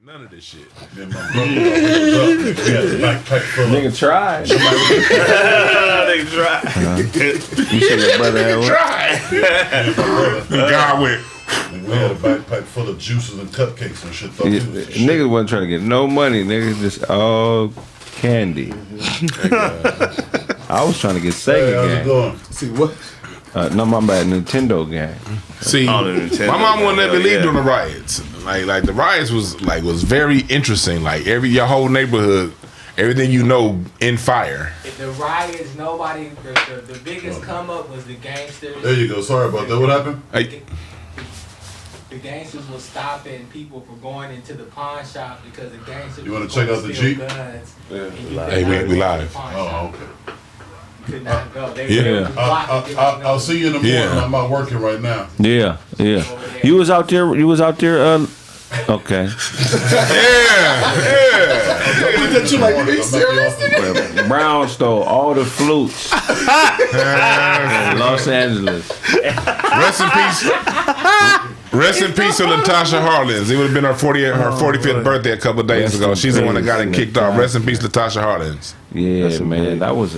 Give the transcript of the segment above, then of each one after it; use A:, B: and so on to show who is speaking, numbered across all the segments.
A: None of this shit.
B: Then my brother was up. We had the backpack full of.
C: Nigga tried.
A: They tried.
C: You said your brother had what?
A: God went.
B: And we had a backpack full of juices and cupcakes and shit.
C: Niggas wasn't trying to get no money. Niggas just all candy. I was trying to get Sega
B: how's it
C: game.
B: going?
D: See what?
C: No, my bad, Nintendo game.
A: See, my mom wouldn't let me leave during the riots. Like the riots was very interesting. Like your whole neighborhood, everything you know in fire.
E: The riots, nobody. The biggest come up was the gangsters.
B: There you go. Sorry about that. What happened?
E: The gangsters was stopping people from going into the pawn shop because the gangsters.
B: You want to check out the Jeep?
E: Guns,
A: Hey, we live.
B: Oh, okay.
E: Could not go.
B: I'll see you in the morning.
A: Yeah.
B: I'm not working right now.
C: Yeah. You was out there. Okay.
D: Look at you like, are you serious?
C: Brown stole all the flutes in Los Angeles.
A: Rest in peace to Latasha Harlins. It would have been her 45th birthday a couple of days ago. She's the one that got it kicked off. Rest in peace, Latasha Harlins.
C: Yeah, man, that was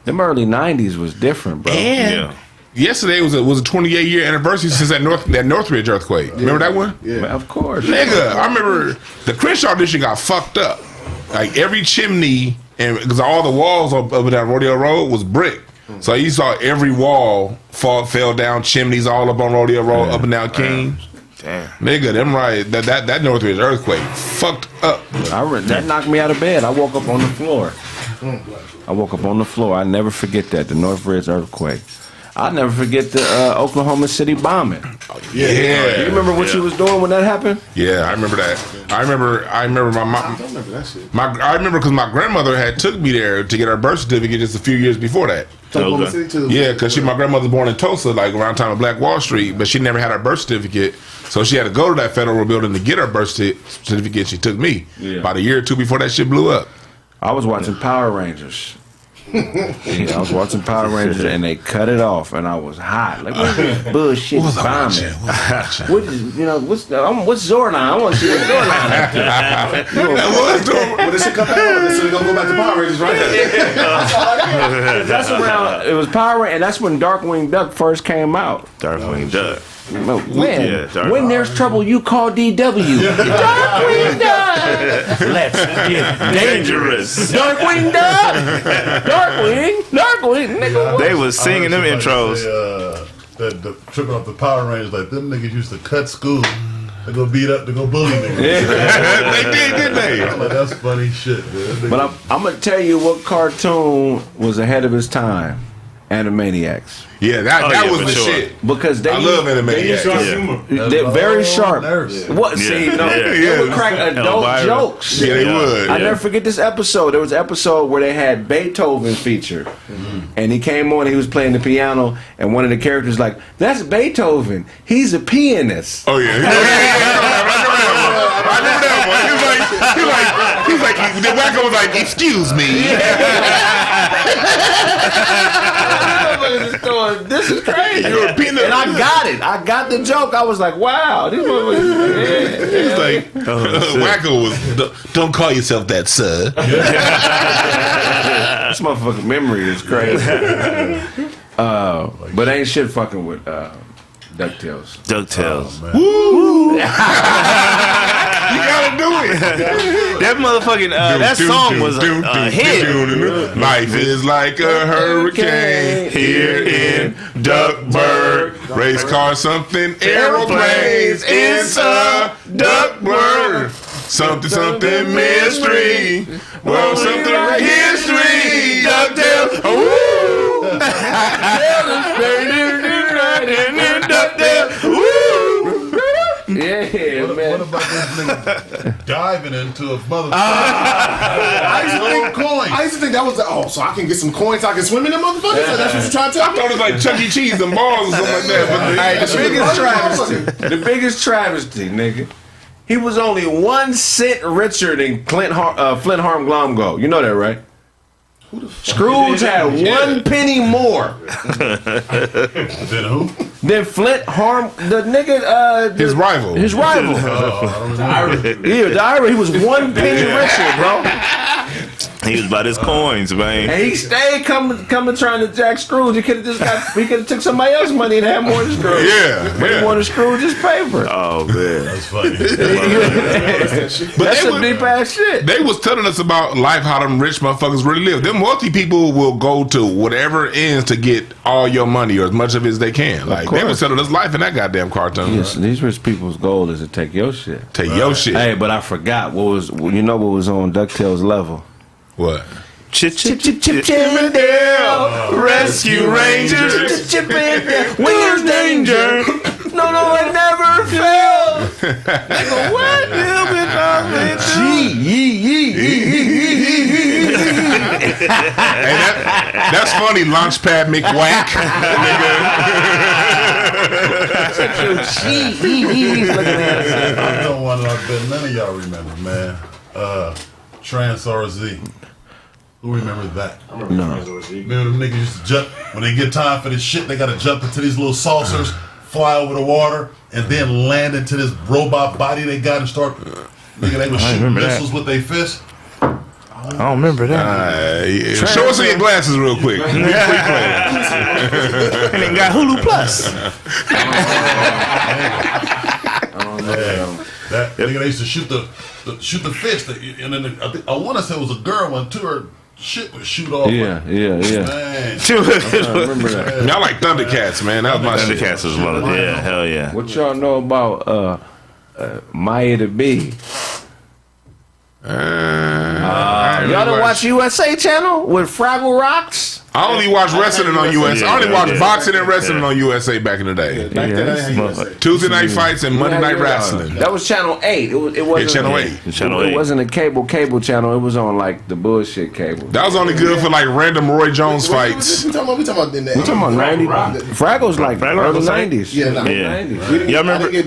C: them early '90s was different, bro.
A: And yesterday was a 28-year anniversary since that Northridge earthquake. Remember that one?
C: Yeah, of course.
A: Nigga, I remember the Crenshaw district got fucked up. Like every chimney, and because all the walls over that Rodeo Road was brick. So you saw every wall fell down, chimneys all up on Rodeo Road, up and down King.
F: Damn.
A: Nigga, them right, that Northridge earthquake fucked up.
C: That knocked me out of bed. I woke up on the floor. I never forget that, the Northridge earthquake. I'll never forget the Oklahoma City bombing.
A: Yeah.
C: You remember what you was doing when that happened?
A: Yeah, I remember that. I remember my mom.
D: I don't remember that shit.
A: I remember because my grandmother had took me there to get her birth certificate just a few years before that. Yeah, because my grandmother was born in Tulsa, like around the time of Black Wall Street, but she never had her birth certificate, so she had to go to that federal building to get her birth certificate. She took me about a year or two before that shit blew up.
C: I was watching Power Rangers. I was watching Power Rangers and they cut it off and I was hot. Like, what's this bullshit bombing? What's Zordon? I want to see what Zordon
D: Well, this should come back on. So we're going to go back to Power Rangers, right?
C: That's around, it was Power Rangers, and that's when Darkwing Duck first came out.
F: Darkwing Duck.
C: When there's trouble, you call DW. Darkwing Duck. Let's get dangerous. Darkwing Duck. Darkwing. Nigga,
F: They was singing them intros.
B: The tripping off the Power Rangers, like them niggas used to cut school. They go beat up, they go bully niggas.
A: They did, didn't they?
B: I'm like, that's funny shit, man.
C: But I'm gonna tell you what cartoon was ahead of its time. Animaniacs.
A: Yeah, that was the shit.
C: Because I
A: love Animaniacs.
C: They're very sharp. What?
A: See,
C: they would crack adult jokes.
A: Yeah, they would.
C: I never forget this episode. There was an episode where they had Beethoven featured, and he came on. He was playing the piano, and one of the characters like, "That's Beethoven. He's a pianist."
A: Oh yeah. I remember that one. He was like, the wacko was like, "Excuse me."
C: This is crazy.
A: You're a peanut.
C: And I got it. I got the joke. I was like, wow. These motherfuckers.
A: He's like, wacko was, don't call yourself that, sir.
C: This motherfucking memory is crazy. But ain't shit fucking with DuckTales.
F: DuckTales.
A: Woo! You gotta do it.
F: That motherfucking that song was a hit.
A: Life is like a hurricane here in Duckburg. Race car, something, aeroplanes. It's a duck world. Something mystery. Well, something history. DuckTales.
C: Yeah, man.
B: What about this nigga diving into a motherfucker? I
D: used to think that was so I can get some coins, I can swim in them motherfuckers? So that's what you're trying to tell me?
A: I thought it was like Chuck E. Cheese and balls or something like that.
C: The biggest travesty, nigga. He was only 1 cent richer than Flint Harm Glomgo. You know that, right? Scrooge had 1 penny more
B: Then who?
C: than Flint Harm. The nigga,
A: His rival.
C: His rival.
D: The Irish.
C: Yeah, the Irish. He was 1 penny richer, bro.
F: He was about his coins, man.
C: And he stayed coming trying to jack Scrooge. He could have took somebody else's money and had more than Scrooge.
A: Yeah,
C: But he wanted Scrooge's paper.
F: Oh man,
B: That's funny.
A: But
C: That's
A: they
C: some deep ass shit.
A: They was telling us about life, how them rich motherfuckers really live. Them wealthy people will go to whatever ends to get all your money or as much of it as they can. Like they was telling us life in that goddamn cartoon.
C: Yes, these rich people's goal is to take your shit.
A: Take your shit.
C: Hey, but I forgot what was on DuckTales level.
A: What?
F: Chip
C: Chippendale
F: Rescue Rangers.
C: Chippendale when there's danger. No, it never fails. What?
A: Hey, that's funny, Launchpad McWhack.
B: I know one I bet none of y'all remember, man. Trans RZ. Who remembers that?
C: No.
B: Remember them niggas used to jump when they get time for this shit? They gotta jump into these little saucers, fly over the water, and then land into this robot body they got and start. Nigga, they was shooting missiles with their fists.
F: I don't remember that.
A: Yeah. Show us your glasses real quick.
F: And then got Hulu Plus.
B: That nigga, they used to shoot the fist, and then I want to say it was a girl one too. Her shit would shoot off.
C: Yeah.
B: Man.
C: I remember that.
A: Y'all like Thundercats, man. That was my shit.
F: Thundercats was one of them. Yeah, hell yeah.
C: What y'all know about Maya the Bee? Y'all don't watch USA Channel with Fraggle Rocks?
A: I only watch wrestling on USA. I only watch boxing and wrestling on USA back in the day.
D: Back then, I had USA.
A: Tuesday night fights and Monday night wrestling.
C: That was Channel 8. It wasn't
A: Channel 8.
F: Channel
C: It
F: 8.
C: wasn't a cable channel. It was on like the bullshit cable.
A: That was only good for like random Roy Jones fights.
D: We talking about in that.
C: We talking about 90. Fraggle's like
F: Fraggle
C: early
F: was like-
C: 90s.
D: Yeah, nah.
F: Yeah.
C: 90s.
F: Y'all remember?
D: We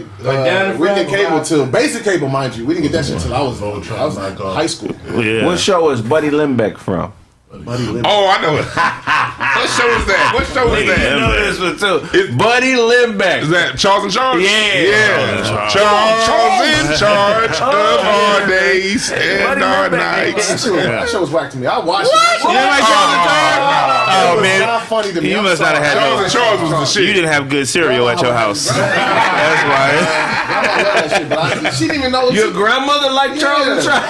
D: didn't get cable till basic cable, mind you. We didn't get that shit till I was in high school.
F: Yeah.
C: What show is Buddy Limbeck from?
D: Buddy Limbeck.
A: Oh, I know it. What show is that? What show is
C: I
A: that?
C: know this one too. Buddy Limbeck.
A: Is that Charles in Charge?
C: Yeah.
A: Charles in charge of our days and
C: Buddy
A: our
C: Limbeck.
A: nights.
D: That shit was whack to me. I watched it.
F: You didn't like Charles in Charge?
D: It
F: Oh
D: was
F: man,
D: not funny to me.
F: you
D: I'm
F: must not have
D: sorry.
F: had
A: Charles in Charge was the shit.
F: You didn't have good cereal at your house. That's why.
D: I love that shit, but she didn't even know.
C: Your grandmother liked Charles and Charles.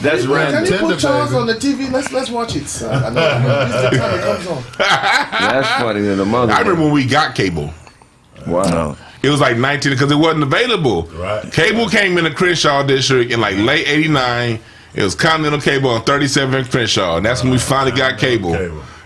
C: That's
D: Can
C: random.
D: you put Charles on the TV? Let's watch it. Son. I know. This is the time it comes on.
C: That's funny than the mother.
A: I remember when we got cable.
C: Wow.
A: It was like 19 because it wasn't available.
B: Right.
A: Cable came in the Crenshaw district in like late '89. It was Continental Cable on 37th Crenshaw, and that's when we finally got cable.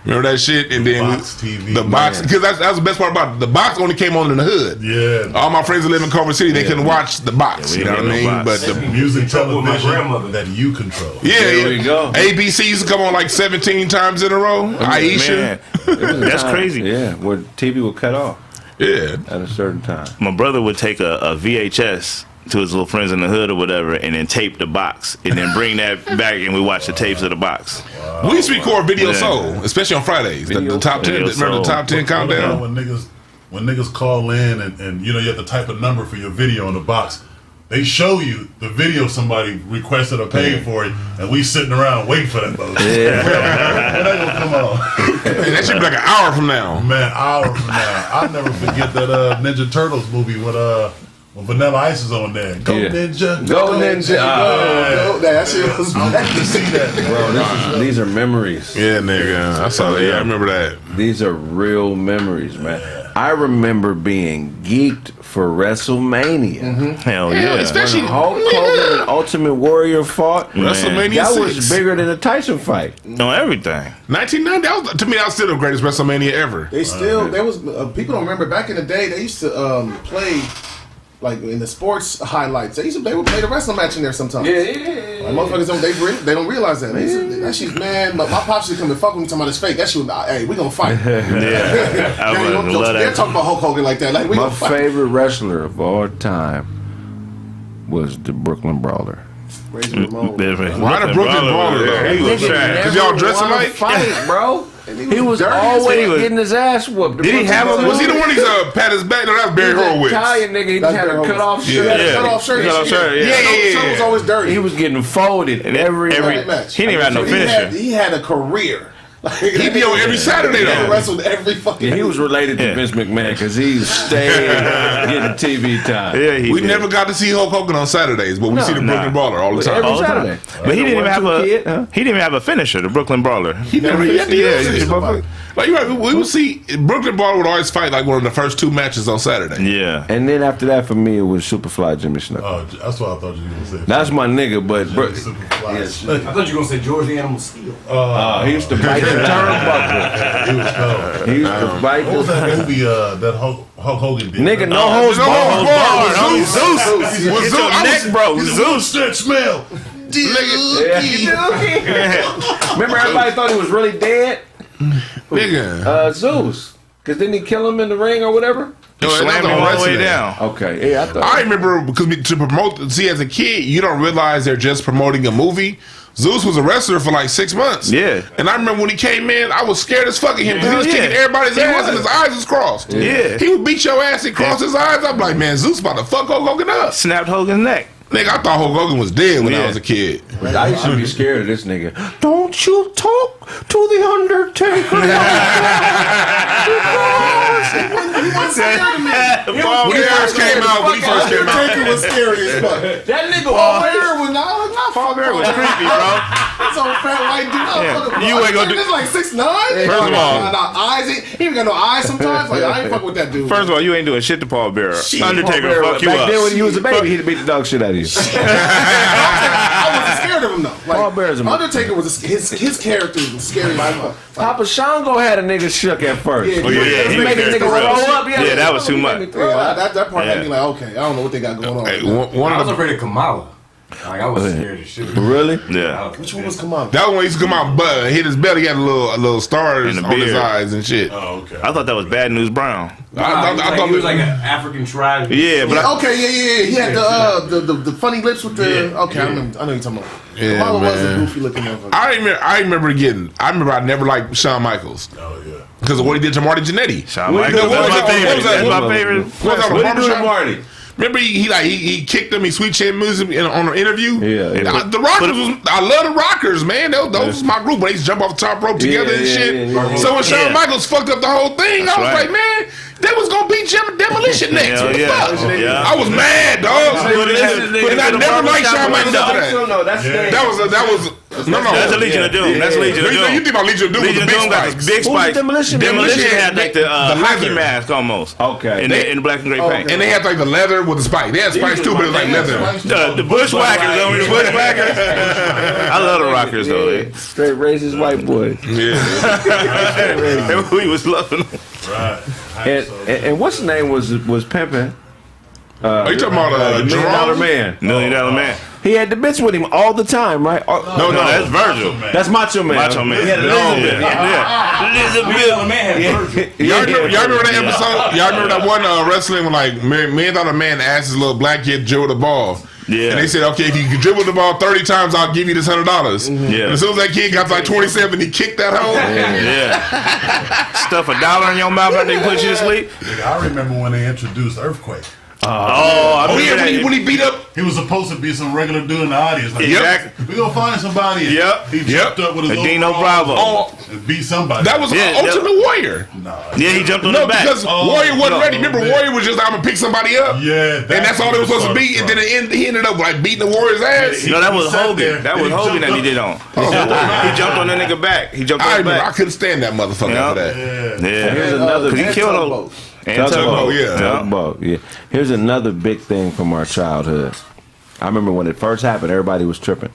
A: Remember that shit? And then
B: Box TV,
A: the box, because that's the best part about it. The box only came on in the hood.
B: Yeah.
A: All my friends that live in Culver City, they couldn't watch the box.
F: Yeah, we
A: You know what I
F: didn't
A: mean?
F: get no
A: But
F: box.
A: the
B: Music television that you control.
C: There we go.
A: ABC used to come on like 17 times in a row. Aisha.
F: Man, that's crazy.
C: Yeah, where TV would cut off
A: Yeah.
C: at a certain time.
F: My brother would take a VHS to his little friends in the hood or whatever, and then tape the box, and then bring that back, and we watch the tapes of the box.
A: We used to record Video
F: Yeah.
A: Soul, especially on Fridays. The top 10,
F: Video
A: remember the
F: Soul.
A: top 10 countdown?
B: When niggas call in and you know you have to type a number for your video in the box, they show you the video somebody requested or paid for it, and we sitting around waiting for that motherfucker. Yeah. When that gonna come on?
A: And that should be like an hour from now.
B: Man, hour from now. I'll never forget that Ninja Turtles movie with Vanilla Ice is on there. Go Ninja.
C: Go Ninja.
D: Go. That shit was
B: I want to see that.
C: Bro, these are memories.
A: Yeah, nigga. I saw that. Yeah, I remember that.
C: These are real memories, man. I remember being geeked for WrestleMania.
F: Hell yeah.
A: Especially
C: Hulk Hogan and Ultimate Warrior fought.
A: WrestleMania
C: That
A: 6.
C: was bigger than a Tyson fight.
F: On everything.
A: 1990. To me, that was still the greatest WrestleMania ever.
D: They still there was people don't remember back in the day they used to play like in the sports highlights. They would play the wrestling match in there sometimes. Like, motherfuckers they don't realize that. They used to, that shit, man. But my pops used to come and fuck with me talking about his fake. That shit, hey, we gonna fight.
F: Yeah. I would love
D: They're
F: that.
D: talking about Hulk Hogan like that. Like we
C: My
D: gonna fight.
C: favorite wrestler of all time was the Brooklyn Brawler.
D: Razor Ramon.
A: Why the Brooklyn Brawler though?
C: He was
A: Cause y'all dressing like
C: fight, bro.
D: He was
C: always getting his ass whooped.
A: Did he have a? Was he the one he's pat his back? No, that's Barry Horowitz.
C: Italian nigga. He just had a cut off shirt.
A: Yeah.
D: Cut off shirt.
A: Yeah.
D: Shirt was always dirty.
C: He was getting folded every
D: match.
F: He didn't even have no finisher.
D: He had a career.
A: He be on every Saturday though.
D: He wrestled every fucking.
C: Yeah, he was related to Vince McMahon because he stayed getting TV time.
F: Yeah,
A: we never got to see Hulk Hogan on Saturdays, but we see the Brooklyn Brawler all the time.
C: Every Saturday.
F: But he didn't even have a. He didn't even have a finisher. The Brooklyn Brawler.
A: He never had to use it. Like you right, we would see Brooklyn Brawler would always fight like one of the first 2 matches on Saturday.
F: Yeah,
C: and then after that, for me, it was Superfly Jimmy Snuka.
B: Oh, that's what I thought you were gonna say.
C: That's my nigga, but
B: Superfly.
G: I thought you were gonna say George the Animal Steel.
C: He used to bite the turnbuckle.
B: He was cold.
C: He used to bite.
B: What was that movie that Hulk Hogan did?
C: Nigga, no holds barred.
A: Zeus.
F: With your neck broke.
B: Zeus that smell.
C: Remember, everybody thought he was really dead.
A: Nigga.
C: Zeus. Because didn't he kill him in the ring or whatever?
F: He slammed him all the way down.
C: Okay, yeah,
A: I remember because to promote. See, as a kid, you don't realize they're just promoting a movie. Zeus was a wrestler for like 6 months.
F: Yeah.
A: And I remember when he came in, I was scared as fucking him because he was kicking everybody's ass and his eyes was crossed.
F: Yeah.
A: He would beat your ass and cross his eyes. I'm like, man, Zeus about to fuck Hulk Hogan up.
F: Snapped Hogan's neck.
A: Nigga, I thought Hulk Hogan was dead when I was a kid.
C: I used to be scared of this nigga. Don't you talk to the Undertaker.
D: He wasn't scared of me.
A: When he first came out,
D: Undertaker was scary as fuck.
C: That nigga
D: Paul Bearer was not
F: Paul Bearer was creepy, bro.
D: That's old fat white dude.
F: You ain't gonna do.
D: This like 6'9".
F: First of all,
D: eyes. He even got no eyes sometimes. Like I ain't fuck with that dude.
F: First of all, you ain't doing shit to Paul Bearer. Undertaker fuck you
C: back
F: up.
C: then when he was a baby, he'd beat the dog shit out of you.
D: I wasn't scared of him though. Like,
C: Paul Bearer's a
D: Undertaker was his character was scary as fuck.
C: Papa Shango had a nigga shook at first.
D: Yeah,
C: he made a nigga roll up.
F: Yeah, that was too much.
D: Yeah, that part had me like, okay, I don't know what they got going on.
A: Hey,
G: I was afraid of Kamala. Like I was scared as shit.
C: Really?
F: Yeah.
D: Which one was Kamala?
A: That one used to come out, but hit his belly, he had a little stars
F: And the
A: on his
F: beard.
A: eyes and shit.
B: Oh, okay.
F: I thought that was Bad News Brown.
A: I thought
G: he was like an African tribe.
F: Yeah, but
D: Okay, He had the funny lips with the. Okay, I know you're talking about.
A: Yeah,
D: Kamala was a
A: man.
D: goofy looking motherfucker.
A: I remember I never liked Shawn Michaels
B: Oh yeah.
A: because of what he did to Marty Jannetty.
F: Shawn Michaels. That's my favorite. That's my favorite.
A: What was that,
C: What did he do to
A: barbershop?
C: Marty?
A: Remember he kicked him, he sweet chin moves him on an interview.
C: Yeah.
A: The Rockers I love the Rockers, man. Those was my group when they used to jump off the top rope together and shit.
C: Yeah.
A: So when Shawn Michaels fucked up the whole thing, I was
F: right.
A: like, man, they was gonna beat Demolition next.
F: Hell
A: What the
F: yeah.
A: fuck?
F: Yeah.
A: I was mad, dog. And I never liked Shawn Michaels after that.
C: No, that's
A: That was no.
F: That's a Legion of Doom. That's Legion of
A: You
F: Doom.
A: think about Legion of Doom with
F: Legion
A: the
F: of
A: big
F: Doom got the
A: spikes?
F: big spikes.
C: Demolition
F: had like the hockey
A: leather.
F: mask almost.
C: Okay.
F: In the black and gray paint.
A: And they had like the leather with the spike. They had spikes too, but it was like leather.
F: The Bushwhackers, don't we? The Bushwhackers. I love the Rockers though.
C: Straight racist white boy.
A: Yeah.
F: We was loving them.
B: Right.
C: And what's his name was pimping?
A: Are you talking about
C: the $1 Million
A: Jerome?
C: Man?
F: $1 Million Man.
C: He had the bitch with him all the time, right?
F: No, that's Virgil.
C: That's Macho Man.
F: Macho Man.
C: He had Elizabeth.
G: The man had virgin.
A: Y'all remember that episode? Y'all remember that one wrestling when like man thought a man asked his little black kid to dribble the ball.
F: Yeah.
A: And they said, okay, if you can dribble the ball 30 times, I'll give you this $100.
F: Yeah.
A: And as soon as that kid got to like 27, he kicked that hole.
F: Yeah. Stuff $1 in your mouth after they put you to sleep.
B: Nigga, I remember when they introduced Earthquake.
F: I
A: Oh yeah,
F: remember
A: when he beat up.
B: He was supposed to be some regular dude in the audience. Like,
F: Exactly.
B: we gonna find somebody. And
F: Yep.
B: He jumped up with his
F: Dino
B: overalls
F: Bravo.
B: and beat somebody.
A: That was
F: Yeah,
A: Ultimate Warrior.
B: Nah.
F: Yeah, he jumped on
A: No,
F: the back.
A: because Warrior wasn't
F: no.
A: ready. Remember, Warrior was just I'm gonna pick somebody up.
B: Yeah.
A: And that's all it was supposed to be. And then he ended up like beating the Warrior's ass.
F: No, that
B: He
F: was
B: sat
F: Hogan.
B: there
F: That
B: and
F: was
B: he
F: Hogan
B: jumped
F: that he
B: up.
F: did on. He jumped on the nigga back. He jumped
A: I
F: on the
A: remember. I
F: back.
A: couldn't stand that motherfucker
F: Yeah.
A: after that.
F: Yeah.
C: Here's another.
F: Because he killed him. And
C: Tugboat,
A: yeah.
C: Tugboat, yeah. Here's another big thing from our childhood. I remember when it first happened, everybody was tripping.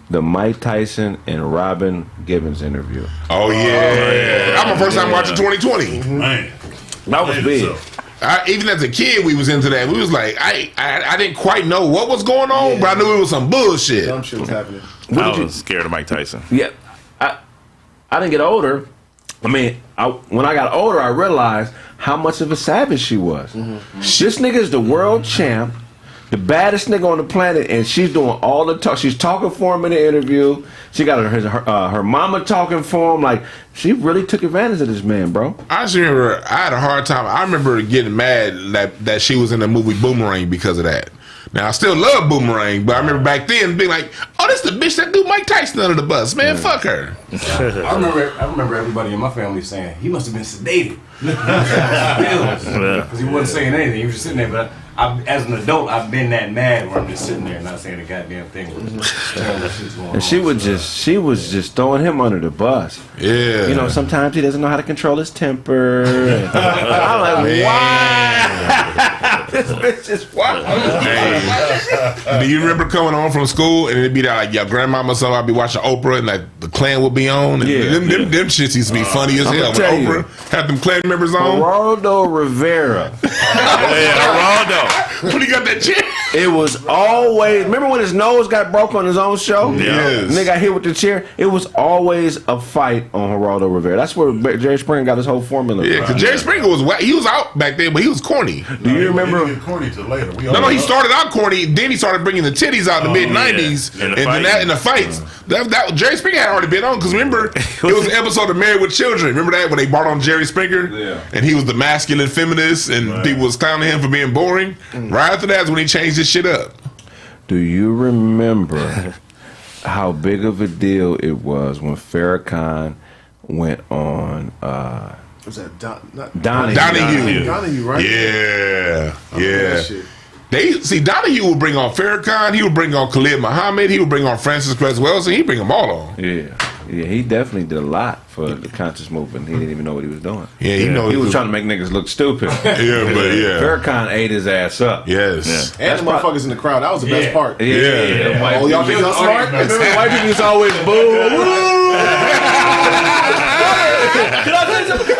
C: The Mike Tyson and Robin Gibbons interview.
A: Oh yeah. That was my first time watching 2020.
B: Man.
C: That was big.
A: Even as a kid, we was into that. We was like, I didn't quite know what was going on, but I knew it was some bullshit.
D: Dumb shit was happening.
F: I was scared of Mike Tyson.
C: Yeah, I didn't get older. I mean, when I got older, I realized how much of a savage she was. This nigga is the world champ. The baddest nigga on the planet, and she's doing all the talk. She's talking for him in the interview. She got her mama talking for him. Like, she really took advantage of this man, bro.
A: I just remember I had a hard time. I remember getting mad that she was in the movie Boomerang because of that. Now, I still love Boomerang, but I remember back then being like, oh, this the bitch that do Mike Tyson under the bus. Man, fuck her.
G: I remember everybody in my family saying, he must have been sedated. Because he wasn't saying anything. He was just sitting there. But as an adult, I've been that mad where I'm just sitting there not saying a goddamn thing.
C: And she was just throwing him under the bus.
A: Yeah.
C: You know, sometimes he doesn't know how to control his temper. I'm like, why? This bitch is wild.
A: Hey, do you remember coming home from school and it'd be like your grandmama, so I'd be watching Oprah and like the Klan would be on. And them shits used to be funny as hell. When Oprah had them Klan members on.
C: Geraldo Rivera.
A: Geraldo. When he got that chair.
C: It was always, remember when his nose got broke on his own show?
A: Yes.
C: And they got hit with the chair. It was always a fight on Geraldo Rivera. That's where Jerry Springer got his whole formula.
A: Yeah, because Jerry Springer he was out back then, but he was corny.
C: Do you remember?
B: He didn't get corny till later.
A: No, he started out corny. Then he started bringing the titties out in the mid-90s.
F: In
A: the fights. That Jerry Springer had already been on. Because remember, it was an episode of Married with Children. Remember that? When they brought on Jerry Springer?
B: Yeah.
A: And he was the masculine feminist. And people was clowning him for being boring. Right after that is when he changed his shit up.
C: Do you remember how big of a deal it was when Farrakhan went on
D: Was that
A: Donahue?
D: Donahue, right?
A: Yeah. Donahue would bring on Farrakhan, he would bring on Khalid Muhammad, he would bring on Francis Cress Welsing, he'd bring them all on.
C: Yeah, he definitely did a lot for the conscious movement. He didn't even know what he was doing.
A: Yeah,
C: he was trying to make niggas look stupid. Farrakhan ate his ass up.
A: Yes.
D: And the motherfuckers in the crowd. That was the best part.
C: Yeah.
D: Oh, y'all think y'all smart?
C: Remember the white people used to always boo.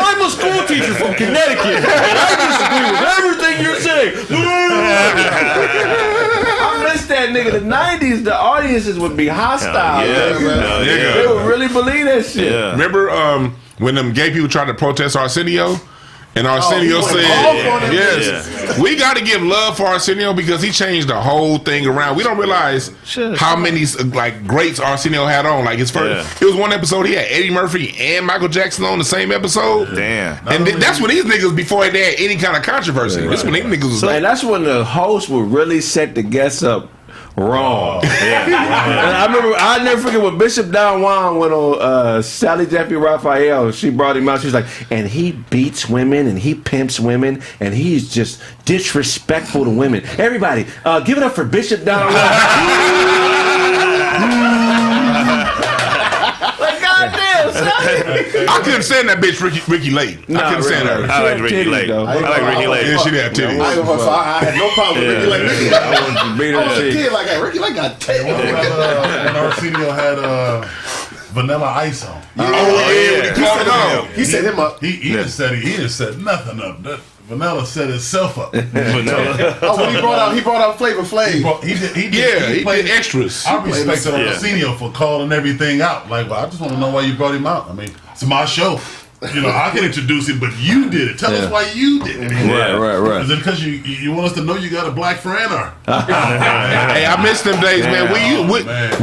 C: I'm a school teacher from Connecticut, and I disagree with everything you're saying. I missed that nigga. The 90s, the audiences would be hostile. They would really believe that shit.
F: Yeah.
A: Remember when them gay people tried to protest Arsenio? And Arsenio said, we got to give love for Arsenio because he changed the whole thing around. We don't realize how many greats Arsenio had on. Like his first, it was one episode he had Eddie Murphy and Michael Jackson on the same episode.
F: Damn.
A: And that's when these niggas, before they had any kind of controversy. This when these niggas was
C: and that's when the host would really set the guests up wrong. And I remember, I'll never forget when Bishop Don Juan went on Sally Jeffrey Raphael. She brought him out. She was like, and he beats women and he pimps women and he's just disrespectful to women. Everybody, give it up for Bishop Don Juan.
A: I couldn't stand that bitch Ricky Lake. I couldn't stand her.
F: I like Ricky Lake. I like Ricky Lake.
A: Yeah, she did have titties.
D: I had no problem with Ricky Lake. I was a kid like that. Ricky Lake got titties.
B: And Arsenio had Vanilla Ice on.
D: He set him up.
B: He didn't set nothing up. That Vanilla set himself up.
D: When he brought out Flavor Flav.
B: He
A: did extras.
B: I respected Arsenio for calling everything out. Like, well, I just want to know why you brought him out. I mean, it's my show. You know, I can introduce him, but you did it. Tell us why you did it.
C: Right.
B: Is it because you want us to know you got a black friend, or?
A: Hey, I miss them days, man.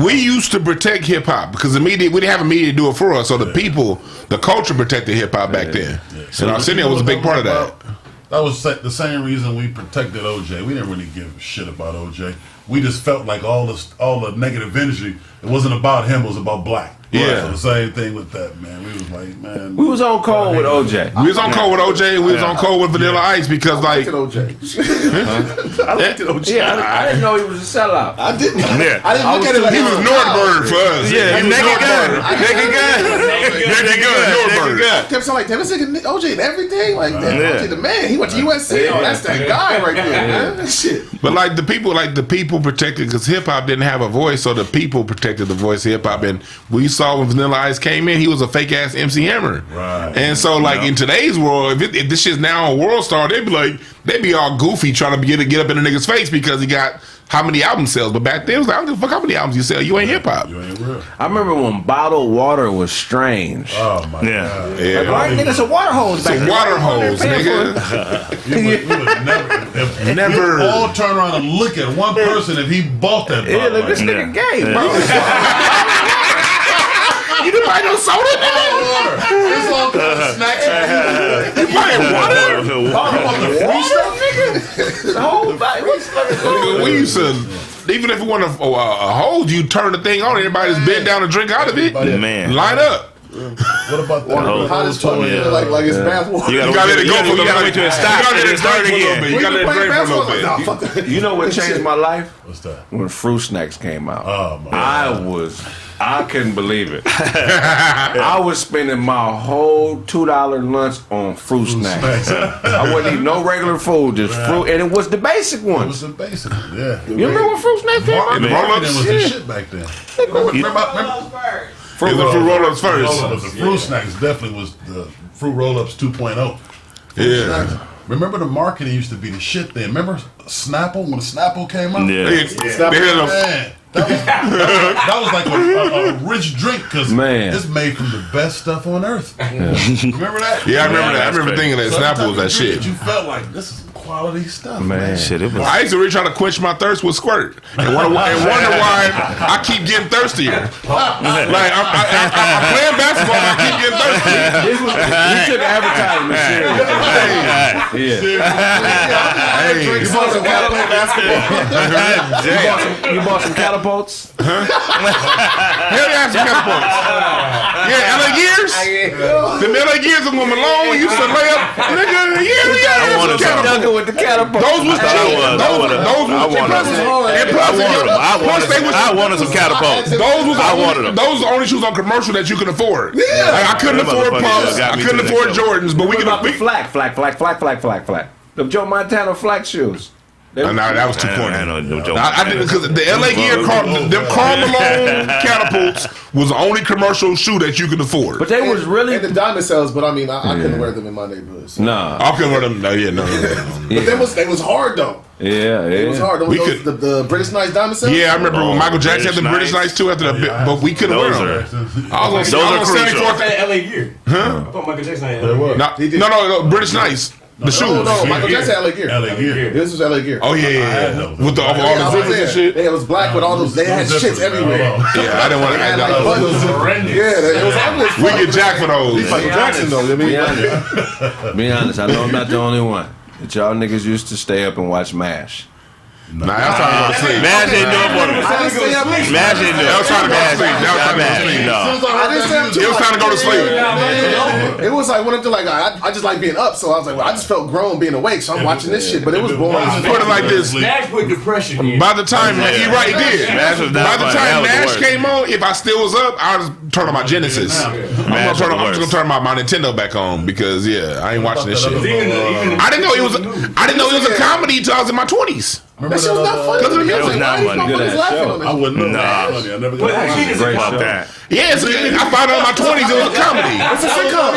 A: We used to protect hip hop because the media, we didn't have a media to do it for us. So the culture protected hip hop back then. So Arsenio was a big part of that.
B: That was the same reason we protected OJ. We didn't really give a shit about OJ. We just felt like all the negative energy, it wasn't about him, it was about black.
A: Yeah.
B: So the same thing with that, man. We was like, man.
C: We was on call with OJ.
A: We was on call with OJ. We was on call with Vanilla Ice because, like,
D: I liked OJ.
C: Yeah, I didn't know he was a sellout.
D: I didn't.
F: Yeah.
D: I didn't look at it like
A: he was Nordberg for us.
F: Yeah,
A: he was Nordberg.
F: Naked Gun.
D: I kept saying like, damn, this nigga OJ and everything. Like, damn, OJ the man. He went to USC. Oh, that's that guy right there, man. Shit.
A: But like the people protected because hip hop didn't have a voice, so the people protected the voice of hip hop. And we saw when Vanilla Ice came in, he was a fake ass MC Hammer.
B: Right.
A: And so like in today's world, if this shit's now on World Star, they'd be all goofy trying to get up in a nigga's face because he got how many albums sells. But back then, it was like, I don't give a fuck how many albums you sell. You ain't hip hop.
B: You ain't real.
C: I remember when bottled water was strange.
B: Oh my god.
A: Yeah.
C: Like, why nigga, it's a water hose back
A: It's a
C: there.
A: water
C: Why
A: hose,
C: they paying
A: nigga.
B: We would never. We all turn around and look at one person if he bought that bottle.
C: Yeah, look, this nigga gay, bro.
A: You didn't buy no soda?
B: It's all kind of snacks.
A: You buying water?
C: The whole body.
A: Nigga, we used to, even if we want a hose, you turn the thing on, everybody just bend down and drink out of it.
F: Man.
A: Line up.
B: What about that?
D: Hot as fuck, like it's bathwater.
A: You gotta let it go for a little bit.
F: wait till it stops.
A: You gotta let it
F: Start
A: drink for a little
F: again.
A: bit. You gotta let it drink for a little bit.
D: Nah, fuck that.
C: You know what changed my life?
B: What's that?
C: When fruit snacks came out.
B: Oh my god.
C: I couldn't believe it. I was spending my whole $2 lunch on fruit snacks. I wasn't eating no regular food, just fruit, and it was the basic
B: It was
C: ones.
B: the basic. Yeah.
C: You remember when fruit snacks came out?
B: The roll-ups was the shit back then. Remember?
A: It was the fruit roll-ups first.
B: The fruit snacks definitely was the fruit roll-ups 2.0.
A: Yeah.
B: Remember the marketing used to be the shit then. Remember Snapple when Snapple came out?
F: Yeah.
A: They had a-
B: Man, that was like a rich drink because
C: Man.
B: it's made from the best stuff on earth. Remember that?
A: Yeah, I remember that. I remember thinking that Snapple was that shit.
B: You felt like this is quality stuff,
C: Man.
F: Shit, it was.
A: I used to really try to quench my thirst with squirt and wonder why I keep getting thirstier. Like I'm playing basketball, but I keep getting thirsty.
C: We took advertisement serious.
A: Hey,
D: You bought some basketball.
C: You bought some catapults?
A: hell yeah, some catapults. Yeah, LA Gears. The LA Gears of when Malone used to lay up. Nigga, yeah,
F: wanted
A: some
F: some.
A: catapults.
C: With the catapult.
A: Those was cheap.
F: I wanted some catapults. I wanted them.
A: Those are the only shoes on commercial that you can afford. Yeah. Like, I couldn't afford pumps.
F: got
A: I
F: me
A: couldn't
F: to the
A: afford
F: next level.
A: Jordans, but we
C: What
A: could.
C: about the flak? The Joe Montana flak shoes.
A: No, that was too corny.
F: I
A: did because the LA Gear, them Karl Malone catapults was the only commercial shoe that you could afford.
C: But they was really
D: And the diamond cells, but I mean, I couldn't wear them in my neighborhood. So.
C: nah.
A: I couldn't wear them. No.
D: But they was hard though.
C: Yeah,
D: It was hard.
A: We
D: Those, the British Nice diamond cells.
A: Yeah, I remember when Michael Jackson had the
F: British
A: British Nights too after that,
B: Yeah,
A: but we couldn't wear
F: those
A: them.
F: are-
A: I was
F: Those
A: on
F: are crucial.
A: 74th.
G: LA Gear. Huh? I thought Michael Jackson had LA Gear.
A: No, British Nights. The shoes.
D: No, Michael Jackson had LA Gear.
B: LA Gear.
D: This was LA Gear.
A: Oh yeah.
B: those.
A: With all the zippers and shit.
D: Yeah, it was black with all those. They had
B: Those
D: shits
B: zippers,
D: everywhere.
B: man.
A: Yeah, I didn't want to
D: They had
A: add
D: like
A: that.
D: buttons.
G: Horrendous.
D: Yeah, it was ugly as
A: We
D: fuck.
A: get jacked for those.
D: Michael Jackson though. I mean,
C: Be honest. Be honest. I know I'm not the only one. But y'all niggas used to stay up and watch MASH.
A: Nah, I was trying to go to sleep.
F: Mash ain't doing for me.
D: I didn't stay up.
F: Mash ain't doing.
A: That was trying to go to sleep. That was trying to go to sleep.
F: No.
D: I didn't stay up too
A: It was
D: much.
A: time to go to sleep.
D: It was like one of the like I just like being up, so I was like, well, I just felt grown being awake, so I'm watching this shit. But it was boring.
A: Put it like this.
G: Nash put depression in.
A: By the time you're right, he did.
F: Mash was not
A: By the
F: funny.
A: time
F: That was the
A: Nash
F: worst.
A: came on, if I still was up, I was turn on my Genesis. I'm
F: Mash was the
A: just
F: worst.
A: gonna turn my Nintendo back on because I ain't watching this shit.
G: Even
A: I didn't know it was. I didn't know it was a comedy until I was in my 20s.
D: That shit was not funny.
A: Because of the
F: It was
A: music.
F: not
D: Why
F: funny.
D: these motherfuckers laughing on
B: I
D: this?
B: wouldn't know.
F: Nah.
B: Funny. I never
G: But
B: got
G: she just
F: Fuck that.
A: Yeah, I found out in my 20s it was a comedy.
D: It's a sitcom.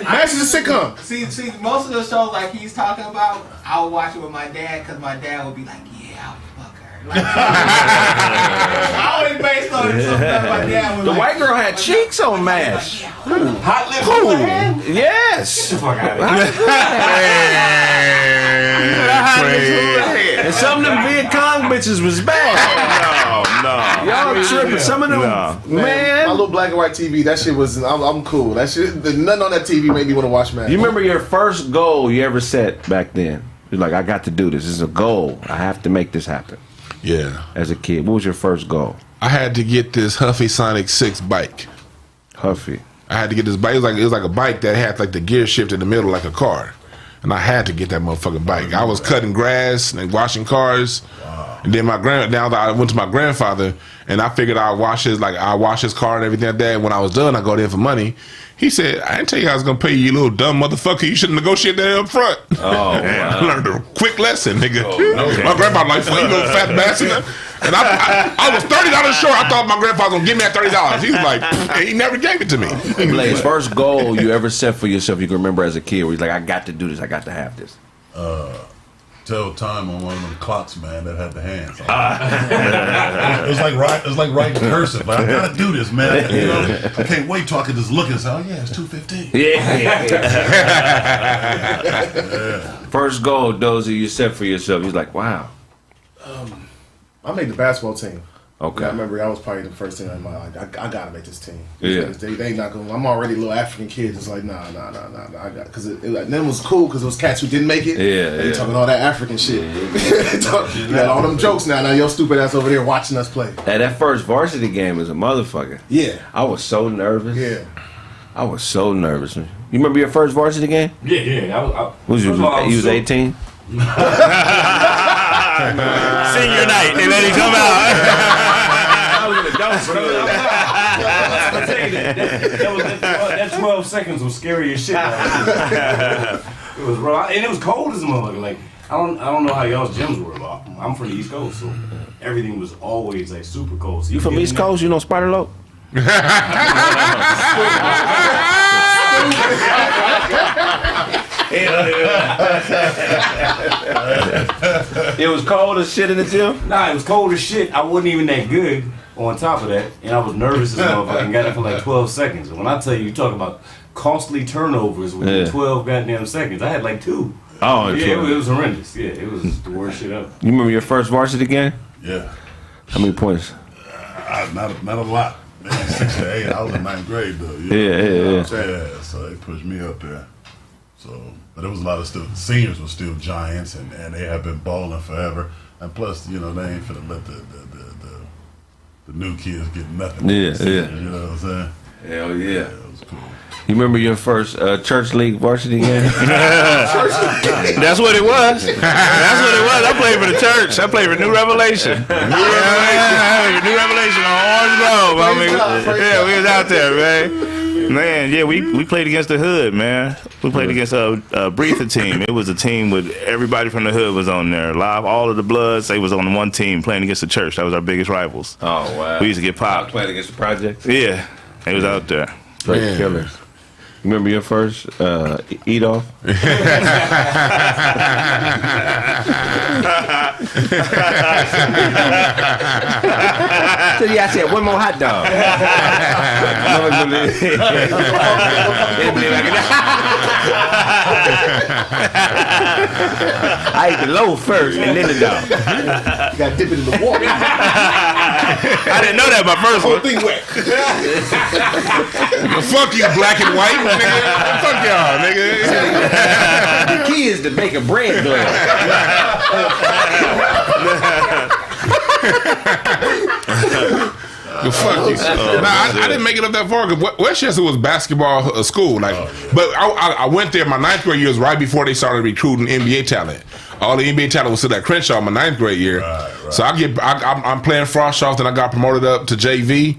D: Max is a sitcom.
E: See, most of the shows like he's talking about, I would watch it with my dad because my dad would be like, "Yeah, I'll fuck her." Like, always based on something that my dad was
C: The
E: like,
C: white girl had cheeks on MASH.
G: hot lips on the hand.
C: Yes.
G: Fuck out of here.
C: And some of them Viet Cong bitches was bad.
F: No.
C: Y'all tripping. Some of them,
F: No.
D: My
C: man.
D: little black and white TV, that shit was. I'm cool. That shit, nothing on that TV made me want to watch Max.
C: You remember your first goal you ever set back then? You're like, I got to do this. This is a goal. I have to make this happen.
A: Yeah,
C: As a kid, what was your first goal?
A: I had to get this Huffy Sonic 6 bike.
C: Huffy.
A: I had to get this bike. It was like a bike that had like the gear shift in the middle like a car. And I had to get that motherfucking bike. I was cutting grass and washing cars. And then I went to my grandfather and I figured I'd wash his car and everything like that. And when I was done, I go there for money. He said, I didn't tell you I was gonna pay you little dumb motherfucker. You should negotiate that up front.
C: Oh,
A: I learned a quick lesson, nigga. My grandpa like, you little fat bastard. And I was $30 short. I thought my grandfather was gonna give me that $30. He was like, and he never gave it to me.
C: Blaze, first goal you ever set for yourself you can remember as a kid where you're like, I got to do this. I got to have this.
B: tell time on one of them clocks, man, that had the hands. It was like writing cursive. Like, I gotta do this, man. You know, I can't wait till I can just look and say, oh yeah, it's 2:15.
C: Yeah. First goal, Dozy, you set for yourself. He's like, wow.
D: I made the basketball team.
C: Okay.
D: I remember I was probably the first thing in my life. I gotta make this team.
C: Yeah.
D: They ain't not gonna. I'm already a little African kid. It's like nah. I got because then it was cool because it was cats who didn't make it.
C: Yeah.
D: They talking all that African shit. You got all them jokes now. Now your stupid ass over there watching us play.
C: Hey, that first varsity game was a motherfucker.
D: Yeah.
C: I was so nervous.
D: Yeah.
C: I was so nervous. You remember your first varsity game?
G: Yeah.
C: Was you was 18?
F: Senior night, they let him come out.
C: I was in the dome.
G: That 12 seconds was scary as shit. It was raw, and it was cold as a motherfucker. Like I don't know how y'all's gyms were. I'm from the East Coast, so everything was always like super cold. So
C: You from East Coast? You know Spider Lope? It was cold as shit in the gym?
G: Nah, it was cold as shit. I wasn't even that good on top of that, and I was nervous as a motherfucker and got it for like 12 seconds. And when I tell you talk about costly turnovers within 12 goddamn seconds, I had like 2.
C: Oh,
G: yeah, it was horrendous. Yeah, it was the worst shit ever.
C: You remember your first varsity game?
B: Yeah.
C: How many points?
B: Not a lot. Maybe 6 to 8. I was in 9th grade though.
C: Yeah.
B: Yeah, so they pushed me up there. So, but there was a lot of seniors were still giants, and they have been balling forever. And plus, you know, they ain't finna let the new kids get nothing.
C: Yeah.
B: You know what I'm saying?
C: Hell yeah.
B: It was cool.
C: You remember your first church league varsity game?
F: That's what it was. That's what it was. I played for the church. I played for New Revelation. New Revelation on Orange Grove. I mean, yeah, we was out there, man. Man, yeah, we played against the hood, man. We played against a Breather team. It was a team with everybody from the hood was on there. Live, all of the Bloods, they was on one team playing against the church. That was our biggest rivals.
C: Oh, wow.
F: We used to get popped.
C: Playing against the projects?
F: Yeah, they was out there.
C: Straight killers. You remember your first eat off? I said one more hot dog. I ate the loaf first and then the dog.
D: You got to dip it in the water.
F: I didn't know that my first
D: Whole
F: one.
D: thing wet.
A: Fuck you, black and white, nigga. Fuck y'all, nigga.
C: The key is to make a bread glove.
A: Fuck you. I didn't make it up that far because Westchester was basketball school. Like, but I went there. My 9th grade year was right before they started recruiting NBA talent. All the NBA talent was still at Crenshaw my 9th grade year. Right. So I'm playing Frostroff, then I got promoted up to JV.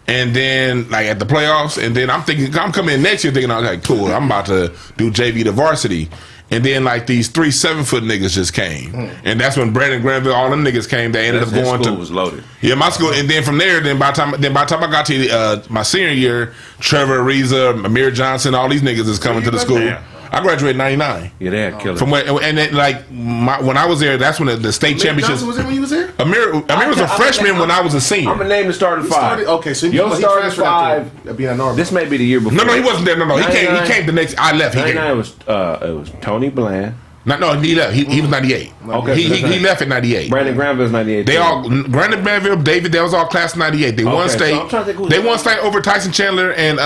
A: And then, like, at the playoffs, and then I'm coming in next year thinking, okay, cool, I'm about to do JV to varsity. And then, like, these 3 7-foot niggas just came. And that's when Brandon Granville, all them niggas came. They ended up going
C: school
A: to.
C: was loaded.
A: Yeah, my school. And then from there, by the time I got to my senior year, Trevor Ariza, Amir Johnson, all these niggas is coming to the school.
F: Yeah.
A: I graduated in 99.
C: Yeah, they had killers.
A: From when, and then, like, when I was there, that's when the state championships.
D: Was it when you was there?
A: Amir was a freshman when I was a senior.
C: I'm going to name the starting 5.
D: Okay, so
C: Your starting
D: transferred
C: 5.
D: after being at Norman.
C: This may be the year before.
A: No, he wasn't there. No, he came the next. I left. He came.
C: 99 was it was Tony Bland.
A: No, he left. He was 98.
C: Okay,
A: he left in 98.
C: Brandon Granville's 98.
A: They all Brandon Granville, David. That was all class of 98. They won state.
C: So I'm trying to think who's
A: they won state over Tyson Chandler and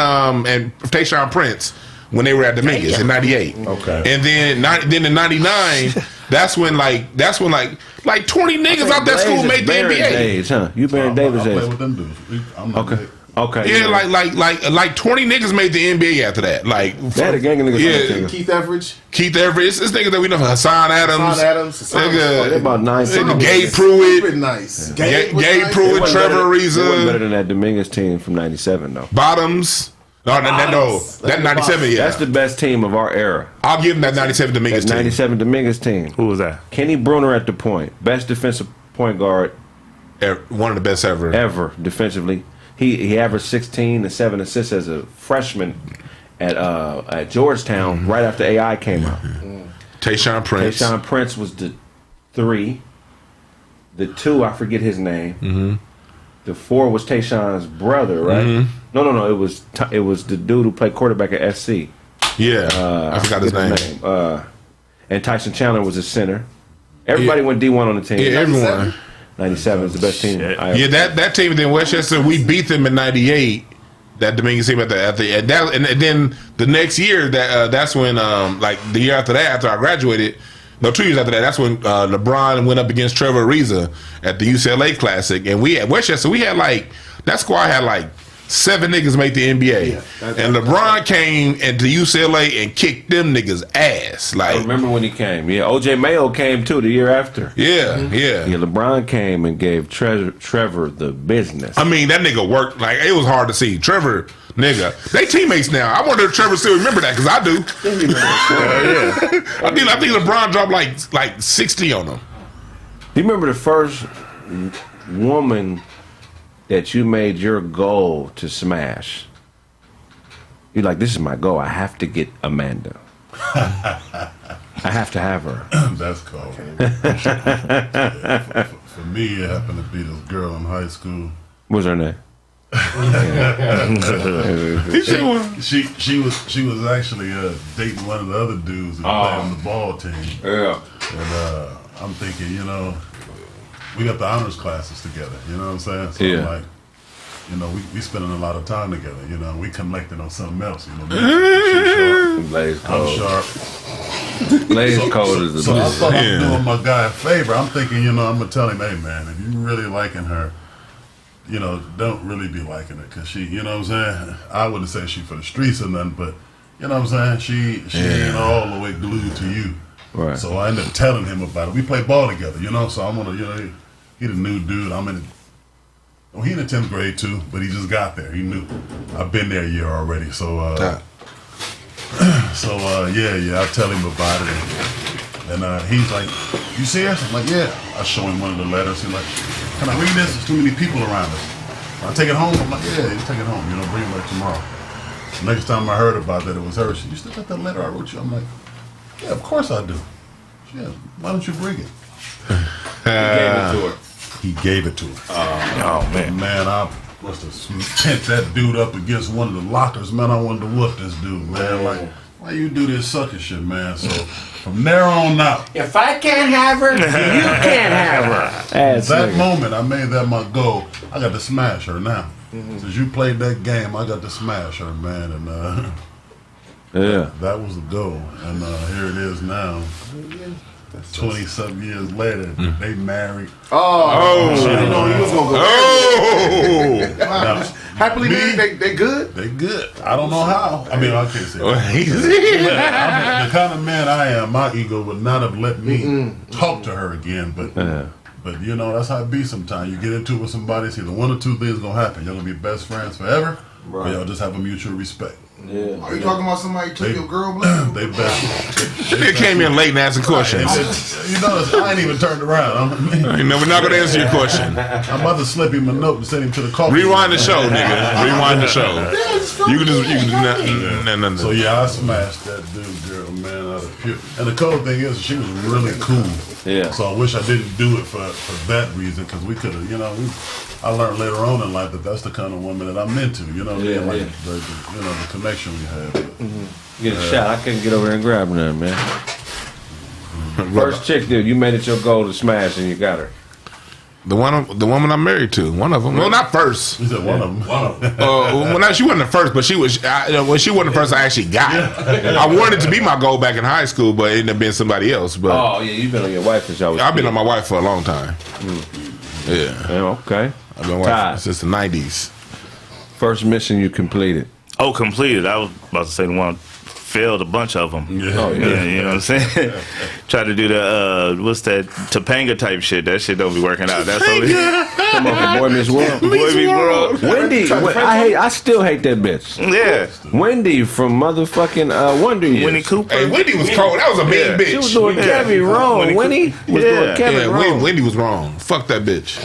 A: Tayshaun Prince when they were at Dominguez in 98.
C: Okay.
A: And then in 99, that's when 20 niggas out that school made the NBA.
C: Days, huh? You Baron Davis
B: I play
C: days.
B: with them dudes. I'm not
C: Okay. Okay.
A: Yeah, like 20 niggas made the NBA after that. Like
C: They had a gang of niggas.
A: Yeah.
D: Keith Everidge.
A: Keith Everett. It's niggas that we know. Hassan Adams.
C: They're about 9
A: Nigga, Gabe Pruitt.
D: Super nice.
A: Gabe
D: nice.
A: Pruitt, Trevor
C: They wasn't better
A: Ariza,
C: than that Dominguez team from 97, though.
A: Bottoms. No, that 97, yeah.
C: That's the best team of our era.
A: I'll give him that 97 Dominguez
C: That
A: team.
C: 97 Dominguez team.
F: Who was that?
C: Kenny Bruner at the point. Best defensive point guard
A: One of the best ever.
C: ever defensively. He averaged 16 and 7 assists as a freshman at Georgetown right after AI came out.
A: Tayshaun Prince.
C: Tayshaun Prince was the 3. The 2, I forget his name. Mm-hmm. The 4 was Tayshawn's brother, right? Mm-hmm. No. It was the dude who played quarterback at SC.
A: Yeah, I forgot his name.
C: And Tyson Chandler was a center. Everybody went D1 on the team.
A: Yeah, everyone.
C: 97 is the best team.
A: Yeah, that team in Westchester, we beat them in '98. That Dominican team and then the next year that's when like the year after that, after I graduated, no, 2 years after that, that's when LeBron went up against Trevor Ariza at the UCLA Classic, and we at Westchester that squad had like 7 niggas make the NBA, and LeBron came into UCLA and kicked them niggas ass. Like,
C: I remember when he came. Yeah, OJ Mayo came too the year after.
A: Yeah.
C: LeBron came and gave Trevor the business.
A: I mean, that nigga worked like it was hard to see. Trevor, nigga, they teammates now. I wonder if Trevor still remember that because I do. I think LeBron dropped like 60 on him.
C: Do you remember the first woman that you made your goal to smash? You're like, this is my goal. I have to get Amanda. I have to have her.
B: That's cold. For me, it happened to be this girl in high school.
C: What's her name?
B: she was actually dating one of the other dudes who played on the ball team.
C: Yeah.
B: And I'm thinking, we got the honors classes together. You know what I'm saying? So I'm like, we spending a lot of time together. We connecting on something else.
C: Blaze Code.
B: I'm sharp.
C: Blaze Code is the
B: So I thought I'm doing my guy a favor. I'm thinking, I'm gonna tell him, hey man, if you really liking her, don't really be liking it, because she, you know what I'm saying? I wouldn't say she for the streets or nothing, but you know what I'm saying? She ain't all the way glued to you.
C: Right.
B: So I ended up telling him about it. We play ball together, so I'm gonna, he the new dude. He in the 10th grade too, but he just got there. He knew I've been there a year already. So I tell him about it, and he's like, "You serious?" I'm like, "Yeah." I show him one of the letters. He's like, "Can I read this? There's too many people around us." I take it home. I'm like, "Yeah, you take it home. Bring it back tomorrow." Next time I heard about that, it was her. She, "You still got that letter I wrote you?" I'm like, "Yeah, of course I do." Yeah, why don't you bring it? He gave it to her. Oh man. Man, I must have pent that dude up against one of the lockers. Man, I wanted to whoop this dude, man. Like, why you do this sucker shit, man? So from there on out,
C: if I can't have her, you can't have her.
B: That moment, I made that my goal. I got to smash her now. Since you played that game, I got to smash her, man. And that was the goal. And here it is now. 20-something years later, they married.
D: I didn't know he was gonna go. Happily married. They good.
B: They good. I don't know how. I mean, I can't say that. The kind of man I am, my ego would not have let me talk to her again. But that's how it be sometimes. You get into it with somebody, it's either one or two things gonna happen. Y'all gonna be best friends forever, or y'all just have a mutual respect.
H: Yeah. Are you talking about somebody took your girl, blood?
B: They best.
A: They came in late and asked a question.
B: I ain't even turned around.
A: We're not going to answer your question.
B: I'm about to slip him a note and send him to the coffee.
A: Rewind the show, nigga. Rewind the show. You can do nothing.
B: So yeah, I smashed that dude, girl, man, out of pure. And the cool thing is, she was really cool. Yeah. So I wish I didn't do it for that reason, because we could have, I learned later on in life that that's the kind of woman that I'm into. The connection we had.
C: Get a shot. I couldn't get over there and grab none, man. First chick, dude, you made it your goal to smash, and you got her.
A: The woman I'm married to, one of them. Well, not first.
B: You said one of them.
A: She wasn't the first, but she was. When she wasn't the first, I actually got her. I wanted it to be my goal back in high school, but it ended up being somebody else. But
C: you've been on your wife since y'all was.
A: I've been on my wife for a long time.
C: Yeah. Okay.
A: I've been on my wife since the '90s.
C: First mission you completed.
F: Oh, completed. I was about to say the one failed a bunch of them.
B: Yeah. Oh,
F: yeah. You know what I'm saying? Tried to do the what's that Topanga type shit. That shit don't be working out. That's all.
C: Come on, Boy Meets World.
F: Boy Meets World.
C: Wendy, I still hate that bitch.
F: Yeah.
C: Wendy from motherfucking Wonder Years.
F: Winnie Cooper.
A: Hey, Wendy was cold. That was a mean bitch.
C: She was doing Kevin wrong. Winnie was doing Kevin wrong.
A: Wendy was wrong. Fuck that bitch.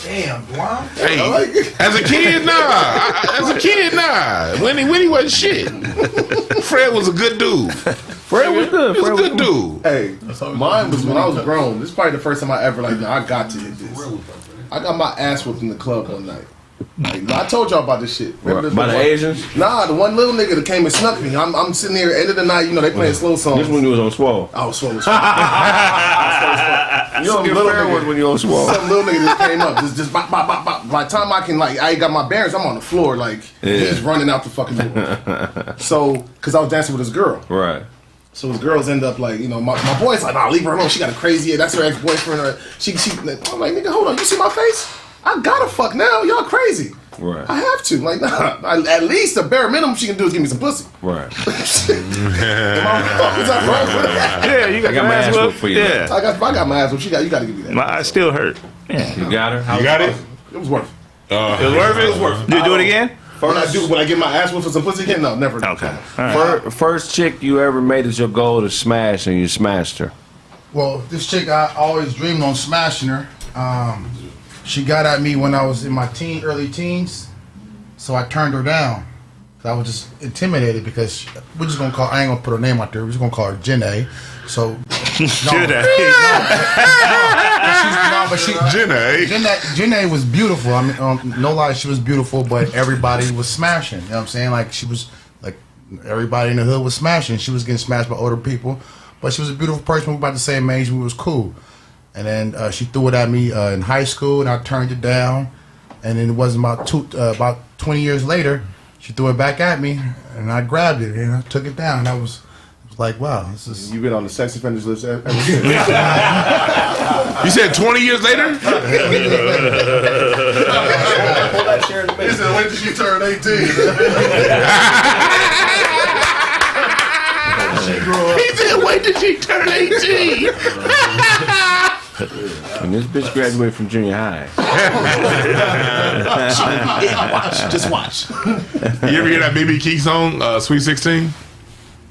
H: Damn, Blonde.
A: Hey, as a kid, nah. When he wasn't shit. Fred was a good dude.
C: Fred was good.
A: He was a good dude.
D: Hey, mine was when I was grown. This is probably the first time I ever I got to hit this. I got my ass whooped in the club one night. Like, I told y'all about this shit.
C: By the Asians?
D: Nah, the one little nigga that came and snuck me. I'm sitting there, end of the night, they playing slow songs.
C: This when you was on Swole.
D: I was swole as fuck.
C: You know, little nigga when you on Swole.
D: Some little nigga just came up. Just bop, bop, bop, bop. By the time I ain't got my bearings, I'm on the floor, he's running out the fucking door. So, because I was dancing with this girl.
C: Right.
D: So his girls end up my boy's like, nah, leave her alone. She got a crazy, that's her ex-boyfriend. I'm like, nigga, hold on, you see my face? I gotta fuck now. Y'all crazy.
C: Right.
D: I have to. Like, nah. At least the bare minimum she can do is give me some pussy.
C: Right.
D: Is that wrong?
F: Yeah, you got my ass whooped
C: for you.
F: Yeah.
D: I got my ass whooped. You gotta give me that.
F: My eyes still hurt. Yeah.
C: You got her?
A: You got it?
D: It was worth it.
F: It was worth it? It was worth it. You do it again?
D: When I get my ass whooped for some pussy again? No, never.
F: Okay. Right.
C: First chick you ever made it your goal to smash and you smashed her.
H: Well, this chick, I always dreamed on smashing her. She got at me when I was in my early teens, so I turned her down. I was just intimidated because we're just gonna I ain't gonna put her name out there. We're just gonna call her Janae. So Janae was beautiful. I mean, no lie, she was beautiful, but everybody was smashing. You know what I'm saying? Like she was like everybody in the hood was smashing. She was getting smashed by older people, but she was a beautiful person. We were about the same age. We was cool. And then she threw it at me in high school, and I turned it down. And then it wasn't about 20 years later, she threw it back at me, and I grabbed it and I took it down. And I was like, wow, this is.
D: You've been on the sex offenders list ever since.
A: You said 20 years later?
D: He said, wait till she turned 18.
A: He said, wait till she turned 18.
C: And this bitch graduated from junior high.
D: Just watch.
A: You ever hear that BB King song, Sweet 16?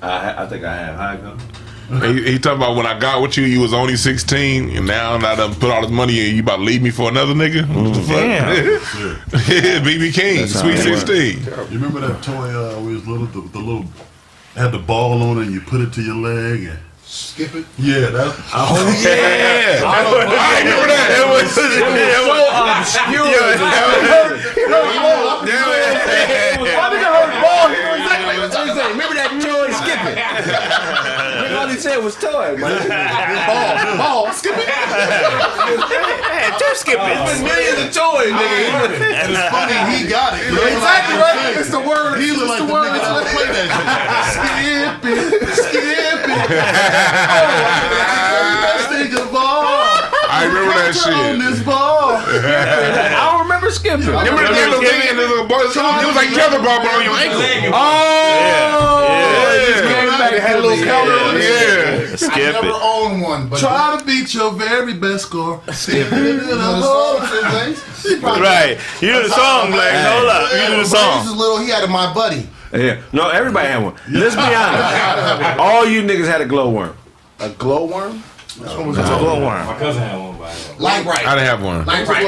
C: I think I have. How it go?
A: He talking about when I got with you, you was only 16, and now I done put all this money in, you about to leave me for another nigga? What the fuck? BB King,
C: That's
A: Sweet 16.
B: You remember that toy when we was little, the little, had the ball on it and you put it to your leg and
H: skip it?
B: Yeah, that.
A: Oh yeah, I remember that. It was so obscure.
C: I think I heard ball. He knew exactly what he said. Remember that toy? Skip it. All he said was toy, man.
D: Ball, skip it.
F: Just skip it.
C: There's millions of toys, nigga.
B: And it's funny, he got it.
D: Exactly right. It's the word.
B: He looked like the nigga that would play that shit.
D: Skip it.
A: I remember that shit.
D: On this ball.
C: I don't remember skipping.
A: Remember that little thing and the little boy? It was like tetherball, but on your ankle.
D: It had a little counter on it.
A: Yeah.
F: Skip
H: I never
F: it.
H: owned one, but
B: Try to beat your very best score. Skip it in the hole.
F: Right. You do the song, like, hold up. You do the
H: When he
F: song.
H: was little, he had my buddy.
C: Yeah. No, everybody had one. Let's be honest. All you niggas had a glowworm.
D: A glowworm?
F: It's a glowworm.
G: My cousin had one by
H: Light bright.
A: I didn't have one.
H: Light bright.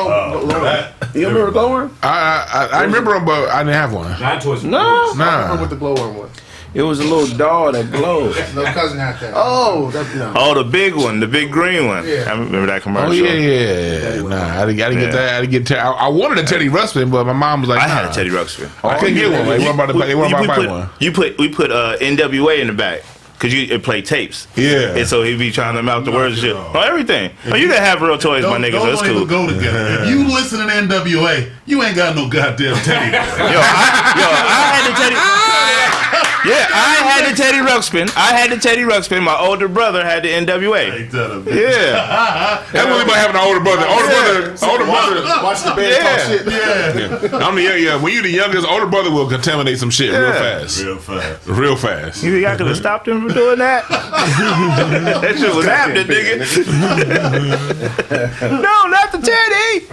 C: You remember a glowworm?
A: I remember them, but I didn't have one.
G: Not toys.
C: No.
D: I remember
A: Nah.
D: what the glowworm was.
C: It was a little doll that glowed.
H: No cousin had that.
D: Oh, that's no.
F: Oh, the big one, the big green one.
H: Yeah.
F: I remember that commercial.
A: Oh yeah. Nah, I didn't get that. I didn't get. I wanted a Teddy Ruxpin, but my mom was like,
F: I had
A: nah.
F: a Teddy Ruxpin.
A: I couldn't get one. Like, what about buy one?
F: We put NWA in the back because it played tapes.
A: Yeah.
F: And so he'd be trying to mouth the words and shit. Oh, everything. Oh, you can have real toys, my niggas.
B: Don't
F: That's cool.
B: even go together. If you listen to NWA, you ain't got no goddamn Teddy.
F: I had the Teddy. Yeah, I had the Teddy Ruxpin. My older brother had the NWA. Yeah.
A: That's what about having an older brother. Older brother.
D: Watch the band talk shit.
A: Yeah. I'm the young. When you the youngest, older brother will contaminate some shit real fast. Real fast.
F: You think I could have stopped him from doing that? That shit was happening, nigga. No, not the Teddy.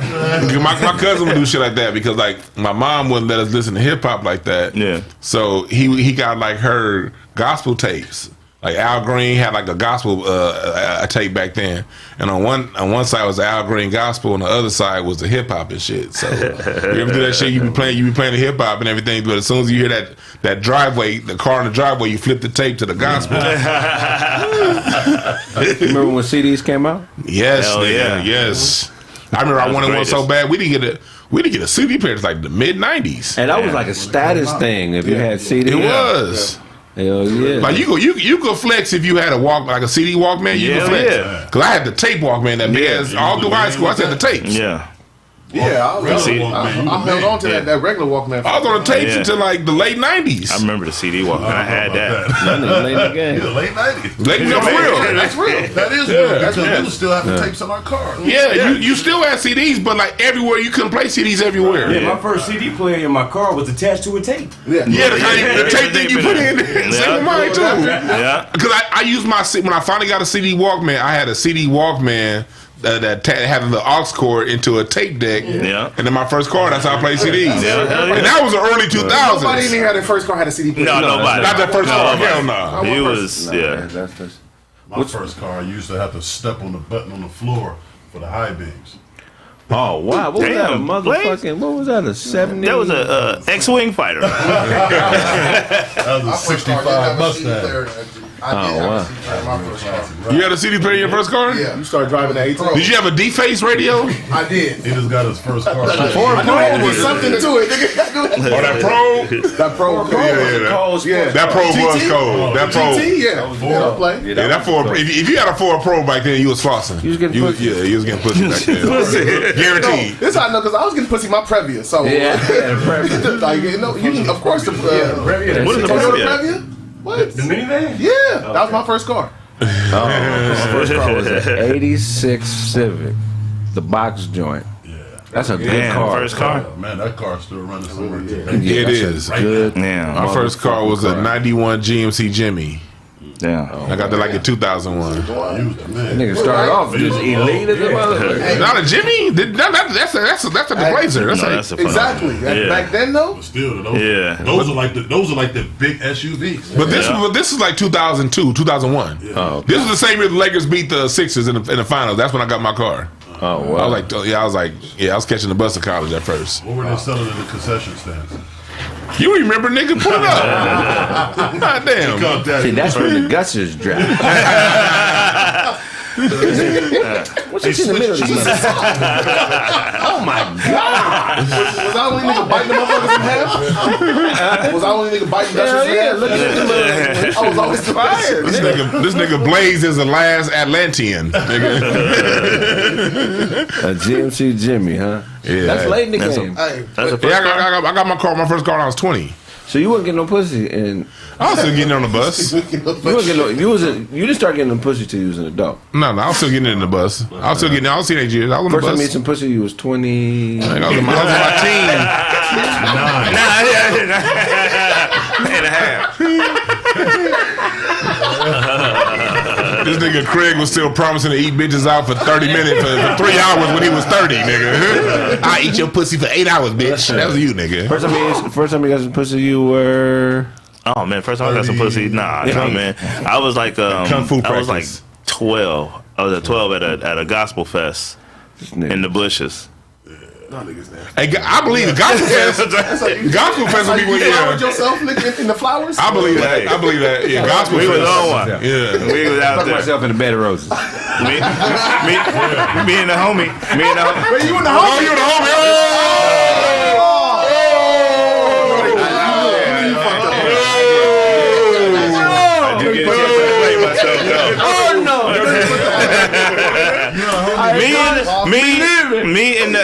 A: My cousin would do shit like that because like my mom wouldn't let us listen to hip hop like that.
F: Yeah.
A: So he got like her gospel tapes Like Al Green had like a gospel a tape back then, and on one side was the Al Green gospel, and the other side was the hip hop and shit. So you ever do that shit? You be playing the hip hop and everything, but as soon as you hear that driveway, the car in the driveway, you flip the tape to the gospel.
C: Remember when CDs came out?
A: Yes, yes. I remember I wanted one so bad. We didn't get a CD player until like the mid '90s,
C: and that was like a status thing if you had CDs.
A: It was.
C: Hell yeah!
A: Like you could flex if you had a CD Walkman. You could flex. Because I had the tape Walkman that big ass all through high school. I had the tapes.
D: Yeah, I held on to that regular Walkman.
A: I was on the tapes until like the late '90s.
F: I remember the CD Walkman. I had that.
B: Late '90s.
A: Late '90s.
B: Real. That's real. That is real. That's we still have the tapes on our car.
A: Yeah, you still had CDs, but like everywhere you couldn't play CDs everywhere.
G: Yeah, my first CD player in my car was attached to a tape.
A: The tape that you put in there. Same with mine too. Yeah. Because I used when I finally got a CD Walkman, I had a CD Walkman. That had the aux cord into a tape deck, and then my first car. That's how I played CDs, and that was the early 2000s.
D: Nobody even had their first car had a CD player.
F: No, nobody.
A: Not that first car. Hell no.
F: It was
B: My first car, I used to have to step on the button on the floor for the high beams.
C: Oh wow! What was that? A motherfucking? What was that? A 70?
F: That was a X-wing fighter.
B: That was a '65 Mustang.
C: Wow!
A: You had a CD player in your first car?
D: Yeah. You started driving at 18.
A: Did you have a D-Face radio?
D: I did.
B: He just got his first car.
D: There was something to it.
A: That Pro?
D: That Pro.
A: That Pro was cold. That Pro. That Ford. If you had a Ford Pro back then, you was flossing.
C: You was getting pussy.
A: You was getting pussy back then. Guaranteed.
D: This how I know because I was getting pussy my Previa. So
C: Previa.
D: like you can of course the Previa.
F: What is the
D: Previa? What?
G: The minivan?
D: Yeah, that was my first car.
C: My first car was an '86 Civic, the box joint. That's a good car.
F: First car?
B: Man, that car's still running somewhere.
A: It is.
C: Good.
A: My first car was a '91 GMC Jimmy.
F: Yeah.
A: I got that like in 2001.
C: Nigga started off just elite as a motherfucker.
A: Not a Jimmy. That's a Blazer. That's
D: exactly. Back then though.
B: But still, those are like the big SUVs.
A: But this is like 2002, 2001. This was the same year the Lakers beat the Sixers in the finals. That's when I got my car.
C: Oh wow!
A: I was catching the bus to college at first.
B: What were they selling in the concession stands?
A: You remember, nigga? Pull it up. God damn.
C: See, that's where the gushers drop. What's this in the middle of this? Oh my God!
D: Was I only nigga biting the motherfuckers in half? Was I only nigga biting gushers in half? Look at this. I was always tired.
A: This nigga Blaze is the last Atlantean. Nigga.
C: A GMC Jimmy, huh?
A: Yeah.
C: That's late in the game.
A: I got my first car when I was 20.
C: So you wasn't getting no pussy, and
A: I was still getting on the bus.
C: You didn't start getting no pussy till you was an adult.
A: No, I was still getting in the bus. I was teenage years. I was on the
C: First
A: bus.
C: time you had some pussy, you was 20.
A: I was in my
F: And a half.
A: This nigga Kraig was still promising to eat bitches out for 30 minutes for 3 hours when he was 30, nigga. I eat your pussy for 8 hours, bitch. That was you, nigga.
C: First time you got some pussy, you were.
F: Oh man, first time I got some pussy. Nah, man. I was like
A: Kung Fu
F: I was like
A: practice.
F: 12. I was at 12 at a gospel fest in the bushes.
A: Hey, I believe the gospel fest. Gospel fest will be when
D: you flowered yourself nigga, in the flowers.
A: I believe that. I believe that. Yeah, gospel
F: We
A: fest.
F: was on one.
A: Yeah.
F: We was out
C: Fuck
F: there.
C: myself in the bed of roses.
F: Me and the homie.
D: Wait, you in the home?
A: Oh, you the homie.
F: I do get a chance to play myself though.
C: Oh no!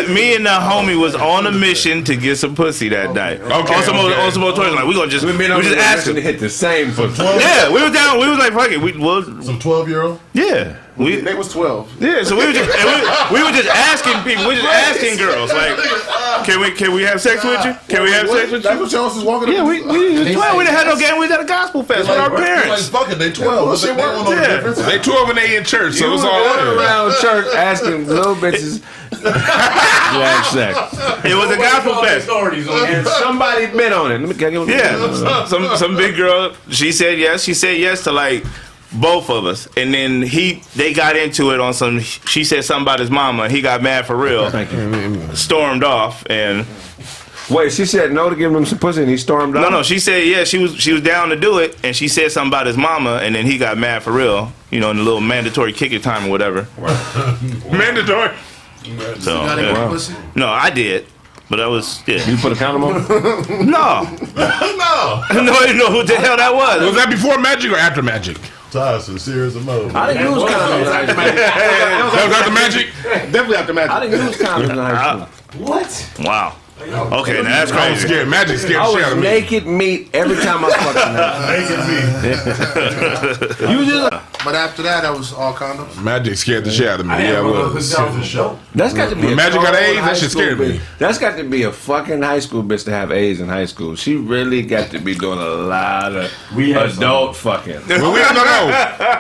F: Me and the homie was on a mission to get some pussy that night.
A: Okay,
F: On some more toys. Like we just ask him.
C: to hit the same for
B: 12?
F: Yeah, we was down. We was like, fuck it.
B: Some 12-year-old?
F: Yeah.
D: They was 12.
F: Yeah, so we were just asking people. We were just asking girls, like, can we have sex with you? Can we have sex with
D: That's
F: you?
D: what y'all was walking.
F: Yeah, we was 12. We didn't have no game. We was at a gospel fest with our parents.
B: Like, fuck it, they 12. They won't know the difference.
A: They 12 and they in church, so it's all
C: running
A: good.
C: around church asking little bitches to have sex.
F: It was a gospel fest.
C: And somebody been on it. Let me get
F: Yeah, some big girl. She said yes. She said yes to like Both of us, and then they got into it on some. She said something about his mama. He got mad for real. Stormed off, and
C: wait, she said no to giving him some pussy, and he stormed off.
F: No, she said yeah, she was down to do it, and she said something about his mama, and then he got mad for real. You know, in the little mandatory kicking time or whatever.
A: Mandatory.
F: So no, I did. But I was,
C: You put a condom on?
F: No. I didn't know who the hell that was.
A: Was that before Magic or after Magic?
B: Tyson, serious of mode.
C: I didn't use condoms.
A: That was after Magic?
D: Definitely after Magic.
C: I didn't use condoms in high school.
G: What?
F: Wow. Okay, now that's
A: I was
F: crazy.
A: scared. Magic scared
C: I
A: the shit out
C: was
A: of me.
C: naked meat every time I fucking
B: Naked me.
H: But after that, I was all condoms.
A: Magic scared the shit out of me. Yeah, it was.
C: That's got to be
A: When
C: a
A: Magic got
C: cold
A: AIDS,
C: high
A: that shit
C: school
A: scared me.
C: bitch. That's got to be a fucking high school bitch to have AIDS in high school. She really got to be doing a lot of adult fucking.
A: Well, we don't know.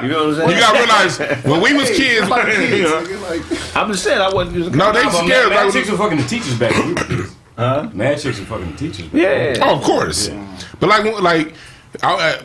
C: You know what I'm saying?
A: You gotta realize, when we was kids,
C: I'm just saying I wasn't using
A: no, they
C: condoms.
A: scared.
G: Mad
A: Like,
G: chicks were fucking the teachers back when we were kids. Mad chicks were fucking the teachers.
C: Yeah.
A: oh, of course. But like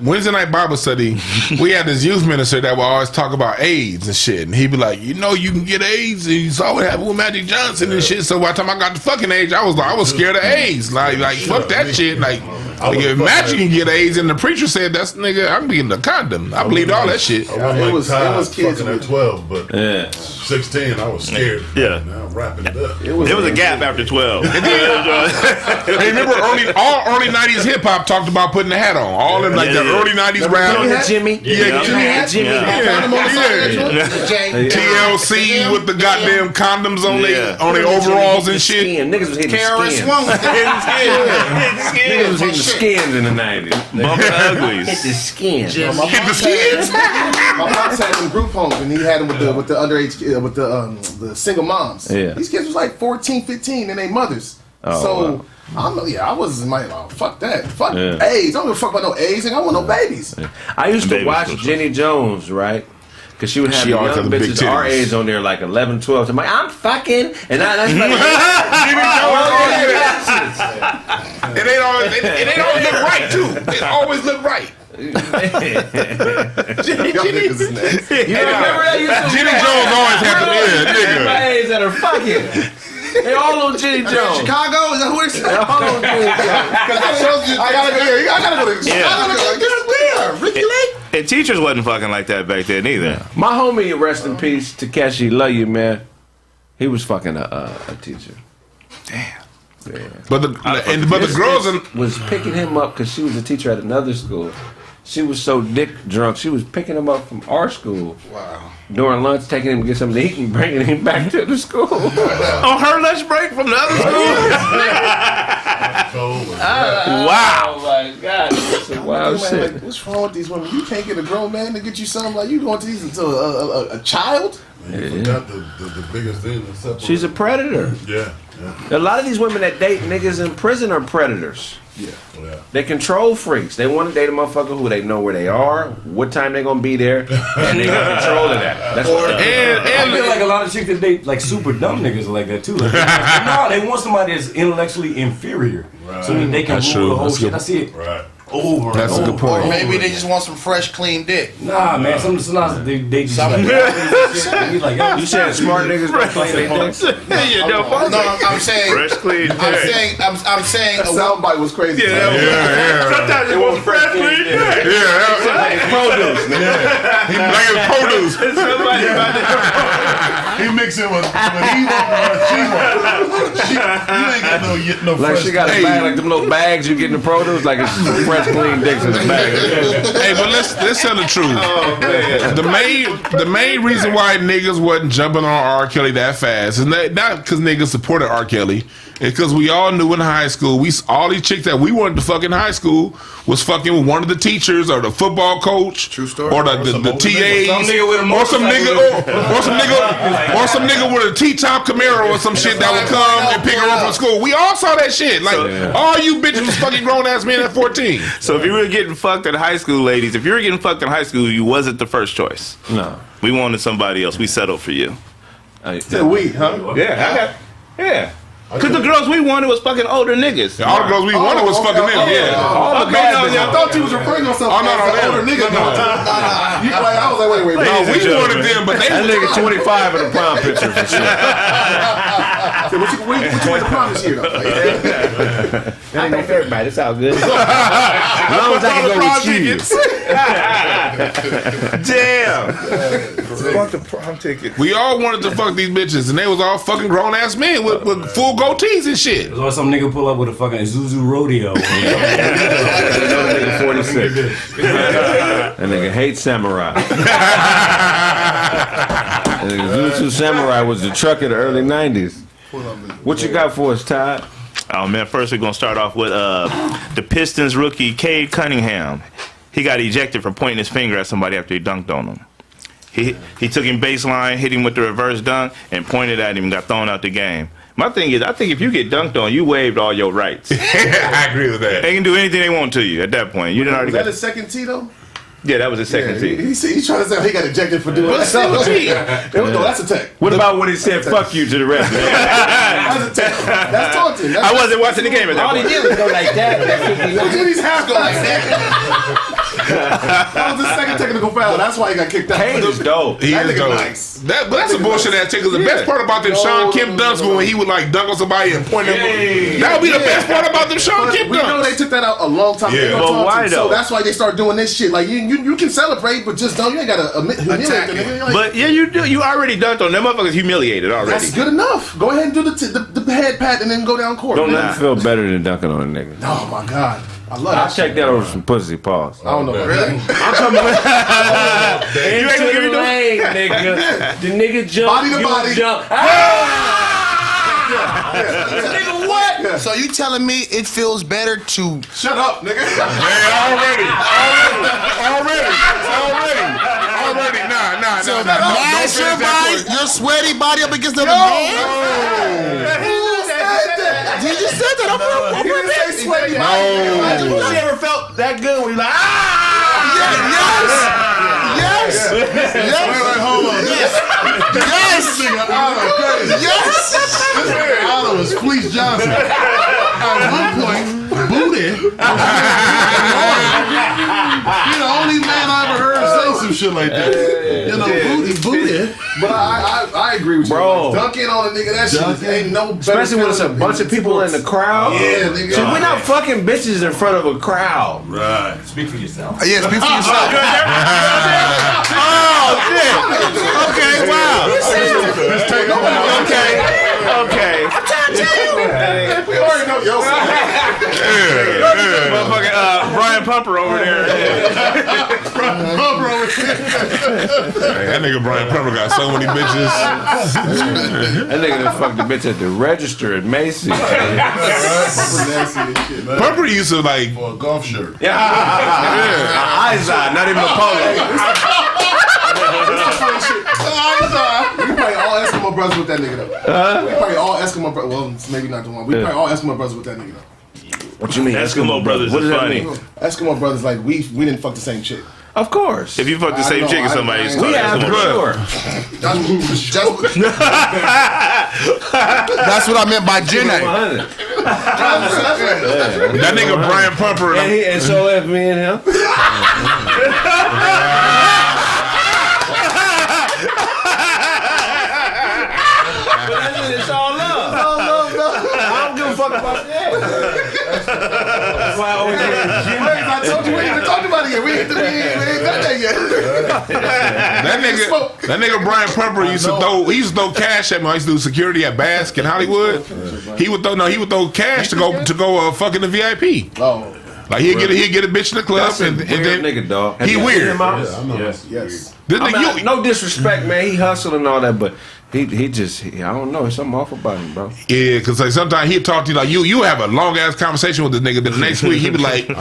A: Wednesday night Bible study, we had this youth minister that would always talk about AIDS and shit, and he'd be like, you know, you can get AIDS, and you saw what happened with Magic Johnson and shit. So by the time I got the fucking AIDS, I was scared of AIDS. Like fuck that shit. Like if Magic can get AIDS, and the preacher said that's nigga, I'm getting a condom. I believed all that shit.
B: It was kids fucking at 12, but
C: Yeah.
B: 16, I was scared.
F: Yeah.
B: Now I'm wrapping it up.
F: There was a gap after 12.
A: Hey, remember all early '90s hip hop talked about putting the hat on. All in like the early '90s rap.
C: Jimmy.
A: Yeah, Jimmy. TLC with the goddamn condoms on their overalls and shit.
C: Niggas was hitting
H: KRS
C: skins.
H: One.
C: Niggas was hitting skins in the 90s.
F: Bumping uglies.
C: Hit the skins.
A: Hit the skins.
D: My pops had them group homes, and he had them with the underage, with the single moms.
C: Yeah.
D: These kids was like 14, 15, and they mothers.
C: Oh,
D: I was like, oh, fuck that. Fuck AIDS. I don't give a fuck about no AIDS, and I want no babies.
C: I used to
F: Babies
C: watch
F: was
C: Jenny Jones, right? Because she would have
A: She always
C: young
A: had the big
C: bitches our
A: titties.
C: age on there, like 11, 12. I'm like, I'm fucking. And that's like,
A: It ain't always look right too. It always look right.
D: Y'all niggas is nasty.
C: you remember that?
A: Jenny Jones always had the nigga.
C: My age that are fucking. They all on Jenny Jones.
H: Chicago? Is that where it's
C: They all on Jenny Jones.
D: I gotta go to Chicago. Ricky Lake.
F: And teachers wasn't fucking like that back then either.
C: My homie, rest in peace, Takeshi, love you, man. He was fucking a teacher.
F: Damn.
C: Yeah.
A: But the girls
C: was picking him up because she was a teacher at another school. She was so dick drunk. She was picking him up from our school.
H: Wow.
C: During lunch, taking him to get something to eat and bringing him back to the school.
F: On her lunch break from the other school?
C: Wow. Oh my God. That's a wild
D: Man,
C: shit.
D: like, what's wrong with these women? You can't get a grown man to get you something like you going to these into a child?
B: You forgot the biggest thing that separates.
C: She's a predator.
B: Yeah.
C: A lot of these women that date niggas in prison are predators.
B: Yeah.
C: They control freaks. They want to date a motherfucker who they know where they are, what time they're gonna be there, and they got control of that. That's what they do.
G: I feel like a lot of chicks that date like super dumb niggas are like that too. Like, no, they want somebody that's intellectually inferior, so that they can
A: That's
G: rule
A: true.
G: the whole
A: That's
G: shit.
A: good.
G: I see it
B: Right.
G: over. and
A: That's a good
G: over
A: point.
G: and
H: Maybe
G: over
H: they
G: again.
H: just want some fresh, clean dick.
G: Nah, man. Sometimes they just like, he's like,
C: You said smart niggas don't clean their dicks?
H: No, I'm saying.
F: Fresh, clean.
H: I'm saying. I'm saying.
D: That soundbite was crazy.
A: Yeah.
F: Sometimes it was fresh, clean.
C: Produce, nigga.
A: He like his produce.
B: He mix it with what he want or what she want. You ain't got no
C: Like
B: fresh.
C: she got a bag, like them little bags you get in the produce, like it's fresh, clean dicks in the bag.
A: Hey, but let's tell the truth. The main reason why niggas wasn't jumping on R. Kelly that fast is not because niggas supported R. Kelly. It's because we all knew in high school, all these chicks that we wanted to fuck in high school was fucking with one of the teachers or the football coach,
H: True story.
A: or the TAs,
G: Some nigga with a
A: or some nigga with a T-top Camaro or some shit that would come and pick her up from school. We all saw that shit. Like all you bitches was fucking grown ass men at 14.
F: So if you were getting fucked in high school, ladies, if you were getting fucked in high school, you wasn't the first choice.
C: No.
F: We wanted somebody else. We settled for you.
D: We, huh?
F: Yeah, I got. Yeah. Cause the girls we wanted was fucking older niggas.
A: All the girls we wanted was fucking them. Yeah.
D: All the bad bitches. I thought you was referring to yourself as an older nigga. I was like, wait.
A: No, we wanted them, but they
C: that nigga 25 in the prom picture for sure.
D: What you want to promise here, though?
C: That ain't no for everybody. It's all good. As long as I can go with you.
F: Damn. Fuck the prom ticket.
A: We all wanted to fuck these bitches, and they was all fucking grown ass men with full goatees and shit.
G: There's always some nigga pull up with a fucking Zuzu rodeo.
C: That nigga 46. That nigga hates samurai. That nigga Zuzu Samurai was the truck of the early 90s. What you got for us, Todd?
F: Oh man, first we're gonna start off with the Pistons rookie Cade Cunningham. He got ejected for pointing his finger at somebody after he dunked on him. He took him baseline, hit him with the reverse dunk, and pointed at him and got thrown out the game. My thing is, I think if you get dunked on, you waived all your rights.
A: I agree with that.
F: They can do anything they want to you at that point. You didn't already
D: Was that
F: got
D: a second T though?
F: Yeah, that was his second tee.
D: He's trying to say he got ejected for doing that. No, that's a tech.
C: What about when he said "fuck you" to the rest?
D: That's a tech. That's taunting.
F: I wasn't watching the game at that
C: All he
F: point.
C: did was go like that.
D: He's half go like that. That was his second technical foul. That's why he got kicked out.
C: Cade is dope.
A: He is dope.
D: Nice.
A: But that's a bullshit ass ticket. The best part about them Sean Kemp dunks when he would like dunk on somebody and point them. That would be the best part about them Sean Kemp
D: We know they
A: dunks.
D: took that out a long time ago.
F: But why though?
D: So that's why they start doing this shit. Like you can celebrate, but just don't. You ain't gotta humiliate the nigga. Like,
F: But yeah, you do. You already dunked on them motherfuckers. Humiliated already.
D: that's good enough. Go ahead and do the head pat and then go down court.
C: Don't let him feel better than dunking on a nigga.
D: Oh my god, I love
C: I'll
D: that.
C: check that over some pussy. Pause.
D: I don't know. Really?
C: I'm talking about
F: You ain't gonna give me no.
C: nigga. The nigga jump.
D: Body to
C: you
D: body.
C: Jump.
D: Nigga, what?
I: So you telling me it feels better to
D: Shut up, nigga.
A: Already. Nah.
I: mash your body, your sweaty body up against another man? You just said that. I'm
D: Sweaty.
C: You ever felt that good when you like
I: Yes.
B: Wait, hold on.
I: Yes.
B: Otto is Fleece Johnson. At one point, booty. You're the only man I ever heard say some shit like that. You know, booty.
D: But I agree with you.
C: Bro.
D: Like, dunking on a nigga, that shit ain't no better.
C: especially when it's a bunch of people in the crowd.
D: Yeah, nigga.
C: So we're not fucking bitches in front of a crowd.
B: Right.
G: Speak for yourself.
I: Yeah, speak for yourself.
F: Oh shit. Okay. Wow. Okay.
D: I'm trying to tell you. We already know yo.
F: Motherfucking Brian Pumper over there.
A: That nigga Brian Pumper got so many bitches.
C: That nigga done fucked the bitch at the register at Macy's.
A: Pumper used to like.
B: For a golf shirt.
C: Eyes eye, not even a polo.
D: We probably all Eskimo brothers with that nigga though. We probably all Eskimo brothers. Well, maybe not the one. We probably all Eskimo brothers with that nigga though.
C: What you mean?
F: Eskimo brothers
C: What
F: is
C: does that
F: funny.
C: mean?
D: Eskimo brothers, like we didn't fuck the same chick.
C: Of course.
F: If you fuck the same
D: I know,
F: chick as somebody, it's called
C: We have
F: Eskimo brother.
C: sure.
I: That's what I meant by Jenny.
C: 100.
A: That nigga Brian Pumper.
C: And so have me and him. It's all love. I don't give a fuck about that. That's why I always
D: I told you we ain't even talked about it yet. We ain't done that yet.
A: That nigga Brian Pumper used to throw cash at me. I used to do security at Bask in Hollywood. He would throw cash to go fuck in the VIP.
D: Oh.
A: Like he'd get a bitch in the club and then
C: nigga, dog.
A: he weird.
D: Yes.
A: This
C: I
A: nigga,
C: mean, no disrespect, man. He hustled and all that, but he just I don't know. There's something off about him, bro.
A: yeah, because like sometimes he'd talk to you like you have a long ass conversation with this nigga. Then the next week he'd be like, he'd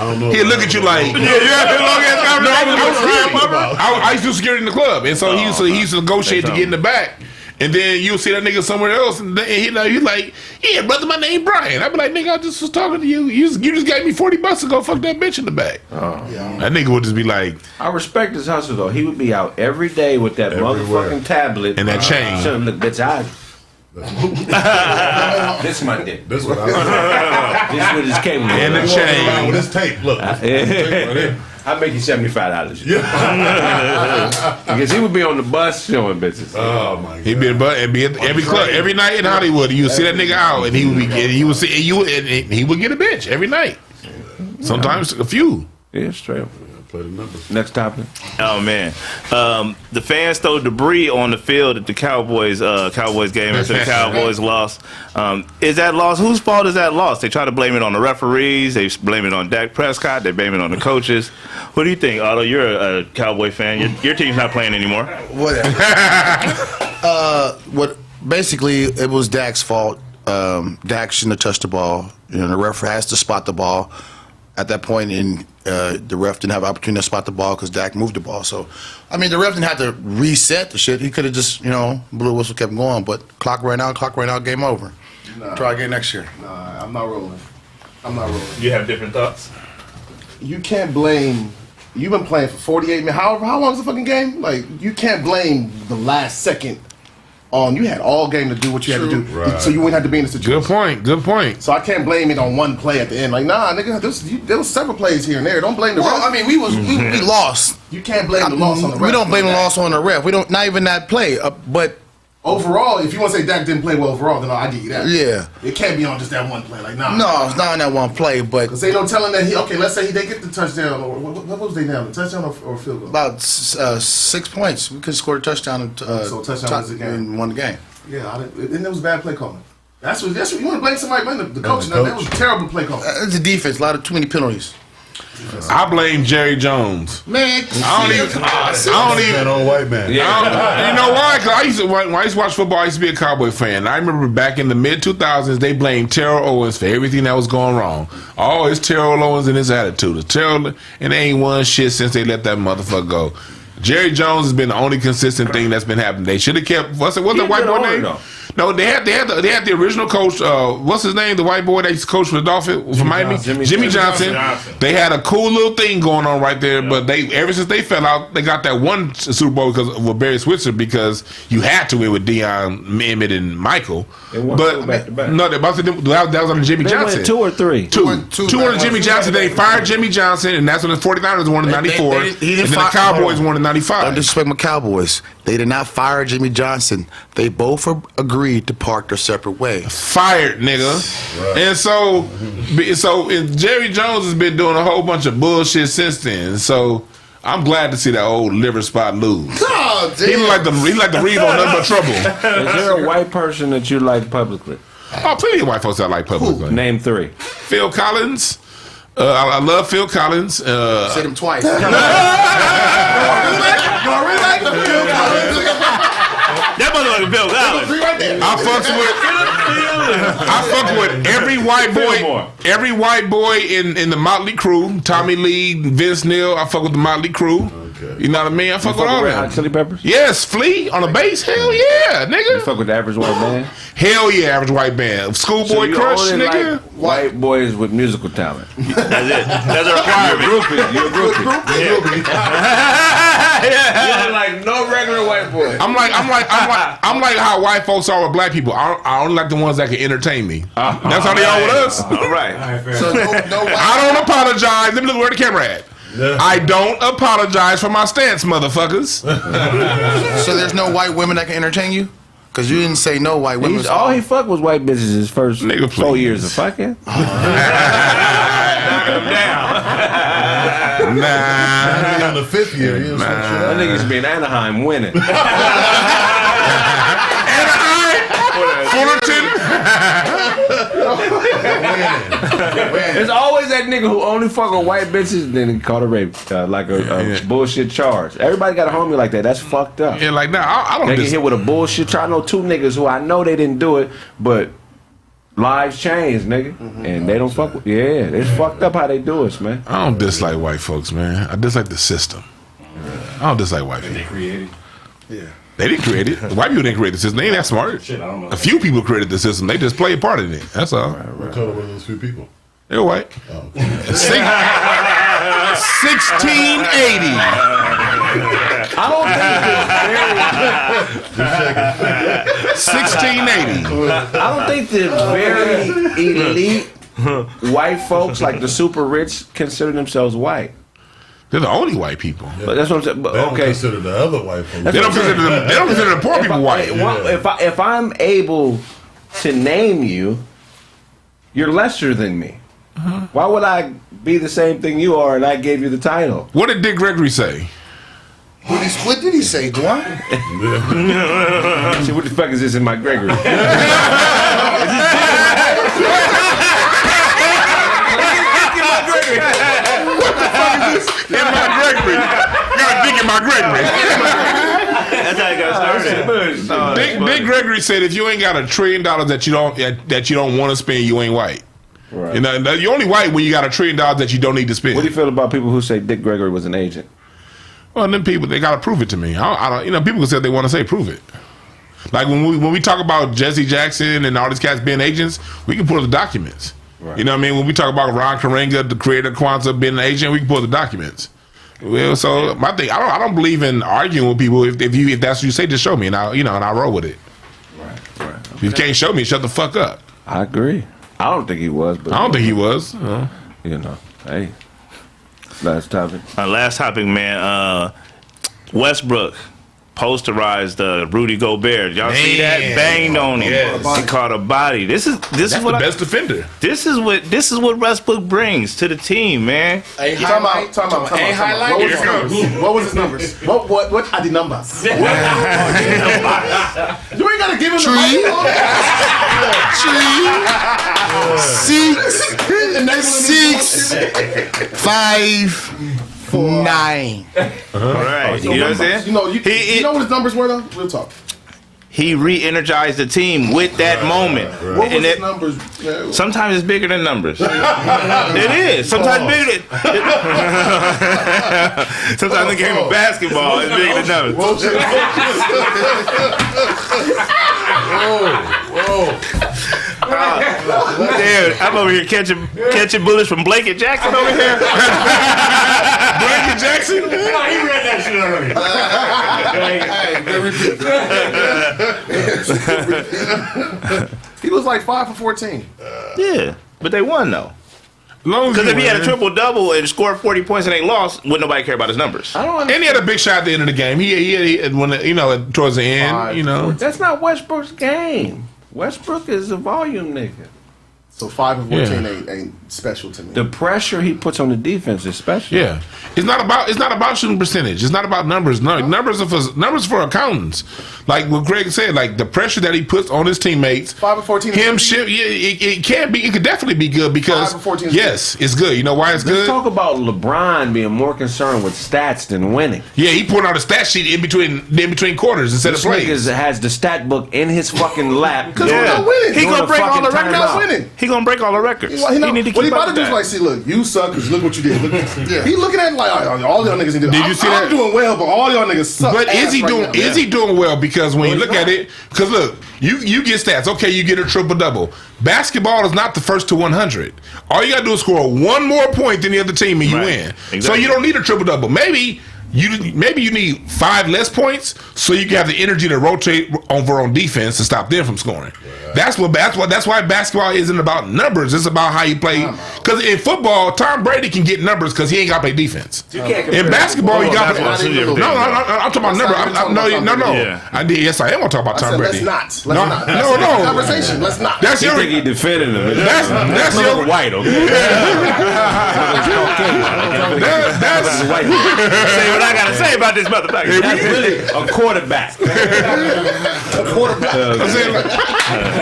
A: look at you like, you have a long ass conversation. I used to do security in the club, and so he used to negotiate to get in the back. And then you'll see that nigga somewhere else, and he like, yeah, brother, my name Brian. I'd be like, nigga, I just was talking to you. You just gave me $40 to go fuck that bitch in the back. That nigga would just be like,
C: I respect his hustle though. He would be out every day with that motherfucking tablet
A: and that chain.
C: Look, bitch, This is my dick.
B: This one.
C: This with his cable.
A: And the chain.
B: With this tape. Look.
C: I'll make you $75.
A: Yeah.
C: Because he would be on the bus showing bitches.
B: Oh my god.
A: He'd be at every club every night in Hollywood. You would see that nigga out, and he would get a bitch every night. Sometimes a few.
C: Yeah, straight up.
B: Play the numbers.
C: Next topic.
F: Oh man, the fans throw debris on the field at the Cowboys game after the Cowboys lost. Is that loss? Whose fault is that loss? They try to blame it on the referees. They blame it on Dak Prescott. They blame it on the coaches. What do you think, Otto? You're a Cowboy fan. Your team's not playing anymore.
H: Whatever. Basically, it was Dak's fault. Dak shouldn't have touched the ball. The ref has to spot the ball. At that point, the ref didn't have an opportunity to spot the ball because Dak moved the ball. So, the ref didn't have to reset the shit. He could have just, blew a whistle, kept going. But clock ran out, game over.
D: Nah.
H: Try again next year.
D: Nah, I'm not rolling.
F: You have different thoughts?
D: You can't blame. You've been playing for 48 minutes. How long is the fucking game? Like, you can't blame the last second on. You had all game to do what you had to do, so you wouldn't have to be in the situation.
A: Good point.
D: So I can't blame it on one play at the end. Like, nah, nigga, there was several plays here and there. Don't blame the ref.
H: we lost.
D: You can't blame the loss on the ref.
H: We don't blame the loss on the ref. We don't. Not even that play. But
D: overall, if you want to say Dak didn't play well overall, then I give you that.
H: Yeah.
D: It can't be on just that one play. Like, nah.
H: No, it's not on that one play. But
D: because ain't no telling that let's say they get the touchdown or what was they now? The touchdown or field goal?
H: About 6 points. We could have scored a touchdown.
D: So touchdown was the game.
H: And won the game.
D: Yeah, and it was bad play calling. That's what you want to blame somebody. Blame the coach. That was terrible play calling.
H: It's the defense. Too many penalties.
A: I blame Jerry Jones.
H: Man,
A: I don't even.
B: Old white man.
A: Yeah. You know why? Because when I used to watch football, I used to be a Cowboy fan. And I remember back in the mid-2000s, they blamed Terrell Owens for everything that was going wrong. Oh, it's Terrell Owens and his attitude. And they ain't won shit since they let that motherfucker go. Jerry Jones has been the only consistent thing that's been happening. They should have kept what's the white boy name? No, they had the original coach. What's his name? The white boy that used to coach for the Dolphins from Miami, Jimmy Johnson. They had a cool little thing going on right there, but ever since they fell out, they got that one Super Bowl because of Barry Switzer because you had to win with Deion, Emmett, and Michael. But no, that was under Jimmy Johnson.
C: Went 2 or 3.
A: Two under Jimmy Johnson. They fired Jimmy Johnson, and that's when the 49ers won in '94, and then the Cowboys won in '95.
H: Don't disrespect my Cowboys. They did not fire Jimmy Johnson. They both agreed to park their separate ways.
A: Fired, nigga. Right. And so Jerry Jones has been doing a whole bunch of bullshit since then. So I'm glad to see that old liver spot lose.
H: Oh, damn.
A: He like the read on Nothing But Trouble.
C: Is there a white person that you like publicly?
A: Oh, plenty of white folks I like publicly.
C: Name 3.
A: Phil Collins. I love Phil Collins.
H: Said him twice.
F: That motherfucker Phil Collins.
A: I fuck with every white boy in the Motley Crew. Tommy Lee, Vince Neil. I fuck with the Motley Crew. Okay. You know what I mean? I fuck with all them.
C: Chili Peppers?
A: Yes, Flea on the bass. Hell yeah, nigga.
C: You fuck with the Average White Band?
A: Hell yeah, Average White Band. Schoolboy Crush, nigga.
C: Like white boys with musical talent.
F: That's it. That's a requirement.
C: You're a groupie.
F: Yeah.
C: You're like no regular white boy.
A: I'm like how white folks are with black people. I only like the ones that can entertain me. That's how they are with us.
F: All right.
H: So
A: I don't apologize. Let me look where the camera at. Yeah. I don't apologize for my stance, motherfuckers.
H: So there's no white women that can entertain you? Because you didn't say no white women.
C: All he fucked was white bitches his first 4 years of fucking.
F: Knock him down.
B: Nah. On the 5th year.
C: That nigga's been Anaheim winning.
A: Fullerton.
C: There's always that nigga who only fuck with white bitches, then he caught a rape, like a bullshit charge. Everybody got a homie like that. That's fucked up.
A: Yeah, like now I don't.
C: They get hit with a bullshit charge. I know 2 niggas who I know they didn't do it, but lives change, nigga, and they don't fuck with. Yeah, it's fucked up how they do us, man.
A: I don't dislike white folks, man. I dislike the system. I don't dislike white people.
G: They created.
A: Yeah. They didn't create it. The white people didn't create the system. They ain't that smart.
G: Shit, I don't know.
A: A few people created the system. They just play a part in it. That's all.
B: What color were those few people?
A: They were white. 1680.
C: I don't think
A: 1680.
C: I don't think the very elite white folks, like the super rich, consider themselves white.
A: They're the only white people.
C: But that's what I'm saying. But,
B: They don't
C: okay,
B: consider the other white folks.
A: They don't consider the poor people white.
C: If I'm able to name you, you're lesser than me. Why would I be the same thing you are and I gave you the title?
A: What did Dick Gregory say?
I: What did he say, Dwayne?
C: See, what the fuck is this in my Gregory?
A: In my Gregory. You gotta think in my Gregory.
F: That's how it got started.
A: Dick Gregory said, if you ain't got $1 trillion that you don't want to spend, you ain't white.
C: Right.
A: You know, you're only white when you got $1 trillion that you don't need to spend.
C: What do you feel about people who say Dick Gregory was an agent?
A: Well, them people, they gotta prove it to me. I don't. You know, people can say they want to say prove it. Like when we talk about Jesse Jackson and all these cats being agents, we can pull up the documents. Right. You know what I mean? When we talk about Ron Karenga, the creator of Kwanzaa, being an agent, we can pull up the documents. Well, so my thing, I don't believe in arguing with people. If that's what you say, just show me, and I'll roll with it.
C: Right.
A: If you can't show me, shut the fuck up.
C: I agree. I don't think he was, but
A: I don't think he was.
C: You know, hey. Last topic.
F: Last topic, man. Westbrook posterized Rudy Gobert. Y'all see that? Banged on him. Yes. He caught a body. This is what
A: the best defender.
F: This is what Westbrook brings to the team, man.
D: Time out. What was his numbers? What are the numbers? You ain't gotta give him the
I: Six, 5, 9.
F: All right. You know what I'm saying?
D: You know what his numbers were though? Real talk.
F: He re-energized the team with that moment.
D: What was his numbers?
F: Sometimes it's bigger than numbers. It is. Sometimes bigger than. Sometimes the game of basketball is bigger than numbers. Dude, I'm over here catching bullets from Blanket Jackson over here.
A: Blanket Jackson?
G: He read that shit already.
D: He was like 5 for 14.
F: Yeah, but they won though. Because if he had a triple-double and scored 40 points and they lost, wouldn't nobody care about his numbers.
A: And he had a big shot at the end of the game. He when towards the end,
C: That's not Westbrook's game. Westbrook is a volume nigga.
D: So 5 for 14 ain't special to me.
C: The pressure he puts on the defense is special.
A: Yeah, it's not about shooting percentage. It's not about numbers. No, numbers for accountants. Like what Greg said, like the pressure that he puts on his teammates.
D: 5 for 14.
A: It can be. It could definitely be good because
D: 5 for 14.
A: Yes, it's good. You know why it's good?
C: Let's talk about LeBron being more concerned with stats than winning.
A: Yeah, he put out a stat sheet in between quarters instead of plays.
C: This nigga has the stat book in his fucking lap.
D: Because we're not winning.
F: He gonna break all the records.
D: Not winning.
F: He gonna break all the records.
D: What he about to do is like, see, look, you suck because look what you did. He looking at it like all y'all niggas.
A: Did you see that?
D: I'm doing well, but all y'all niggas suck.
A: But is he doing well? Because when you look at it, because look, you get stats. Okay, you get a triple double. Basketball is not the first to 100. All you gotta do is score one more point than the other team and you win. Exactly. So you don't need a triple double. Maybe you need 5 less points so you can have the energy to rotate over on defense to stop them from scoring. Yeah. That's why basketball isn't about numbers. It's about how you play. Because in football, Tom Brady can get numbers because he ain't got to play defense. In basketball, you got to. No, I'm talking about numbers. No. Yeah. Yes, I am going to talk about Tom Brady.
D: Let's not. No. Conversation. Let's not.
C: That's your. He defended him.
A: That's your
C: white. Okay.
A: That's
F: white. Say what I gotta say about this motherfucker.
C: That's really a quarterback.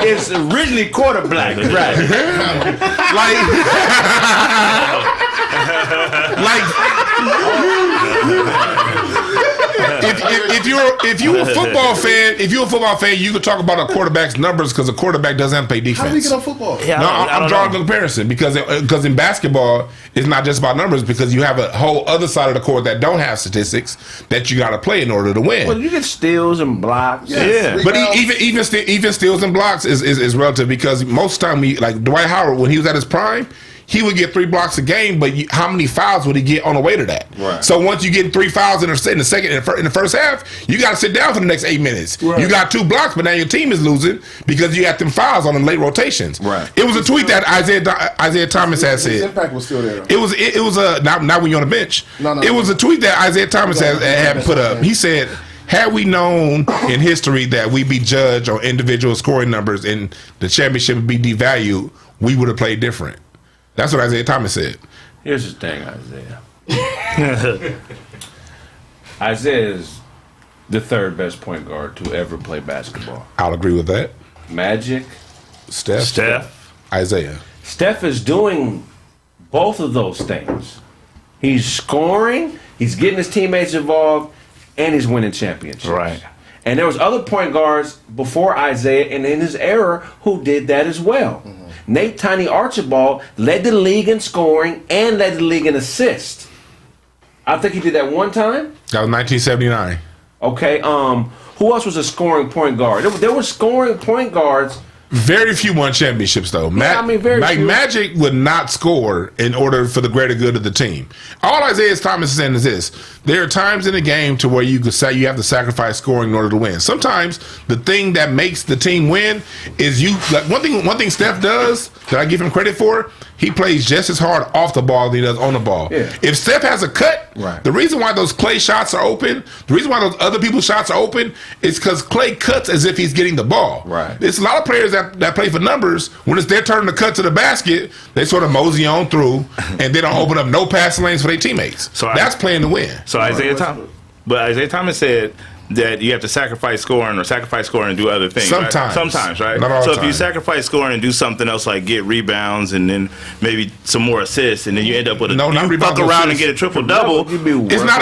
C: It's originally quarterback, right?
A: If you're a football fan, you can talk about a quarterback's numbers because a quarterback doesn't have to play defense. How
D: do we get on football?
A: Yeah, I'm drawing a comparison because in basketball it's not just about numbers because you have a whole other side of the court that don't have statistics that you got to play in order to win.
C: Well, you get steals and blocks.
A: Yeah. But even steals and blocks is relative because most of the time like Dwight Howard when he was at his prime. he would get 3 blocks a game, but how many fouls would he get on the way to that?
C: Right.
A: So once you get 3 fouls in the first half, you got to sit down for the next 8 minutes. Right. You got 2 blocks, but now your team is losing because you got them fouls on the late rotations.
C: Right.
A: It was a tweet that Isaiah Thomas had said.
D: His impact was still there.
A: It was not when you're on the bench. No. It was a tweet that Isaiah Thomas had put up. He said, had we known in history that we'd be judged on individual scoring numbers and the championship would be devalued, we would have played different. That's what Isaiah Thomas said.
C: Here's the thing, Isaiah. Isaiah is the 3rd best point guard to ever play basketball.
A: I'll agree with that.
C: Magic.
A: Steph. Isaiah.
C: Steph is doing both of those things. He's scoring, he's getting his teammates involved, and he's winning championships.
F: Right.
C: And there was other point guards before Isaiah and in his era who did that as well. Mm-hmm. Nate Tiny Archibald led the league in scoring and led the league in assists. I think he did that one time.
A: That was 1979.
C: Okay. Who else was a scoring point guard? There were scoring point guards.
A: Very few won championships, though.
C: Very few.
A: Magic would not score in order for the greater good of the team. All Isaiah Thomas is saying is this: there are times in a game to where you could say you have to sacrifice scoring in order to win. Sometimes the thing that makes the team win is one thing Steph does that I give him credit for. He plays just as hard off the ball than he does on the ball. Yeah. If Steph has a cut, right. The reason why those Clay shots are open, the reason why those other people's shots are open, is because Clay cuts as if he's getting the ball.
C: Right.
A: There's a lot of players that play for numbers. When it's their turn to cut to the basket, they sort of mosey on through, and they don't open up no passing lanes for their teammates. So that's playing to win.
F: So Isaiah Thomas said that you have to sacrifice scoring and do other things.
A: Sometimes.
F: Right? Sometimes, right?
A: Not all
F: so
A: the
F: if you
A: time.
F: sacrifice scoring and do something else like get rebounds and then maybe some more assists and then you end up with you fuck around and get a triple-double.
A: It's not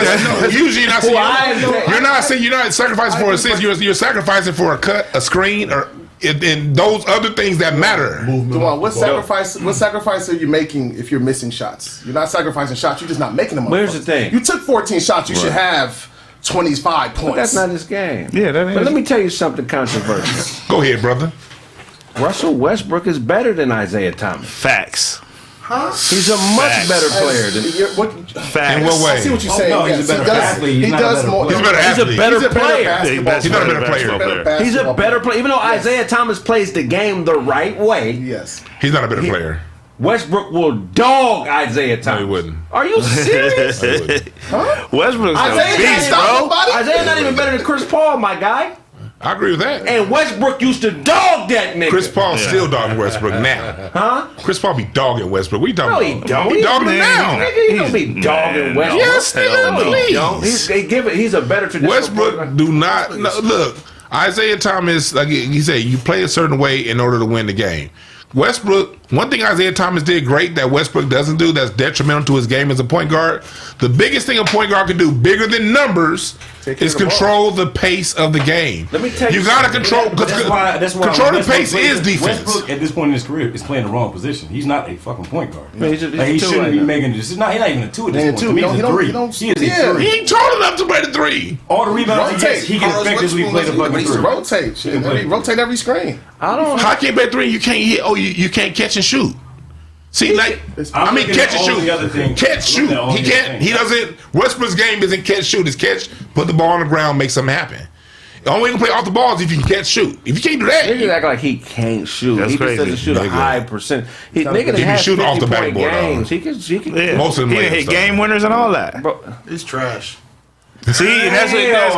A: usually you're not sacrificing for assists. You're sacrificing for a cut, a screen, or and those other things that matter.
D: What sacrifice are you making if you're missing shots? You're not sacrificing shots. You're just not making them.
C: Where's the thing?
D: You took 14 shots. You should have 25 points.
C: But that's not his game.
F: Yeah, that is.
C: But let me tell you something controversial.
A: Go ahead, brother.
C: Russell Westbrook is better than Isaiah Thomas.
F: Facts.
D: Huh?
C: He's a much better player than.
A: Facts. In what way?
D: I see what you're saying.
G: No, he's a better athlete.
D: He does more.
A: He's a better athlete.
C: He's a better player.
A: He's not a better player.
C: He's a better player. Even though Isaiah Thomas plays the game the right way.
D: Yes.
A: He's not a better player.
C: Westbrook will dog Isaiah Thomas.
A: No, he wouldn't.
C: Are you serious?
D: Huh?
F: Westbrook's a beast, bro.
C: Isaiah's not even better than Chris Paul, my guy.
A: I agree with that.
C: And Westbrook used to dog that nigga.
A: Chris Paul still dogging Westbrook now.
C: Huh?
A: Chris Paul be dogging Westbrook. What are you talking about?
C: He don't.
A: He dogging him now.
C: Nigga, he don't be dogging Westbrook.
A: Yes,
C: please. He's a better traditional
A: Westbrook
C: player.
A: do not look. Isaiah Thomas, like he said, you play a certain way in order to win the game. Westbrook, one thing Isaiah Thomas did great that Westbrook doesn't do that's detrimental to his game as a point guard, the biggest thing a point guard can do, bigger than numbers, is control the pace of the game.
C: Let me tell you,
A: you gotta control.
G: That's why
A: control the pace is defense.
G: Westbrook at this point in his career is playing the wrong position. He's not a fucking point guard.
C: Man, he's
G: he shouldn't be making this. He's not even a 2 at this point. To me, he's a 3. He is a 3.
A: He ain't tall enough to play the 3.
G: All the rebounds he can effectively play the fucking 3.
D: Rotate. He rotate every screen.
A: How can you play 3? You can't hit. You can't catch and shoot. See, like catch and shoot. Catch, shoot. He can't. He doesn't. Westbrook's game isn't catch, shoot. It's catch, put the ball on the ground, make something happen. The only way you can play off the ball is if you can catch, shoot. If you can't do that,
C: niggas act like he can't shoot.
F: That's
C: he
F: crazy.
C: just doesn't shoot a high percent. He
A: can shoot off the backboard.
C: Games. He can.
F: Yeah.
A: Most of them
F: he can hit game winners and all that.
I: He's trash.
F: See, that's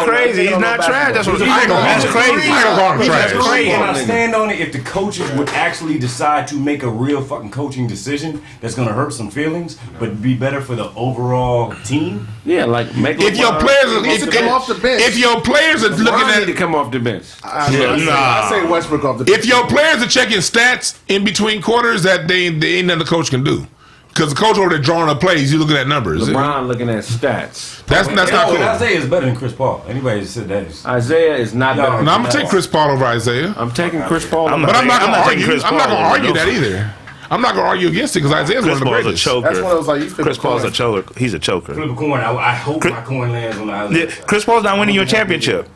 F: crazy. He's not trash. That's crazy.
A: I don't call him trash.
G: That's crazy. And I stand on it. If the coaches would actually decide to make a real fucking coaching decision that's going to hurt some feelings, but be better for the overall team.
C: Yeah, like make.
A: If your players
D: come off the bench.
A: If your players are looking at
C: to come off the bench.
D: I say Westbrook off the bench.
A: If your players are checking stats in between quarters, that they ain't nothing the coach can do. Because the coach over there drawing up plays, you looking at numbers.
C: LeBron looking at stats.
A: That's not cool.
G: Isaiah is better than Chris Paul. Anybody said that is.
C: Isaiah is not better.
A: No, I'm gonna take Chris Paul over Isaiah.
C: I'm taking Chris Paul.
A: I'm not gonna argue that either. I'm not gonna argue against it because Isaiah's one of the greatest.
D: That's what I was like.
F: Chris Paul's a choker. He's a choker.
G: Flip a coin. I hope my coin lands on Isaiah.
F: Chris Paul's not winning you a championship.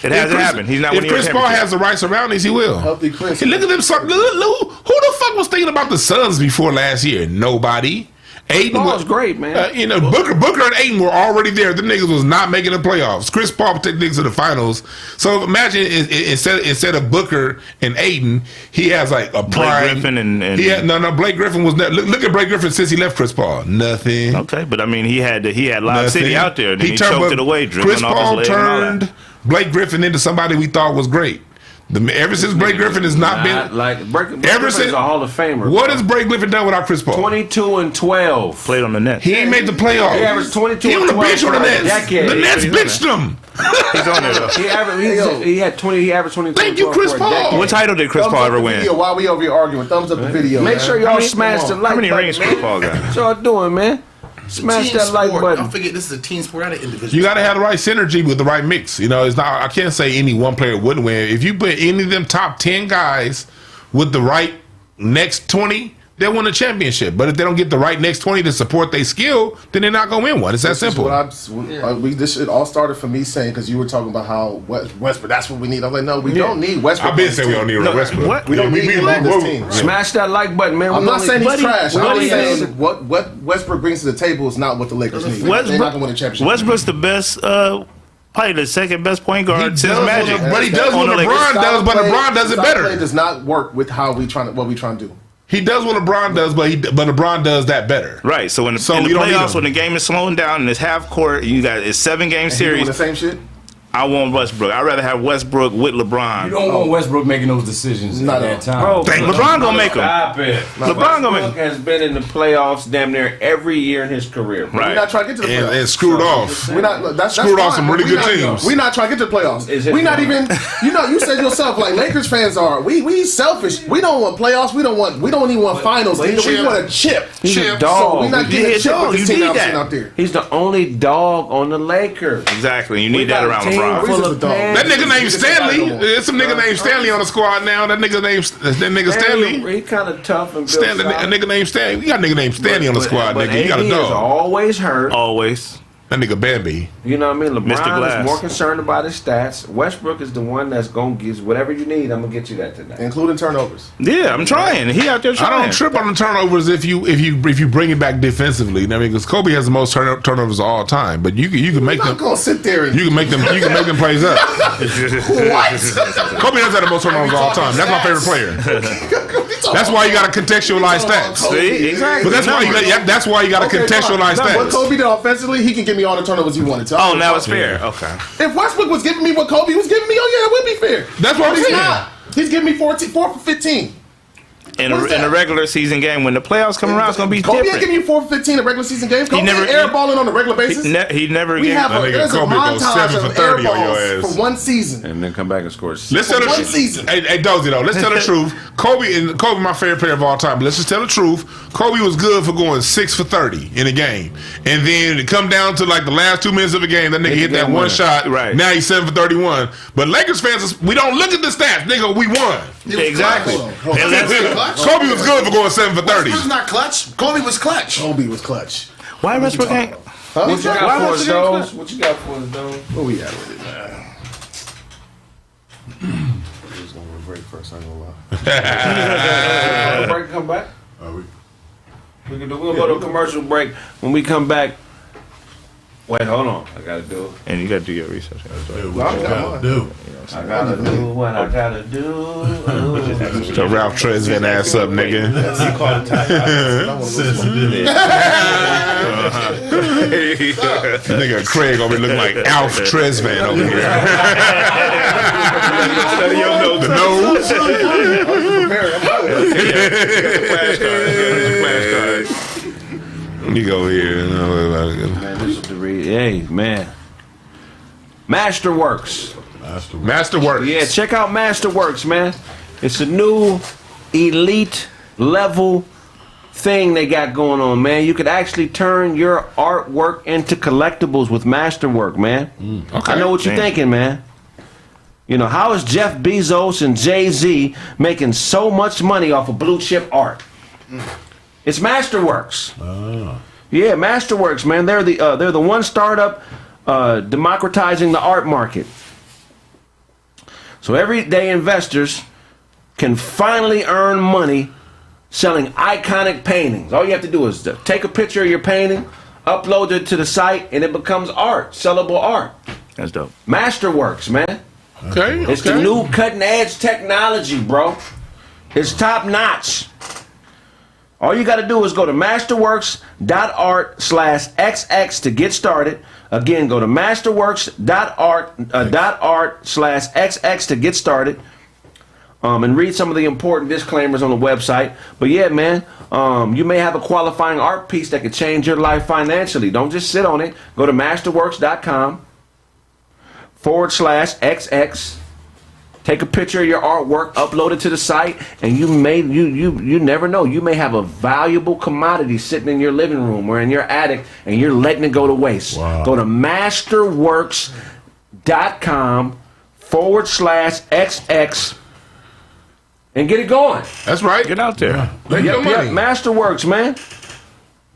F: It hasn't happened. He's not
A: If
F: winning your
A: Chris Paul
F: championship.
A: has the right surroundings, he will.
D: Healthy Chris.
A: Hey, look at them. Who the fuck was thinking about the Suns before last year? Nobody. Aiden
C: Paul's great, man.
A: Booker and Aiden were already there. The niggas was not making the playoffs. Chris Paul took niggas to the finals. So imagine instead of Booker and Aiden, he has like a prime.
F: Blake Griffin and
A: Blake Griffin was look at Blake Griffin since he left Chris Paul. Nothing.
F: Okay, but I mean he had Lob City out there. Then he choked it away.
A: Chris Paul turned Blake Griffin into somebody we thought was great. Ever since Blake Griffin has not been
C: like Blake Griffin is a Hall of Famer.
A: What has Blake Griffin done without Chris Paul?
C: 22-12.
F: Played on the Nets.
A: He ain't made the playoffs.
C: He averaged 22
A: He on the bench on the Nets. The Nets bitched him.
F: He's on there though.
C: He averaged 22.
A: Thank you, Chris Paul.
F: What title did Chris Paul ever win?
D: Video while we over here arguing, thumbs up the video.
C: Make sure y'all smash the like
F: How many
C: button,
F: rings
C: man.
F: Chris Paul got?
C: What y'all doing, man? Smash that like button.
I: Don't forget, this is a team sport, not an individual.
A: You got to have the right synergy with the right mix. You know, it's not. I can't say any one player wouldn't win. If you put any of them top 10 guys with the right next 20, they'll win a championship. But if they don't get the right next 20 to support their skill, then they're not going to win one. It's that simple.
D: This shit all started from me saying, because you were talking about how Westbrook, that's what we need. I'm like, no, we don't need Westbrook.
A: I've been saying we don't need Westbrook.
F: What?
D: We don't need him on this team.
C: Smash that like button, man.
D: I'm not saying he's trash. I'm
C: Buddy
D: saying what Westbrook brings to the table is not what the Lakers need. They're not going to win a championship.
F: Westbrook's the best, probably the second best point guard since Magic.
A: But he does what LeBron does, but LeBron does it better.
D: Play does not work with what we trying to do.
A: He does what LeBron does, but LeBron does that better.
F: Right. So in the playoffs, when the game is slowing down and it's half court, you got it's 7-game series.
D: The same shit.
F: I want Westbrook. I'd rather have Westbrook with LeBron.
G: You don't want Westbrook making those decisions at that time.
C: Bro,
F: LeBron gonna make them.
C: Stop it.
F: LeBron gonna make
C: Westbrook has been in the playoffs damn near every year in his career.
F: Right.
D: We're not trying to get to the playoffs.
A: And screwed off.
D: We're not. That's
A: Screwed off
D: fine,
A: some really
D: but
A: good teams.
D: We're not trying to get to the playoffs. We're not even. You said yourself, like Lakers fans are. We selfish. We don't want playoffs. We don't even want finals. We want a chip.
C: He's a
D: So
C: dog.
D: we're not getting a chip with this
F: You
D: team
F: need that.
D: out there.
C: He's the only dog on the Lakers.
F: Exactly. You need that
C: got a
F: around
C: team
F: LeBron.
C: full of
A: That nigga named Stanley. There's some nigga named Stanley on the squad now. That nigga Stanley.
C: He kind of tough and
A: Stanley. A nigga named Stanley. You got a nigga named Stanley on the squad,
C: but
A: nigga. You got a
C: AD is
A: dog.
C: always hurt.
F: Always.
A: That nigga Bambi.
C: You know what I mean?
F: Mr.
C: LeBron
F: Glass.
C: is more concerned about his stats. Westbrook is the one that's going to give whatever you need. I'm going to get you that tonight.
D: Including turnovers.
F: Yeah, I'm trying. He out there
A: I
F: trying.
A: don't trip on the turnovers if you bring it back defensively. I mean, because Kobe has the most turnovers of all time, but you can make
D: I'm
A: them.
D: not gonna sit there and
A: You can make them plays up.
D: what?
A: Kobe does have the most turnovers of all time. That's my favorite player. That's why you got to contextualize stats.
F: See, exactly.
A: But that's why you got to contextualize
D: What
A: stats.
D: Kobe did offensively, he can give me all the turnovers he wanted to.
F: Oh, now it's fair. Okay.
D: If Westbrook was giving me what Kobe was giving me, oh yeah, it would be fair.
A: That's what I'm
D: But he's
A: saying.
D: not. He's giving me 4 for 15.
F: In
D: What is
F: a
D: that?
F: regular season game, when the playoffs come around, it's gonna be
D: Kobe ain't
F: different.
D: giving you 4 for 15 in regular season games. Kobe
F: never-
D: ain't airballing on a regular basis.
F: He never
D: We
F: gave.
D: have there's a
A: Kobe goes
D: montage
A: 7 for
D: of
A: 30 on your
D: airballs
A: ass.
D: for one season.
C: And then come back and score.
A: Let's tell the
D: One
A: truth.
D: season.
A: Hey, Dozy, though. Let's tell the truth. Kobe, my favorite player of all time. But let's just tell the truth. Kobe was good for going 6 for 30 in a game, and then it come down to like the last 2 minutes of the game. That nigga hit that one shot.
F: Right.
A: Now he's 7 for 31. But Lakers fans, we don't look at the stats, nigga. We won.
F: Exactly.
I: And that's
A: Kobe was good for going 7 for 30.
I: Westbrook's not clutch. Kobe was clutch.
D: Kobe was clutch.
F: Why Westbrook ain't?
D: Huh?
C: What you
F: Why
C: got for
F: was
C: us,
F: it
C: Doe?
F: included?
C: What you got for us, Doe?
D: Where we at with it? We're just gonna go break first. I ain't gonna lie.
C: Break, come back.
B: We
C: We'll go to a commercial break. When we come back, wait, hold on. I gotta do it.
F: And you gotta do your research.
B: do what you gotta do.
C: I gotta do what I gotta do.
A: So Ralph Tresvant ass up, nigga. Nigga Craig over here looking like Alf Tresvant over here.
F: Study your notes.
A: The nose. You go here.
C: Man, this is the hey, man. Masterworks.
A: Masterworks.
C: Yeah, check out Masterworks, man. It's a new elite level thing they got going on, man. You could actually turn your artwork into collectibles with Masterwork, man.
A: Okay.
C: I know what you're thinking, man. You know, how is Jeff Bezos and Jay-Z making so much money off of blue chip art? It's Masterworks. Yeah, Masterworks, man. They're the one startup democratizing the art market. So everyday investors can finally earn money selling iconic paintings. All you have to do is take a picture of your painting, upload it to the site, and it becomes art, sellable art.
F: That's dope.
C: Masterworks, man.
A: Okay.
C: It's the new cutting edge technology, bro. It's top notch. All you got to do is go to masterworks.art/xx to get started. Again, go to masterworks.art/xx to get started. And read some of the important disclaimers on the website. But yeah, man, you may have a qualifying art piece that could change your life financially. Don't just sit on it. Go to masterworks.com/xx. Take a picture of your artwork, upload it to the site, and you never know. You may have a valuable commodity sitting in your living room or in your attic, and you're letting it go to waste.
B: Wow.
C: Go to masterworks.com/xx and get it going.
A: That's right.
F: Get out there.
A: Make your money.
C: Masterworks, man.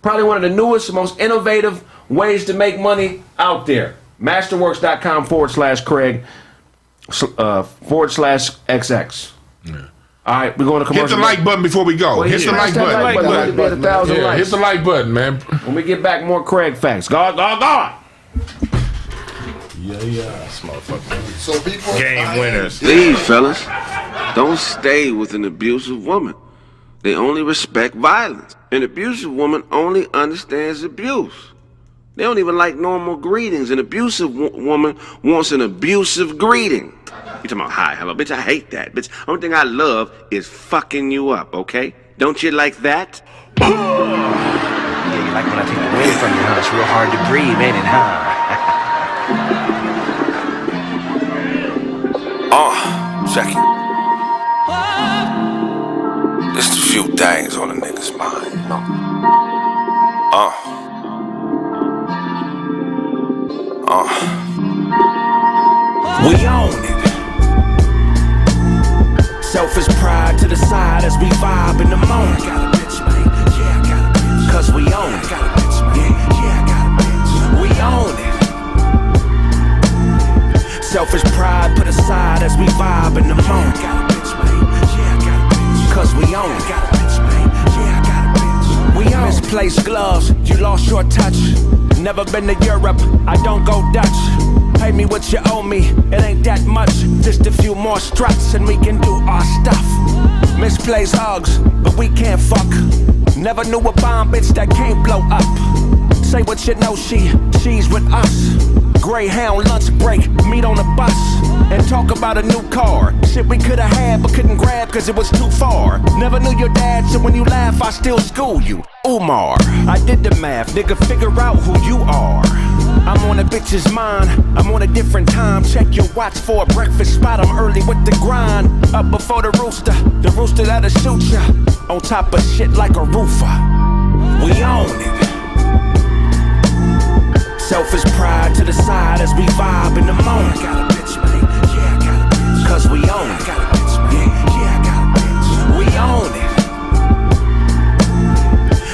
C: Probably one of the newest, most innovative ways to make money out there. Masterworks.com/Kraig. /xx. Yeah. All right, we're going to commercial.
A: Hit the like button before we go. Hit the like button. Hit the like button, man.
C: When we get back, more Kraig facts. God.
B: Yeah.
D: So people,
F: Game winners.
C: Please, fellas, don't stay with an abusive woman. They only respect violence. An abusive woman only understands abuse. They don't even like normal greetings. An abusive woman wants an abusive greeting. You talking about hi, hello, bitch? I hate that, bitch. Only thing I love is fucking you up, okay? Don't you like that?
J: Yeah, you like when I take the wind from you, huh? It's real hard to breathe, ain't it, huh?
C: Check it. Just a few things on a nigga's mind, you know?
J: We own it. Selfish pride to the side as we vibe in the moment. I got a bitch, man. Yeah, I got a bitch. Cause we own it. I got a bitch, man. Yeah, I got a bitch. We own it. Selfish pride put aside as we vibe in the moment. I got a bitch, man. Yeah, I got a bitch. Cause we own it. I got a bitch, man. Yeah, I got a bitch. We own it. Misplaced gloves, you lost your touch. Never been to Europe, I don't go Dutch. Pay me what you owe me, it ain't that much. Just a few more struts and we can do our stuff. Misplaced hugs, but we can't fuck. Never knew a bomb bitch that can't blow up. Say what you know, she's with us. Greyhound lunch break, meet on the bus. And talk about a new car. Shit we could've had but couldn't grab cause it was too far. Never knew your dad, so when you laugh I still school you. Umar, I did the math, nigga, figure out who you are. I'm on a bitch's mind, I'm on a different time. Check your watch for a breakfast spot, I'm early with the grind. Up before the rooster that'll shoot ya. On top of shit like a roofer. We own it. Selfish pride to the side as we vibe in the moment. I got a bitch, man. Yeah, I got a bitch. Cause we own it. I got a bitch, man. Yeah, I got a bitch. We own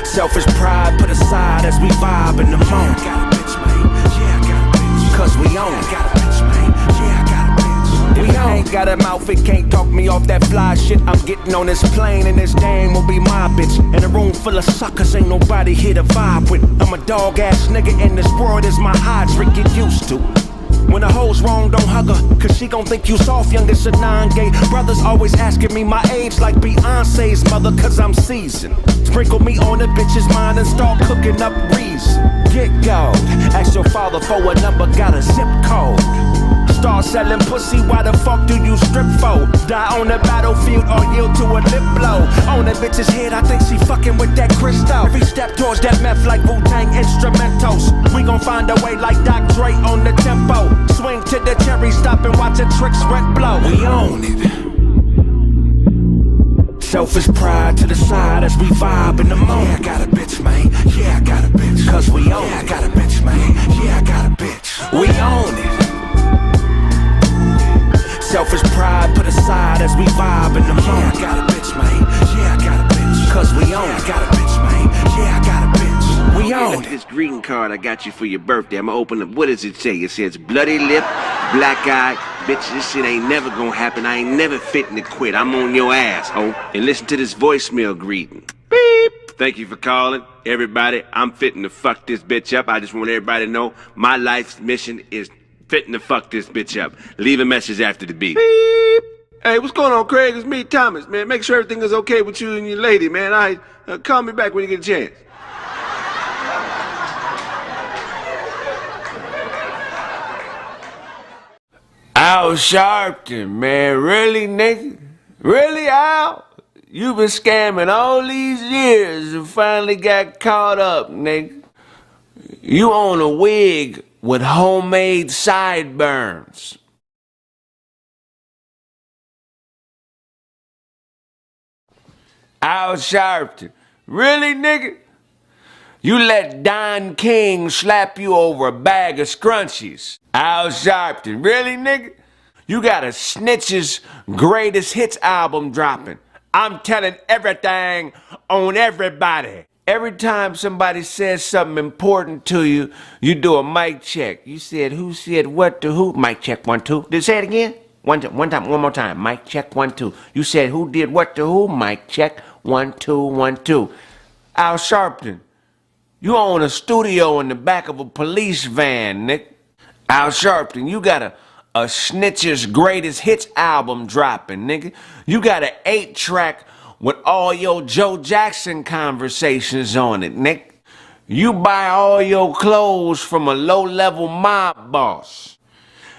J: it. Selfish pride put aside as we vibe in the moment. I got a bitch, man. Yeah, I got a bitch. Cause we own it. I got a bitch, man. Yeah, I got a bitch. We ain't got a mouth, it can't talk me off that fly shit. I'm getting on this plane and this dame will be my bitch. In a room full of suckers, ain't nobody here to vibe with. I'm a dog ass nigga and this world is my hydrant, get used to. When a hoe's wrong, don't hug her, cause she gon' think you soft, young as a non-gay. Brothers always asking me my age like Beyonce's mother, cause I'm seasoned. Sprinkle me on the bitch's mind and start cooking up reason. Get gold, ask your father for a number, got a zip code. Start selling pussy, why the fuck do you strip for? Die on the battlefield or yield to a lip blow. On that bitch's head, I think she fucking with that crystal. Every step towards that meth like Wu-Tang instrumentals. We gon' find a way like Doc Dre on the tempo. Swing to the cherry, stop and watch a trick rent blow. We own it. Selfish pride to the side as we vibe in the moment. Yeah, I got a bitch, man. Yeah, I got a bitch. Cause we own it. Yeah, I got a bitch, man. Yeah, I got a bitch. We own it. Selfish pride put aside as we vibe in the moment. Yeah, I got a bitch, man. Yeah, I got a bitch. Cause we own it. I got a bitch, man. Yeah, I got a bitch. We own it.
C: This greeting card I got you for your birthday. I'm gonna open up. What does it say? It says bloody lip, black eye,
J: Bitch, this shit ain't never gonna happen. I ain't never fitting to quit. I'm on your ass, ho. And listen to this voicemail greeting. Beep. Thank you for calling. Everybody, I'm fitting to fuck this bitch up. I just want everybody to know my life's mission is fitting to fuck this bitch up. Leave a message after the beep. Beep. Hey, what's going on, Craig? It's me, Thomas, man. Make sure everything is okay with you and your lady, man. Call me back when you get a chance. Al Sharpton, man. Really, nigga? Really, Al? You been scamming all these years and finally got caught up, nigga. You own a wig with homemade sideburns. Al Sharpton. Really, nigga? You let Don King slap you over a bag of scrunchies. Al Sharpton. Really, nigga? You got a Snitch's greatest hits album dropping. I'm telling everything on everybody. Every time somebody says something important to you, you do a mic check. You said who said what to who? Mic check 1 2. Did you say it again? One more time. Mic check 1 2. You said who did what to who? Mic check 1 2 1 2. Al Sharpton, you own a studio in the back of a police van, Nick. Al Sharpton, you got a Snitch's greatest hits album dropping, nigga. You got an 8-track with all your Joe Jackson conversations on it, Nick. You buy all your clothes from a low-level mob boss.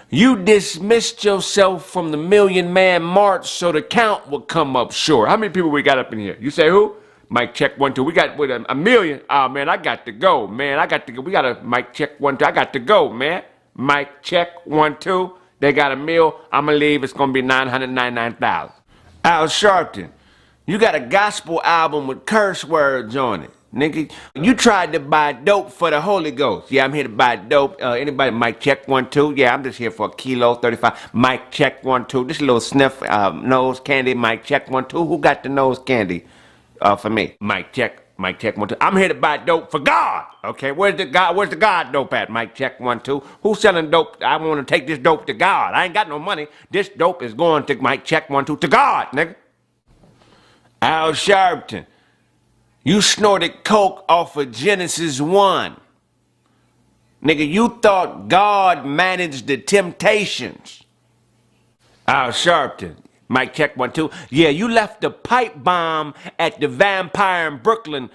J: You dismissed yourself from the Million Man March so the count would come up short. How many people we got up in here? You say who? Mic check 1 2. We got with a million. Oh man, I got to go, man. I got to go. We got a mic check 1 2. I got to go, man. Mic check 1 2. They got a meal. I'ma leave. It's gonna be $999,000. Al Sharpton, you got a gospel album with curse words on it, nigga. You tried to buy dope for the Holy Ghost. Yeah, I'm here to buy dope. Anybody? Mic check 1 2. Yeah, I'm just here for a kilo 35. Mic check 1 2. This little sniff nose candy. Mic check 1 2. Who got the nose candy? For me. Mic check 1 2. I'm here to buy dope for God. Okay, where's the God dope at? Mic check 1 2. Who's selling dope? I want to take this dope to God. I ain't got no money. This dope is going to mic check 1 2 to God, nigga. Al Sharpton, you snorted coke off of Genesis 1. Nigga, you thought God managed the temptations. Al Sharpton, mic check 1 2. Yeah, you left the pipe bomb at the Vampire in Brooklyn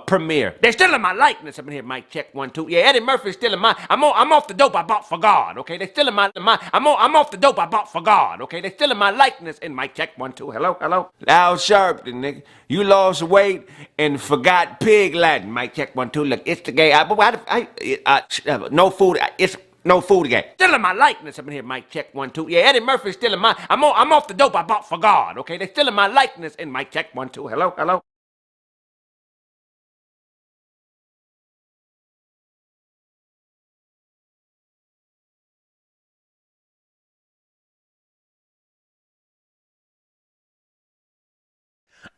J: premiere. They're stealing my likeness up in here. Mic check 1 2. Yeah, Eddie Murphy's stealing my. I'm off the dope I bought for God. Okay, they're stealing my. I'm off the dope I bought for God. Okay, they're stealing my likeness. In mic check 1 2. Hello. Al Sharpton, nigga, you lost weight and forgot pig Latin. Mic check 1 2. Look, it's the gay. No food. It's. No food again. Stealing my likeness up in here. Mic check 1 2. Yeah, Eddie Murphy's stealing my. I'm off the dope I bought for God. Okay, they're stealing my likeness. In mic check 1 2. Hello.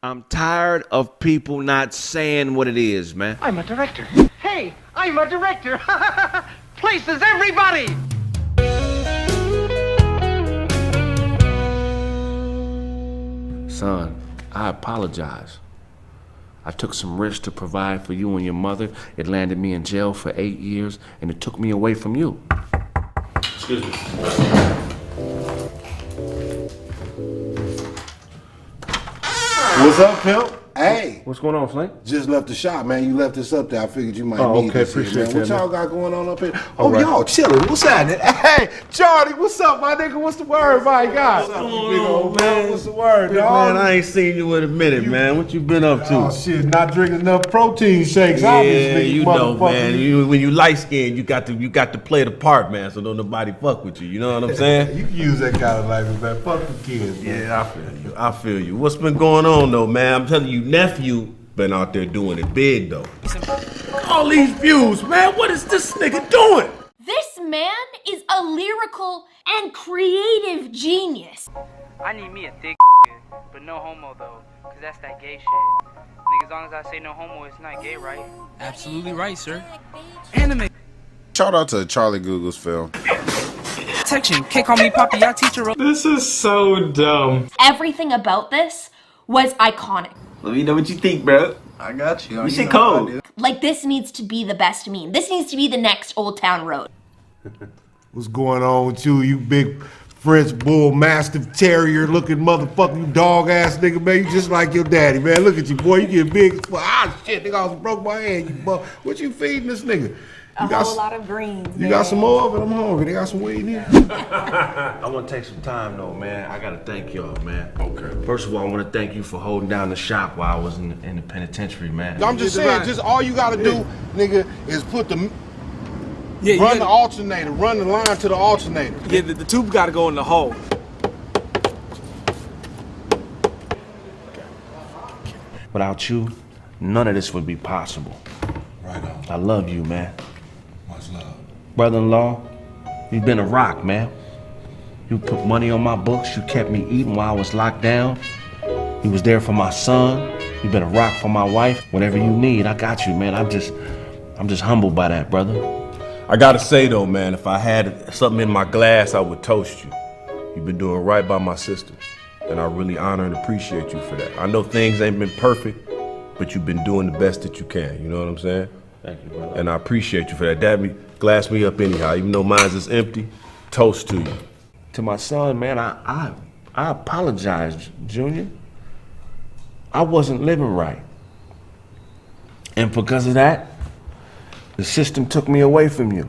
J: I'm tired of people not saying what it is, man.
K: I'm a director. Hey, I'm a director. Places everybody.
J: Son, I apologize. I took some risks to provide for you and your mother. It landed me in jail for 8 years, and it took me away from you.
G: Excuse me.
L: What's up, pimp? Hey.
J: What's going on, Flint?
L: Just left the shop, man. You left this up there. I figured you might need
H: okay,
L: this
H: appreciate
L: here, man.
H: that,
L: What y'all
H: man.
L: got going on up here?
H: All right.
L: Y'all chilling. What's happening? Hey, Charlie, what's up, my nigga? What's the word, my God? What's up, big old man? What's the word,
M: Big
L: dog?
M: man, I ain't seen you in a minute, man. What you been up to?
L: Oh, shit, not drinking enough protein shakes,
M: Yeah,
L: obviously,
M: you know,
L: motherfucker.
M: man. When you light skinned, you got to play the part, man. So don't nobody fuck with you. You know what I'm saying?
L: You can use that kind of language, man. Fuck the kids, man.
M: Yeah, I feel you. What's been going on though, man? I'm telling you, nephew been out there doing it big though. All these views, man. What is this nigga doing?
N: This man is a lyrical and creative genius.
O: I need me a thick but no homo though, cause that's that gay shit. Nigga, as long as I say no homo, it's not gay, right?
P: Absolutely right, sir.
O: Anime.
Q: Shout out to Charlie Google's film.
O: protection. Can't call me Poppy, I teach her.
P: This is so dumb.
N: Everything about this was iconic.
C: Let me know what you think, bro.
H: I got you.
C: You shit cold.
N: Like, this needs to be the best meme. This needs to be the next Old Town Road.
L: What's going on with you, you big French bull mastiff terrier looking motherfucker, you dog ass nigga, man? You just like your daddy, man. Look at you, boy. You get big. Ah, shit, nigga, I almost broke my hand. You buck. What you feeding this nigga?
Q: A whole lot of greens.
L: You got some more of it? I'm hungry. They got some weed in here.
C: I want to take some time though, man. I gotta thank y'all, man. Okay. First of all, I want to thank you for holding down the shop while I was in the penitentiary, man.
L: I'm just saying, just all you gotta do, nigga, is put the run the alternator, run the line to the alternator.
P: Yeah, the tube gotta go in the hole.
C: Without you, none of this would be possible.
R: Right on.
C: I love you, man.
R: Much love.
C: Brother-in-law, you've been a rock, man. You put money on my books. You kept me eating while I was locked down. You was there for my son. You've been a rock for my wife. Whatever you need, I got you, man. I'm just humbled by that, brother.
M: I gotta say though, man, if I had something in my glass, I would toast you. You've been doing right by my sister, and I really honor and appreciate you for that. I know things ain't been perfect, but you've been doing the best that you can, you know what I'm saying?
C: Thank you, brother.
M: And I appreciate you for that. Glass me up anyhow, even though mine's is empty, toast to you.
C: To my son, man, I apologize, Junior. I wasn't living right. And because of that, the system took me away from you.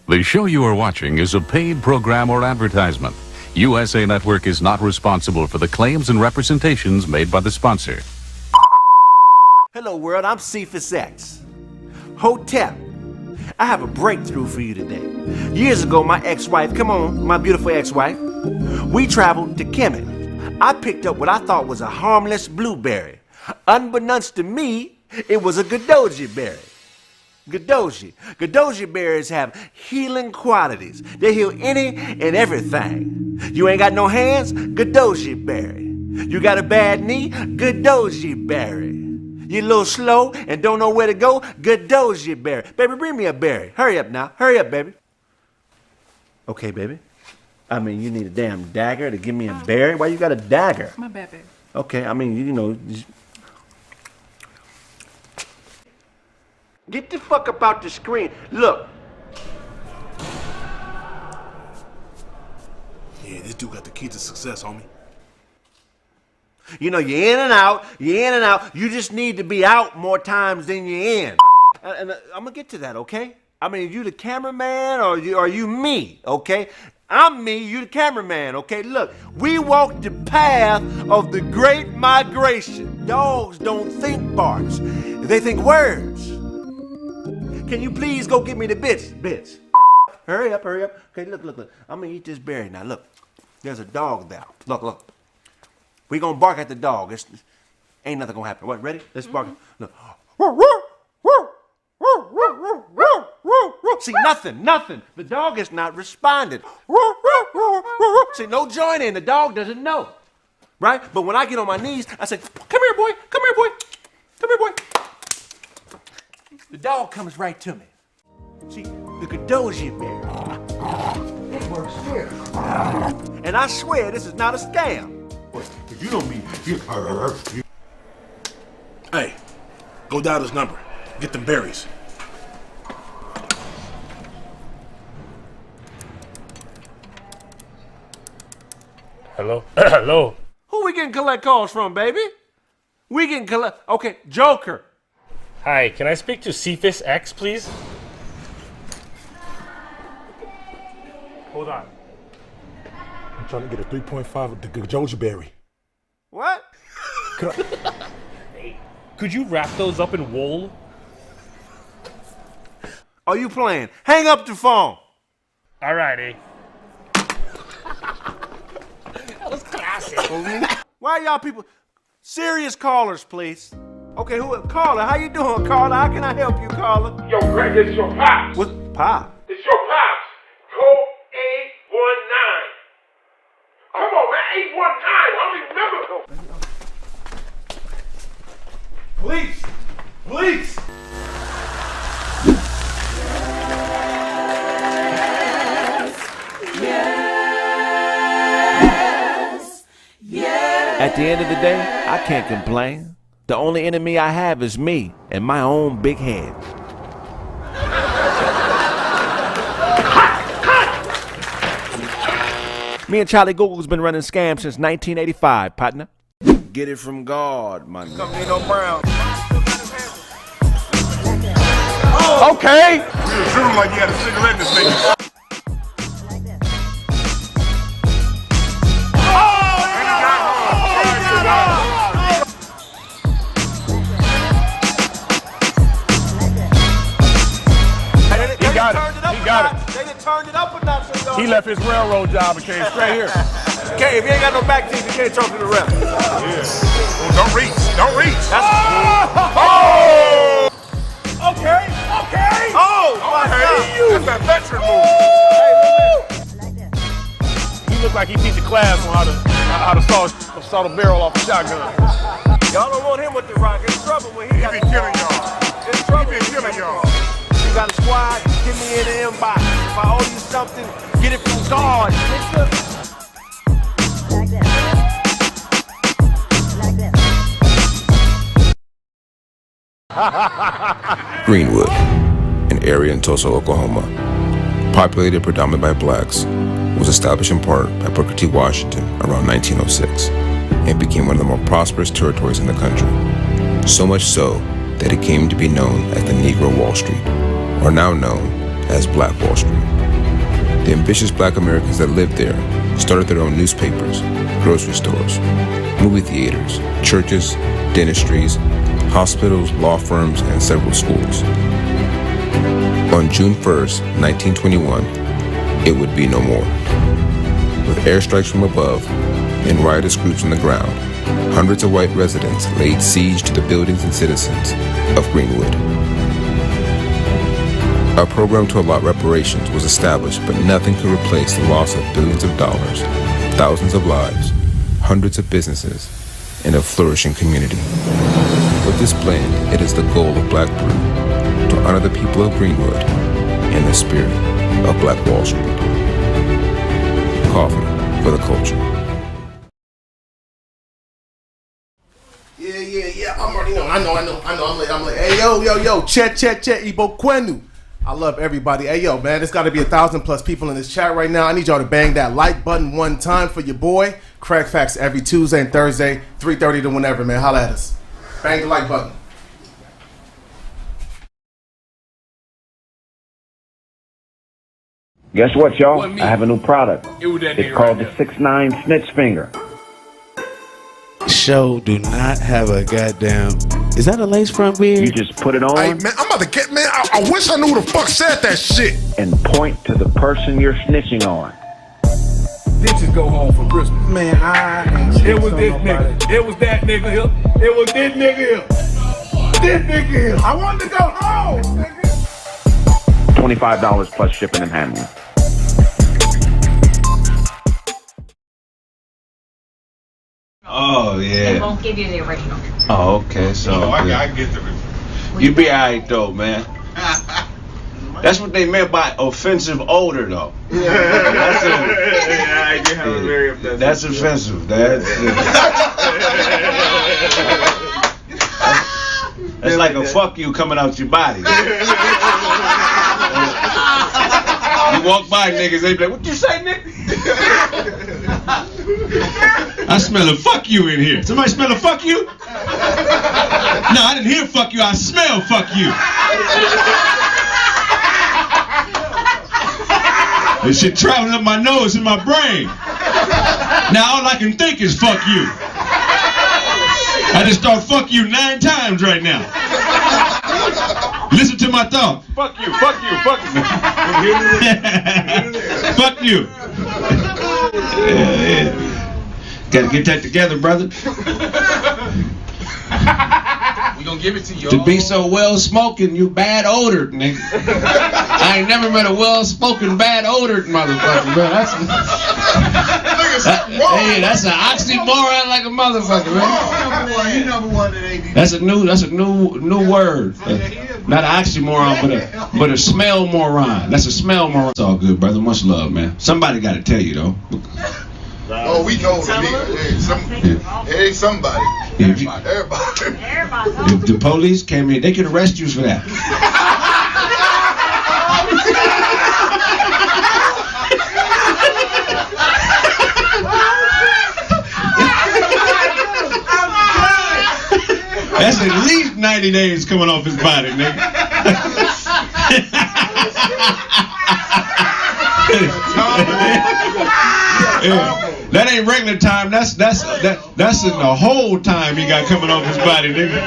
S: The show you are watching is a paid program or advertisement. USA Network is not responsible for the claims and representations made by the sponsor.
T: Hello world, I'm Cephas X. Hotep, I have a breakthrough for you today. Years ago, my ex-wife, come on, my beautiful ex-wife, we traveled to Kemet. I picked up what I thought was a harmless blueberry. Unbeknownst to me, it was a Gadoji berry. Gadoji berries have healing qualities. They heal any and everything. You ain't got no hands? Gadoji berry. You got a bad knee? Gadoji berry. You a little slow and don't know where to go? Gadoji berry. Baby, bring me a berry. Hurry up now. Hurry up, baby. Okay, baby. I mean, you need a damn dagger to give me a berry? Why you got a dagger?
Q: My bad, baby.
T: Okay, I mean, you know... Get the fuck up out the screen. Look.
R: Yeah, this dude got the key to success, homie.
T: You know, you're in and out, You just need to be out more times than you're in. And I'm gonna get to that, okay? I mean, you the cameraman or are you me, okay? I'm me, you the cameraman, okay? Look, we walk the path of the great migration. Dogs don't think barks, they think words. Can you please go get me the bits? Hurry up. Okay, look. I'm gonna eat this berry now. Look, there's a dog there. Look. We gonna bark at the dog. Ain't nothing gonna happen. What, ready? Let's bark. Look. See, nothing. The dog is not responding. See, no joining. The dog doesn't know. Right? But when I get on my knees, I say, come here, boy. The dog comes right to me. See, the Gadoji berry. It works here. And I swear this is not a scam.
R: If you don't be... Hey, go dial this number. Get them berries.
P: Hello? Hello?
T: Who we can collect calls from, baby? We can collect... Okay, Joker.
P: Hi, can I speak to Cephas X, please? Hold on.
R: I'm trying to get a 3.5 of the Gadoji berry.
T: What?
P: Could you wrap those up in wool?
T: Are you playing? Hang up the phone.
P: Alrighty. That was classic.
T: Why y'all people... Serious callers, please. Okay, Carla, how you doing, Carla? How can I help you, Carla?
L: Yo, Kraig, it's your pops.
T: What? Pop?
L: It's your pops. Code 819. Come on, man. 819. I don't even remember. Police!
C: At the end of the day, I can't complain. The only enemy I have is me and my own big head. Me and Charlie Google's been running scams since 1985, partner. Get it from God, my nigga.
T: Nino Brown.
C: Okay.
A: You were drooling like you had a cigarette in this nigga.
T: They done turned it up a notch.
F: He left his railroad job and came straight here.
T: Okay, if you ain't got no back teeth, you can't talk to the rep.
A: Oh, don't reach. Don't reach.
T: Oh!
F: Okay.
T: Oh, my God.
A: That's that veteran move.
F: He looked like he teach a class on how to saw the barrel off a shotgun.
T: Y'all don't want him with the rock. In trouble when he got
A: been killing y'all.
T: In trouble.
A: He been killing y'all.
T: You got a squad, get me in the inbox. If I owe you something, get it from God, nigga.
U: Greenwood, an area in Tulsa, Oklahoma, populated predominantly by blacks, was established in part by Booker T. Washington around 1906 and became one of the more prosperous territories in the country. So much so that it came to be known as the Negro Wall Street, or now known as Black Wall Street. The ambitious black Americans that lived there started their own newspapers, grocery stores, movie theaters, churches, dentistries, hospitals, law firms, and several schools. On June 1st, 1921, it would be no more. With airstrikes from above and riotous groups on the ground, hundreds of white residents laid siege to the buildings and citizens of Greenwood. A program to allot reparations was established, but nothing could replace the loss of billions of dollars, thousands of lives, hundreds of businesses, and a flourishing community. With this blend, it is the goal of Black Brew to honor the people of Greenwood and the spirit of Black Wall Street. Coffee for the culture.
D: Yeah. I'm already know. I know. I'm like, hey, yo, chat, Ibo Kwenu. I love everybody. Hey, yo, man, there's got to be 1,000+ people in this chat right now. I need y'all to bang that like button one time for your boy. Kraig Facts every Tuesday and Thursday, 3:30 to whenever, man. Holla at us. Bang the like button.
C: Guess what, y'all? I have a new product. It's called the 6'9" Snitch Finger.
V: Show do not have a goddamn. Is that a lace front beard?
C: You just put it on.
I: Hey, man, I'm about to get, man. I wish I knew who the fuck said that shit.
C: And point to the person you're snitching on.
F: Bitches go home for Christmas.
V: Man, I ain't
F: It was this nigga. It was that nigga here. It was this nigga here. This nigga here. I wanted to go home, nigga.
C: $25 plus shipping and handling.
V: Oh, yeah.
W: They won't give you the original.
V: Oh, okay. So
A: I get the original.
V: you be alright though, man. That's what they meant by offensive odor, though. That's offensive. That's like a fuck you coming out your body. You walk by niggas, they be like, what you say, nigga?
X: I smell a fuck you in here. Somebody smell a fuck you? No, I didn't hear fuck you. I smell fuck you. This shit traveling up my nose and my brain. Now all I can think is fuck you. I just thought fuck you 9 times right now. Listen to my thought.
F: Fuck you, fuck you, fuck you.
X: Fuck you. Yeah. Gotta get that together, brother.
F: We gonna give it to you.
X: To be so well spoken, you bad odored, nigga. I ain't never met a well spoken, bad odored motherfucker, bro. That's an oxymoron like a motherfucker, man.
I: He number one that ain't.
X: That's a new word. Not an oxymoron, but a smell moron. That's a smell moron. It's all good, brother. Much love, man. Somebody got to tell you though.
I: Oh, we know. Hey, somebody. Everybody.
V: If the police came in, they could arrest you for that. That's at least 90 days coming off his body, nigga. That ain't regular time. That's in the whole time he got coming off his body, nigga.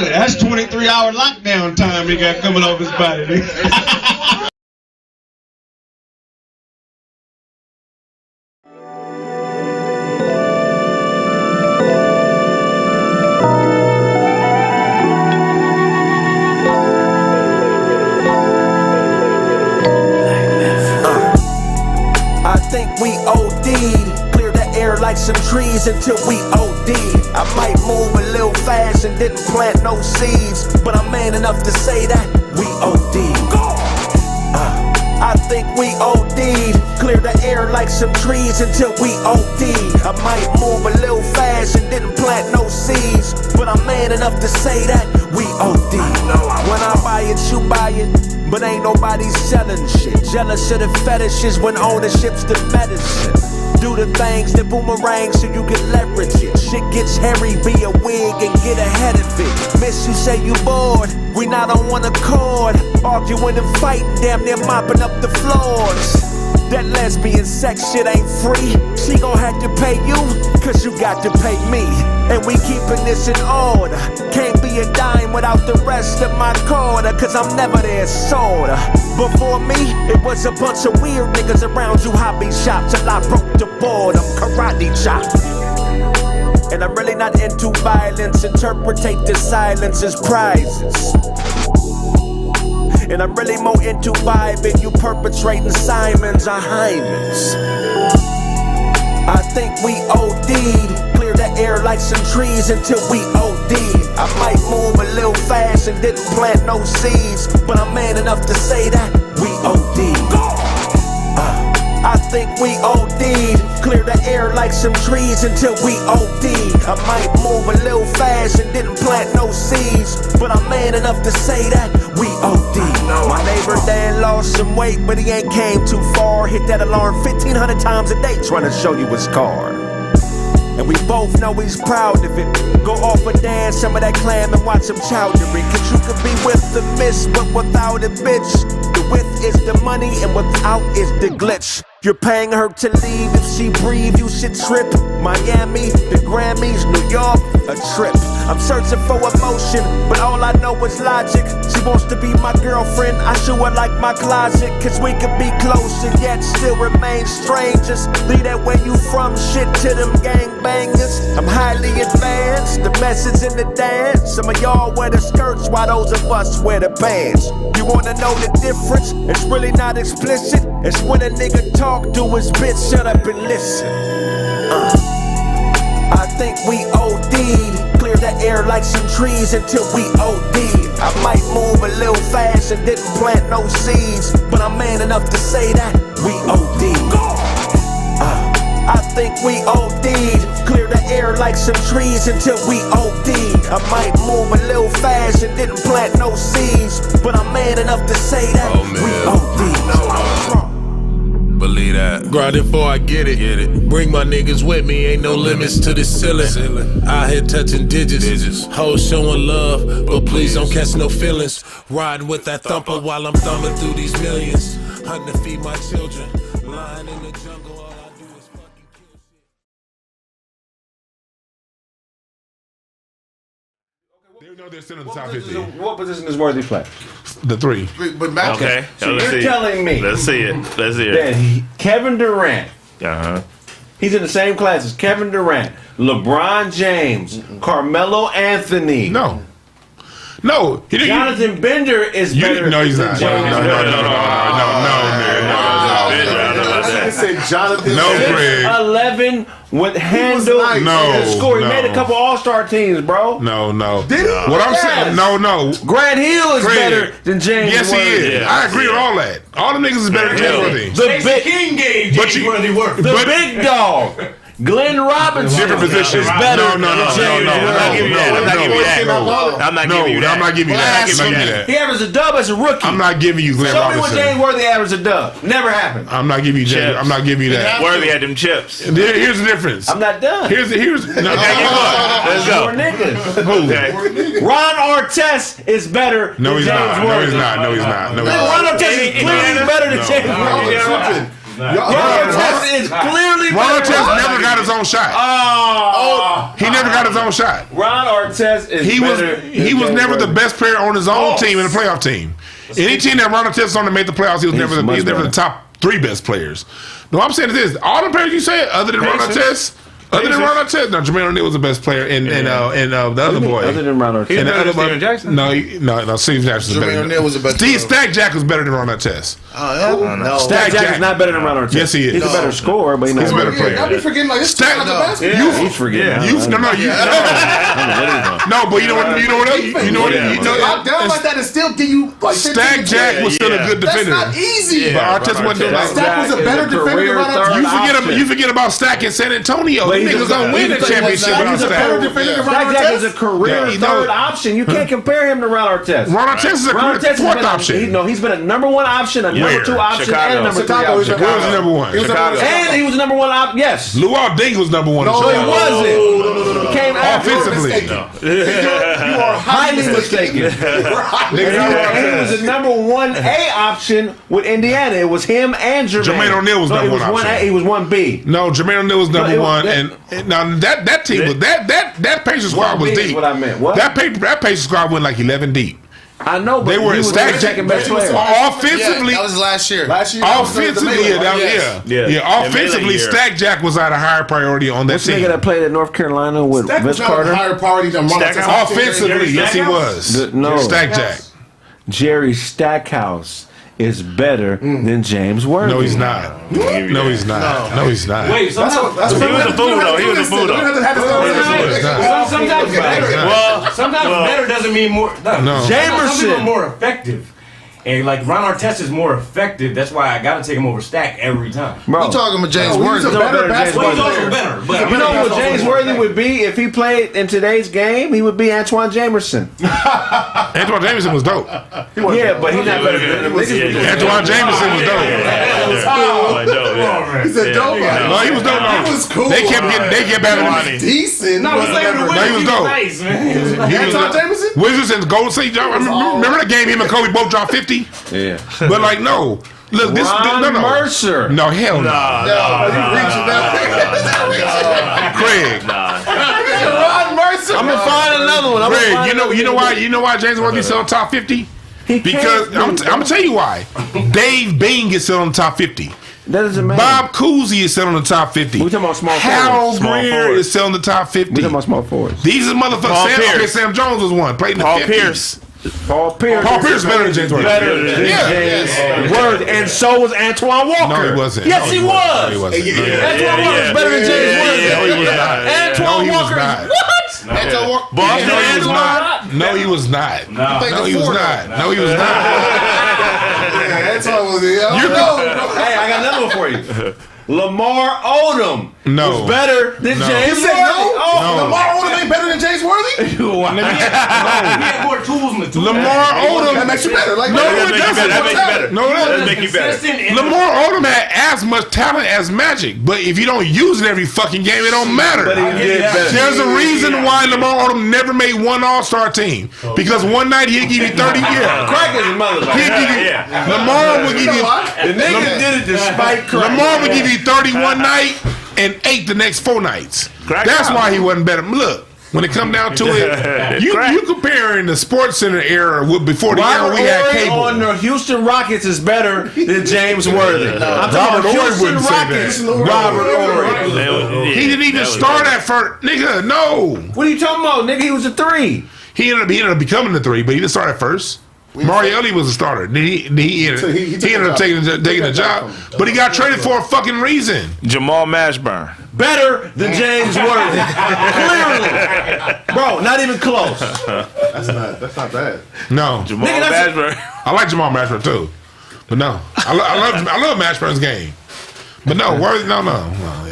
V: That's 23-hour lockdown time he got coming off his body, nigga.
J: I think we OD'd, clear the air like some trees until we OD'd. I might move a little fast and didn't plant no seeds, but I'm man enough to say that we OD'd. I think we OD'd, clear the air like some trees until we OD'd. I might move a little fast and didn't plant no seeds, but I'm man enough to say that we OD'd. When I buy it, you buy it, but ain't nobody selling shit. Jealous of the fetishes when ownership's the medicine. Do the things that boomerang so you can leverage it. Shit gets hairy, be a wig and get ahead of it. Miss, you say you bored, we not on one accord. Arguing and fighting, damn near mopping up the floors. That lesbian sex shit ain't free. She gon' have to pay you, cause you got to pay me. And we keepin' this in order. Can't be a dime without the rest of my quarter, cause I'm never there sorta. Before me, it was a bunch of weird niggas around you hobby shop till I broke the board, I'm karate chop. And I'm really not into violence, interpretate the silence as prizes. And I'm really more into vibing, you perpetrating Simons or Hymens. I think we OD'd, clear the air like some trees until we OD'd. I might move a little fast and didn't plant no seeds, but I'm man enough to say that we OD'd. I think we OD'd, clear the air like some trees until we OD'd. I might move a little fast and didn't plant no seeds, but I'm man enough to say that we OD'd. My neighbor Dan lost some weight, but he ain't came too far. Hit that alarm 1,500 times a day trying to show you his car. And we both know he's proud of it. Go off a dance, some of that clam and watch him chowdering. Cause you could be with the miss, but without a bitch. The with is the money and without is the glitch. You're paying her to leave, if she breathe, you should trip. Miami, the Grammys, New York, a trip. I'm searching for emotion, but all I know is logic. She wants to be my girlfriend, I show her like my closet. Cause we could be close and yet still remain strangers. Leave that where you from shit to them gangbangers. I'm highly advanced, the message in the dance. Some of y'all wear the skirts while those of us wear the pants. You wanna know the difference? It's really not explicit. It's when a nigga talk to his bitch, shut up and listen. I think we OD'd, clear the air like some trees until we OD'd. I might move a little fast and didn't plant no seeds, but I'm man enough to say that we OD'd. I think we OD'd, clear the air like some trees until we OD'd. I might move a little fast and didn't plant no seeds, but I'm man enough to say that we OD'd.
B: Believe that. Grind it before I get it. Bring my niggas with me, ain't no limits to the ceiling. Out here touching digits. Hoes showing love, but please don't catch no feelings. Riding with that thumper while I'm thumbing through these millions. Hunting to feed my children. Lying in the jungle, all I do is fucking kill shit.
A: They know they're still in the top 50.
C: What position is Worthy play?
A: The 3.
D: But Matt,
F: Okay,
C: So
F: let's
C: you're
F: see
C: telling me
F: Let's see it. Let's hear
C: that
F: it.
C: Kevin Durant, he's in the same class as Kevin Durant, LeBron James, Carmelo Anthony.
A: No, he didn't.
C: Jonathan Bender is
A: You
C: better
A: didn't know he's
C: than
A: not.
C: James.
A: No.
D: said Jonathan.
A: No, Craig.
C: 11 with handle and score. He made a couple All-Star teams, bro.
A: No.
D: Did he?
A: What I'm saying, no.
C: Grant Hill is better than James
A: Yes,
C: Worthy.
A: he is.
F: Yeah.
A: I agree with all that. All the niggas is better than James Worthy.
F: Stacey King gave James Worthy work.
C: The big dog. Glenn Robinson
A: Different positions.
C: is better
A: No.
F: I'm not giving you that. I'm not giving you that. I'm not giving you that.
A: I'm not giving you that.
C: He averaged a dub as a rookie.
A: I'm not giving you Glenn
C: Show me when
A: Robinson.
C: James Worthy averaged a dub. Never happened.
A: I'm not giving you James. I'm not giving you that.
F: Worthy had them chips.
A: Here's the difference.
C: I'm not done.
A: Here's
F: Okay, keep going. Let's go.
C: More niggas.
F: Okay.
C: Ron Artest is better
A: No,
C: than
A: he's
C: James
A: not.
C: Worthy.
A: No, he's not.
C: Ron Artest is clearly better than James Worthy. Ron Artest is clearly
A: Ron
C: better.
A: Artest never got his own shot. He never got his own shot.
C: Ron Artest is
A: He was
C: better.
A: never the best player on his own team in the playoff team. Any team that Ron Artest on to make the playoffs, he was never the top 3 best players. No, I'm saying this: all the players you said, other than Ron Artest. Other than Ron Artest, no, Jermaine O'Neal was the best player, and the other boy.
C: Other than Ron Artest,
F: He's better than Steven Jackson.
A: No, Steve Jackson was better.
H: Jermaine O'Neal was the best.
A: Stack Jack was better than Ron Artest.
H: No.
C: Stack Jack is not better than Ron Artest.
A: Yes, he is.
C: He's a better scorer, but he's not
A: a better player.
D: Y'all be forgetting like this.
A: Stack.
C: He's forgetting.
A: No, but you know what? You know what?
D: Lock down like that and still give you like.
A: Stack Jack was still a good defender.
D: That's not easy.
A: But Artest wasn't doing that.
D: Stack was a better defender than Ron Artest.
A: You forget about Stack in San Antonio. The niggas don't win the championship without Stack.
C: Stack Jack is a career third option. You can't compare him to Ron Artest.
A: Ron Artest is a career fourth option.
C: No, he's been a number 1 option, a number 2 option, and a number 3 option.
A: Where was he number 1?
C: And he was number 1 option. Yes.
A: Luol Deng was number 1.
C: No, he wasn't. He came
A: offensively.
D: You are
C: highly mistaken. He was the number 1A option with Indiana. It was him and Jermaine.
A: Jermaine O'Neal was number 1 option.
C: He was 1B.
A: No, Jermaine O'Neal was number 1, and now that team was that Pacers squad was deep.
C: What I meant. What?
A: That Pacers squad went like 11 deep.
C: I know, but
A: they were Stack Jack
C: second best player.
A: Offensively,
H: that was last year.
A: Offensively, offensively, Stack Jack was at a higher priority on that
C: What's
A: team.
C: the nigga that played at North Carolina with Vince Carter?
D: Higher priority than Ron Artest.
A: Offensively, yes, he was.
C: No,
A: Stack Jack.
C: Jerry Stackhouse is better than James Worthy.
A: No, he's not. No, he's not. No, he's not.
F: Wait, he was a fool though. He was a fool though.
P: Sometimes better. Sometimes better doesn't mean more.
A: No.
P: Some people are more effective. And like Ron Artest is more effective. That's why I got to take him over Stack every time.
H: Bro, you talking about James Worthy?
P: He's also better. But
C: you know what James Worthy would be if he played in today's game? He would be Antoine Jamerson.
A: Antoine Jamerson was dope.
C: Yeah, but he's not better than
A: Antoine Jamerson was dope.
D: He said dope.
A: No, he was dope.
D: He was cool.
A: They kept having him
D: decent.
P: No, he's like
A: No, he was dope.
P: nice, man.
D: Antoine Jamerson?
A: Wizards and Golden State. Remember that game? Him and Kobe both dropped 50.
C: Yeah,
A: but like no. Look, this no.
C: Mercer.
A: No, hell no.
D: You reaching that?
A: Craig.
D: Ron Mercer.
C: I'm gonna find another one.
A: Craig, you know why James Worthy still on top 50? Because I'm gonna tell you why. Dave Bing is still on the top 50.
C: That doesn't matter.
A: Bob Cousy is still on the top 50.
C: We talking about small
A: Harold
C: forwards.
A: Greer is still in the top 50.
C: We talking about small forwards.
A: These are motherfuckers. Sam Jones was one. Played in the 50s.
C: Paul Pierce
A: is better than James Worthy.
C: Better than James Worthy. And so was Antoine Walker.
A: No, he wasn't.
C: Yes, he was.
A: No, he wasn't.
C: Antoine Walker is better than James Worthy.
A: No, he was not.
C: Antoine Walker is what?
H: Antoine Walker.
A: No, he was not. No, he was not. No, he was not.
D: Antoine was
C: Hey, I got another one for you. Lamar Odom was better than James
D: You said
C: Worthy.
D: no? Lamar Odom ain't better than James Worthy?
P: He had more tools in the tool.
A: Lamar Odom.
D: That makes you better. Like,
A: No, it doesn't.
F: That makes you better.
A: No,
F: That make you better.
A: Lamar Odom had as much talent as Magic, but if you don't use it every fucking game, it don't matter.
C: But he did better.
A: There's a reason why Lamar Odom never made one All-Star team. Because one night he'd give you 30 years.
C: Crack is his mother.
A: Lamar would give you.
C: The nigga did it despite crack.
A: Lamar would give you 31 night and 8 the next 4 nights. That's why he wasn't better. Look, when it come down to it, you comparing the Sports Center era with before the era we had cable.
C: On the Houston Rockets is better than James Worthy. I'm talking about Houston Rockets. Robert Ory.
A: He didn't even start at first, nigga. No.
C: What are you talking about, nigga? He was a 3.
A: He ended up becoming the 3, but he didn't start at first. Marielli was a starter. He ended up taking the job, but he got traded for a fucking reason.
F: Jamal Mashburn.
T: Better than James Worthy. Clearly. Bro, not even close.
D: That's not bad.
A: No.
F: Jamal Mashburn.
A: I like Jamal Mashburn too. But no. I love Mashburn's game. But no, Worthy, no.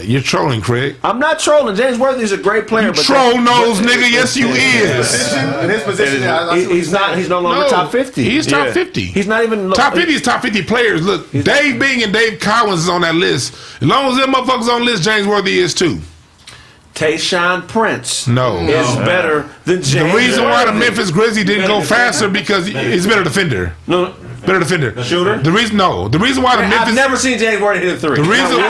A: You're trolling, Craig.
T: I'm not trolling. James Worthy is a great player.
A: You troll nose, nigga. Yes, you is.
D: In his position,
T: he's not. He's no longer top 50.
A: He's top 50.
T: He's not even
A: top 50. Is top 50 players. Look, Dave Bing and Dave Collins is on that list. As long as them motherfuckers on the list, James Worthy is too.
T: Tayshaun Prince
A: is
T: better than James
A: The reason why the
T: Worthy.
A: Memphis Grizzlies didn't go faster because he's a better defender.
T: No.
A: Better defender.
T: Shooter?
A: The reason why the Memphis...
T: I've never seen James Worthy hit a three.
A: The reason... The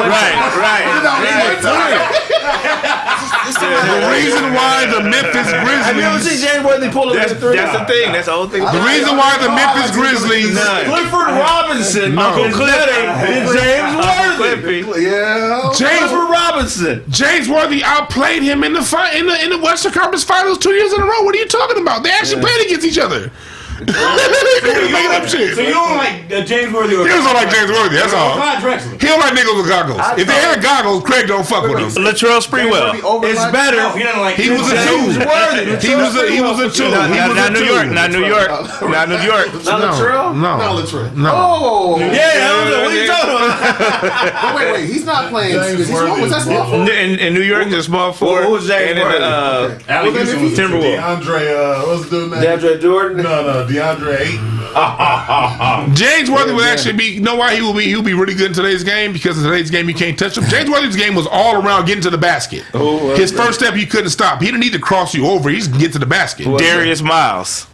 A: reason why the Memphis Grizzlies...
T: Have you ever seen James Worthy pull up a three?
F: That's the thing. That's the whole thing.
A: The reason why the Memphis Grizzlies...
T: Clifford Robinson is better than James Worthy.
D: Yeah.
T: Clifford Robinson.
A: James Worthy outplayed him in the Western Conference Finals 2 years in a row. What are you talking about? They actually played against each other. Making up shit.
P: So you don't like James Worthy?
A: He don't like James Worthy. That's all. He don't like niggas with goggles. If they had goggles, Craig don't fuck with them.
F: Latrell Sprewell.
T: It's better.
P: No, he doesn't like
A: He was a
T: James
A: two.
T: Worthy.
A: He was a two.
F: Not New York. Not New York. Not New York.
T: Not Latrell?
A: No.
D: Not Latrell.
A: No.
D: Oh.
T: Yeah, what are you talking about?
D: Wait. He's not playing. Is he small? Was that small forward?
F: In New York, just small forward.
T: Who was James
F: Worthy? Timberwolves.
I: DeAndre, what's the dude name?
T: DeAndre Jordan?
I: No, DeAndre Ayton.
A: James Worthy would actually be. You know why he'll be really good in today's game? Because in today's game you can't touch him. James Worthy's game was all around getting to the basket. His first step you couldn't stop. He didn't need to cross you over. He just get to the basket.
F: Darius Miles.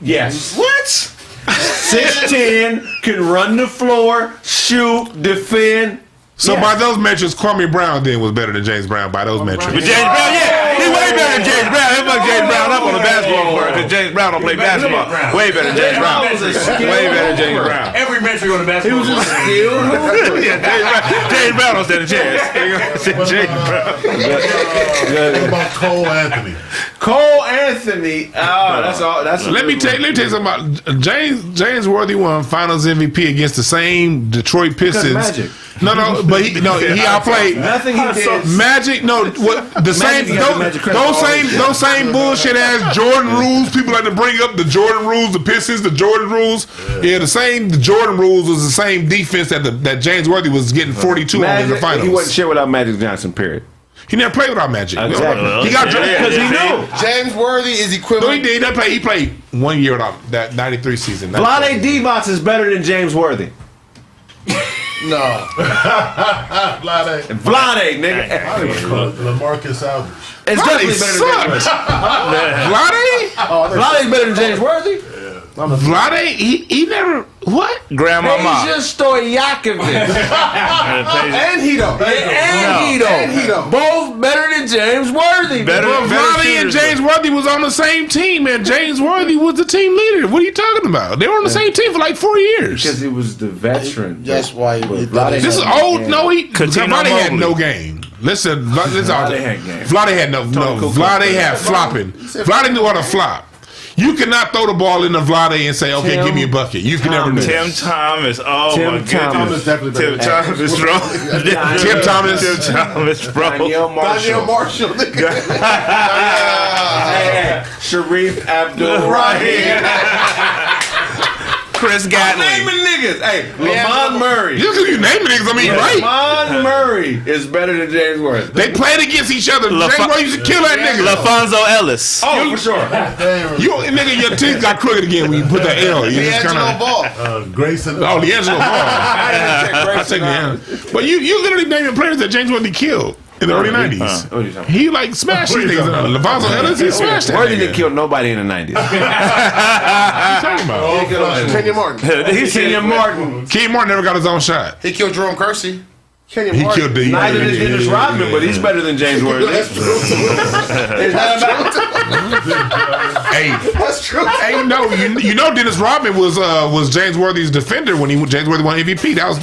T: Yes.
A: What?
T: 6'10", can run the floor, shoot, defend.
A: So by those metrics, Kwame Brown then was better than James Brown by those metrics.
F: But James Brown, he's way better than James Brown. They fuck James Brown up on the basketball court because James Brown don't play basketball. Way better than James Brown. Way better than James Brown.
P: Every metric on the basketball court.
F: James Brown don't stand a chance. James Brown.
I: What about Cole Anthony?
T: Cole Anthony. Oh, that's all.
A: Let me tell you something about James Worthy won Finals MVP against the same Detroit Pistons.
T: Magic.
A: No, but he outplayed.
T: Nothing he did.
A: Magic. No, those same bullshit ass Jordan rules. People like to bring up the Jordan rules, the Pistons, the Jordan rules. Yeah, the Jordan rules was the same defense that James Worthy was getting 42 on in the finals.
T: He wasn't shit without Magic Johnson. Period.
A: He never played without Magic.
T: Exactly.
A: He got drafted
T: because he knew.
D: James Worthy is equivalent.
A: No, he did. He played 1 year without that 93 season.
T: Vlade Divac is better than James Worthy.
D: No.
T: Vlade, nigga.
I: LaMarcus Aldridge.
T: It's definitely better than James Worthy. Vlade's better than James Worthy.
A: Vlade, he never what?
F: Grandmama.
T: Deja Stojakovic.
D: And Hito.
T: And Hito. Both better than James Worthy.
A: Vlade and James Worthy was on the same team, man. James Worthy was the team leader. What are you talking about? They were on the same team for like 4 years.
T: Because he was the veteran.
H: That's why he
A: This is old. No, Vlade had no game. Listen, Vlade had no. Vlade had flopping. Vlade knew how to flop. You cannot throw the ball into Vlade and say, "Okay, give me a bucket." You can never do.
F: Tim Thomas. Oh my goodness.
D: Thomas definitely
F: Tim Thomas, bro.
A: Tim Thomas.
F: Tim Thomas, bro.
T: Daniel Marshall. Sharif Abdul-Rahim.
F: Chris Gatlin.
T: I'm naming niggas. Hey, Lamont Murray.
A: Just because you naming niggas, I mean, right?
T: Lamont Murray is better than James Worthy.
A: They played against each other. James Worthy used to kill that nigga.
F: LaFonso Ellis.
T: Oh, for sure.
A: Nigga, your teeth got crooked again when you put that L. You just
I: D'Angelo Ball. Grayson.
A: Oh, D'Angelo Ball. I take the L. But you literally naming players that James Worthy killed in the early 90s. He like smashed these niggas. LaFonso Ellis, he smashed that.
T: Worthy didn't kill nobody in the 90s.
A: What you talking about?
D: Kenyon Martin.
T: He's Kenyon Martin.
A: Kenyon Martin never got his own shot.
H: He killed Jerome Kersey.
A: He killed D.
C: Neither did Dennis Rodman, but he's better than James Worthy.
A: Hey,
D: that's true.
A: Hey, no, you know Dennis Rodman was James Worthy's defender when James Worthy won MVP. That was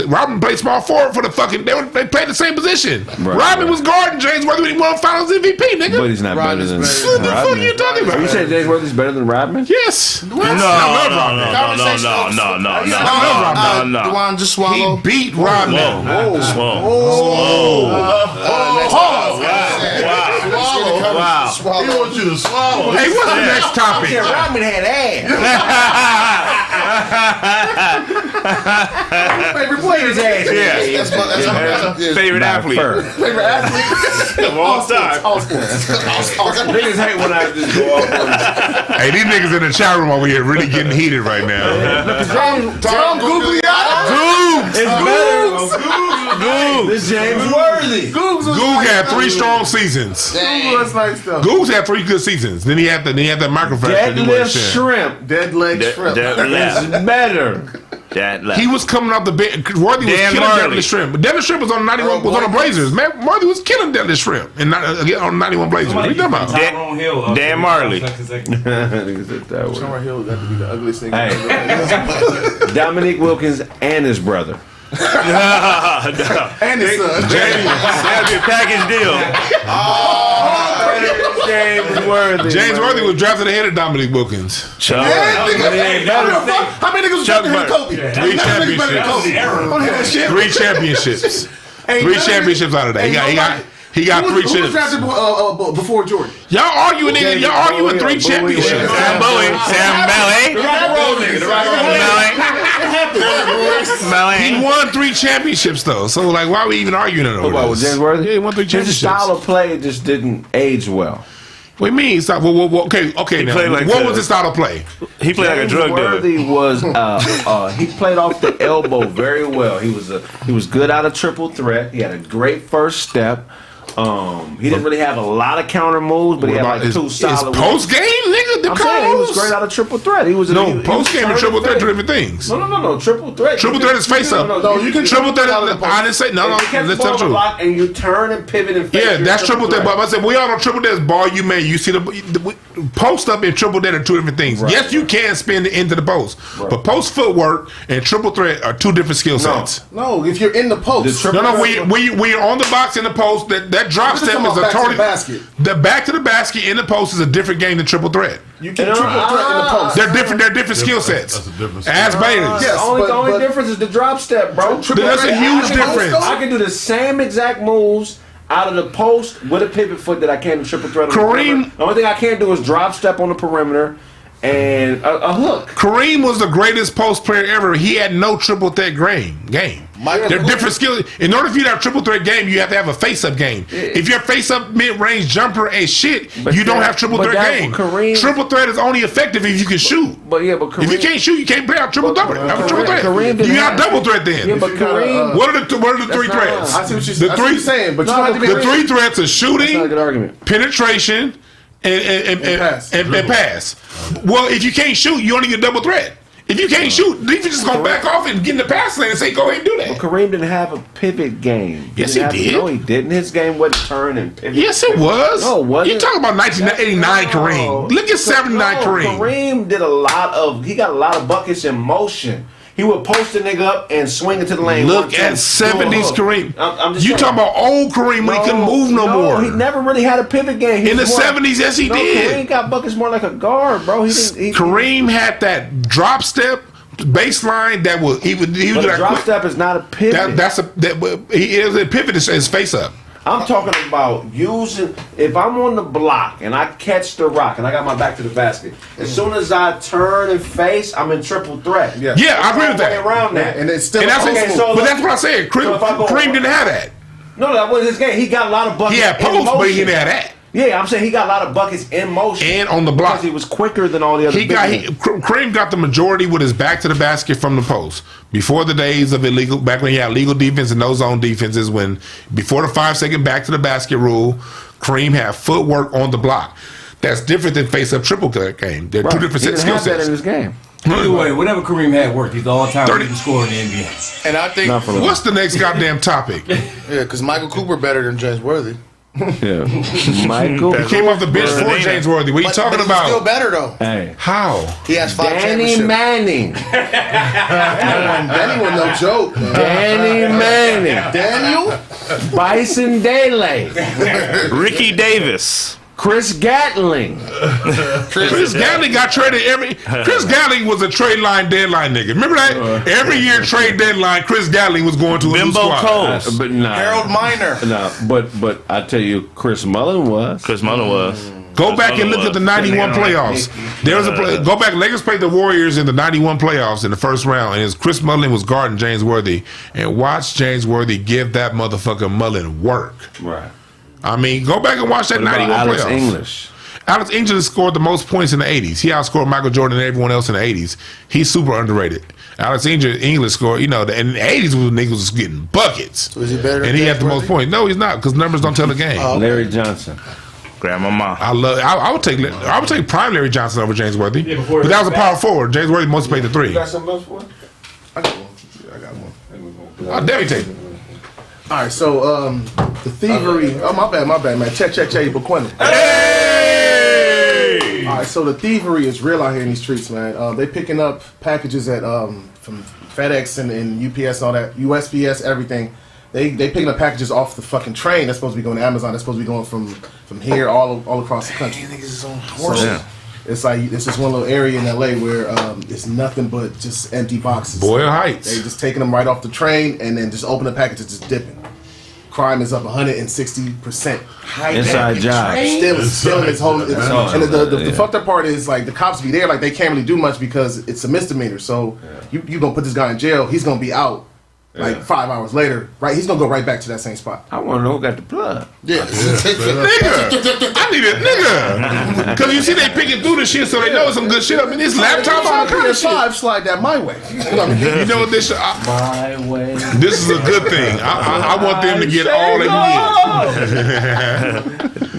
A: Rodman played small forward for the fucking. They played the same position. Rodman was guarding James Worthy when he won Finals MVP, nigga.
C: But he's not better than
A: Rodman. What the fuck are you talking about?
C: Are you saying James Worthy's better than Rodman?
A: Yes.
F: No.
H: Dewan just swallow.
A: He beat Rodman.
H: Wow. He wants you to swallow.
A: Hey, what's the next topic?
C: Yeah, Rodman had ass.
D: Favorite player's ass.
F: Yeah. Favorite athlete.
D: Favorite athlete
F: of all time.
D: All sports.
C: Niggas hate when I just go off on
A: Hey, these niggas in the chat room over here really getting heated right now.
D: Tom Gugliotta.
C: It's better. Goog. This James Worthy.
A: Goog had 3 strong seasons.
D: That's nice stuff.
A: Goog's had 3 good seasons. Then he had the microphone.
C: Deadlift shrimp.
D: Dead leg shrimp.
C: It's better.
A: He was coming off the bench. Worthy was killing Deadlift Shrimp. But Deadlift Shrimp was on 91. Was on the Blazers. Man, Worthy was killing Deadlift Shrimp and on 91 Blazers. What are you talking about?
F: Dan Marley.
D: Tyrone Hill got to be the ugliest thing.
C: Hey. Dominique Wilkins and his brother.
D: And his son.
F: That'd be a package deal.
C: James Worthy.
A: James Worthy was drafted ahead of Dominique Wilkins.
F: Chuck.
D: How many niggas was
F: Chuck
D: better than Kobe?
A: 3 championships. 3 championships. 3 championships out of that. He got 3
D: chips. Who was drafted before Jordan?
A: Y'all arguing 3 championships.
F: Sam Bowie.
A: He won 3 championships though. So like, why are we even arguing over
C: What was
A: this?
C: James Worthy?
A: Yeah, he won 3 championships.
C: His style of play just didn't age well.
A: What do you mean? Okay. Now, what was his style of play?
F: He played like a drug dealer.
C: Worthy was he played off the elbow very well. He was good out of triple threat. He had a great first step. He didn't really have a lot of counter moves, but he had like 2 solid.
A: Post game, nigga.
C: I'm saying he was great out of triple threat. He was
A: post game and triple threat, 2 different things.
C: No. Triple threat.
A: Triple threat is face up.
D: No, you can
A: triple threat. I didn't say no. Let's tell the truth.
C: And you turn and pivot and face.
A: Yeah, that's triple threat. But I said we all know triple threat is ball you made. You see the post up and triple threat are 2 different things. Yes, you can spin the end of the post, but post footwork and triple threat are 2 different skill sets.
D: No, if you're in the post.
A: No. When you're on the box in the post, that drop step is a totally. The back to the basket in the post is a different game than triple threat.
D: You can triple threat in the post.
A: They're different skill sets.
H: That's a different
A: As Bailey's.
D: Yes,
C: the only difference is the drop step, bro.
A: That's a huge difference.
C: I can do the same exact moves out of the post with a pivot foot that I can in triple threat.
A: Kareem.
C: The only thing I can't do is drop step on the perimeter and a hook.
A: Kareem was the greatest post player ever. He had no triple threat game. They're different skills. In order for you to have a triple threat game, you have to have a face-up game. If your face-up mid-range jumper ain't shit, you don't have triple threat game. Triple threat is only effective if you can shoot.
C: But Kareem,
A: if you can't shoot, you can't play out triple threat. You got double threat then.
C: Yeah, but Kareem,
A: what are the 3 threats?
D: I see what you're saying, but
A: the 3 threats are shooting,
C: that's not a good argument.
A: penetration, and pass. Well, if you can't shoot, you only get double threat. If you can't shoot, defense just gonna back off and get in the pass lane and say, "Go ahead and do that."
C: But Kareem didn't have a pivot game.
A: Yes, he did.
C: No, he didn't. His game wasn't turn and pivot.
A: Yes, it was.
C: No, it wasn't.
A: You talking about 1989 Kareem? Look at 79 Kareem.
C: Kareem did he got a lot of buckets in motion. He would post a nigga up and swing it to the lane.
A: Look at 70s Kareem. You talking about old Kareem when he couldn't move no more.
C: He never really had a pivot game.
A: In the 70s, yes, he did.
C: Kareem got buckets more like a guard, bro.
A: Kareem had that drop step baseline that was he would
C: drop step is not a pivot.
A: He is a pivot. Is face up.
C: I'm talking about using, if I'm on the block and I catch the rock and I got my back to the basket, as soon as I turn and face, I'm in triple threat.
A: Yeah, I agree with that.
C: Around that.
D: And it's still
A: but that's what I said. Kareem didn't have that.
C: No, that wasn't his game. He got a lot of buckets.
A: He had post, but he didn't have that.
C: Yeah, I'm saying he got a lot of buckets in motion
A: and on the block.
C: Because he was quicker than all the other.
A: Kareem got the majority with his back to the basket from the post. Before the days of illegal, back when he had legal defense and no zone defenses, when before the 5-second back to the basket rule, Kareem had footwork on the block. That's different than face up triple threat game. They're 2 different skill sets.
C: He didn't have that in his game.
P: Either way, whatever Kareem had worked. He's the all-time leading scorer in the NBA.
D: And I think
A: what's the next goddamn topic?
D: Yeah, because Michael Cooper better than James Worthy.
C: Yeah, Michael.
A: He came off the bench for James Worthy. What are you talking
D: but
A: about?
D: He's still better though.
C: Hey,
A: how?
D: He has 5
C: Danny
D: championships.
C: Manning.
D: Danny was no joke. Man.
C: Danny Manning.
D: Daniel.
C: Bison Dele.
F: Ricky Davis.
C: Chris Gatling.
A: Chris Gatling got traded Chris Gatling was a trade line deadline nigga. Remember that? Every year trade deadline, Chris Gatling was going to a new squad.
C: But nah,
D: Harold Miner.
C: No, but I tell you, Chris Mullen was.
A: Go back and look at the 91 playoffs. There was a go back. Lakers played the Warriors in the 91 playoffs in the first round, and Chris Mullen was guarding James Worthy, and watch James Worthy give that motherfucker Mullen work.
C: Right.
A: I mean, go back and watch that 91
C: Alex
A: playoffs.
C: English.
A: Alex English scored the most points in the 80s. He outscored Michael Jordan and everyone else in the 80s. He's super underrated. Alex English scored, in the 80s, niggas was getting buckets.
D: So is he better?
A: And he had the most points. No, he's not, because numbers don't tell the game.
C: Larry Johnson.
F: Grandmama.
A: I would take prime Larry Johnson over James Worthy. But that was a power forward. James Worthy mostly played the 3.
D: You got something else for it? I got one.
A: I'll definitely take it.
D: All right, so the thievery. Oh, my bad, man. Check, Buquin.
F: Hey!
D: All right, so the thievery is real out here in these streets, man. They picking up packages at from FedEx and UPS, all that, USPS, everything. They picking up packages off the fucking train that's supposed to be going to Amazon. That's supposed to be going from here all across the country. So, it's like it's just one little area in LA where it's nothing but just empty boxes.
A: Boyle Heights.
D: They just taking them right off the train and then just open the package and just dipping. Crime is up 160%.
C: Inside job.
D: Still in its whole. And the fucked up part is like the cops be there, like they can't really do much because it's a misdemeanor. So you gonna put this guy in jail. He's gonna be out. Like 5 hours later, right? He's gonna go right back to that same spot.
C: I want to know who got the plug.
D: Yeah,
A: nigga, I need a nigga. Because you see, they picking through the shit, so they know some good shit up in this laptop. All kind of shit.
D: Slide that my way.
A: You know what this?
C: My way.
A: This is a good thing. I want them to get all they can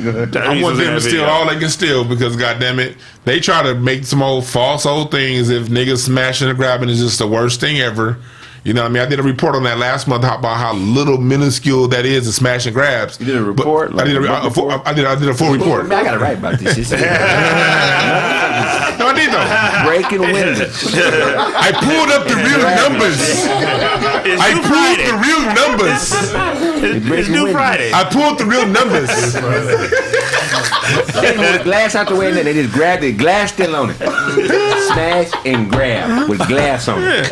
A: get. I want them to steal all they can steal because, goddamn it, they try to make some false old things. If niggas smashing and grabbing is just the worst thing ever. You know what I mean? I did a report on that last month about how little minuscule that is, the smash and grabs.
C: You did a report?
A: I did a full report.
C: I got to write about this.
A: No, I did though.
C: Breaking windows.
A: I pulled up the real numbers.
F: It's due Friday.
A: I pulled the real numbers.
C: They put glass out the window and they just grabbed it. Glass still on it. Smash and grab with glass on it.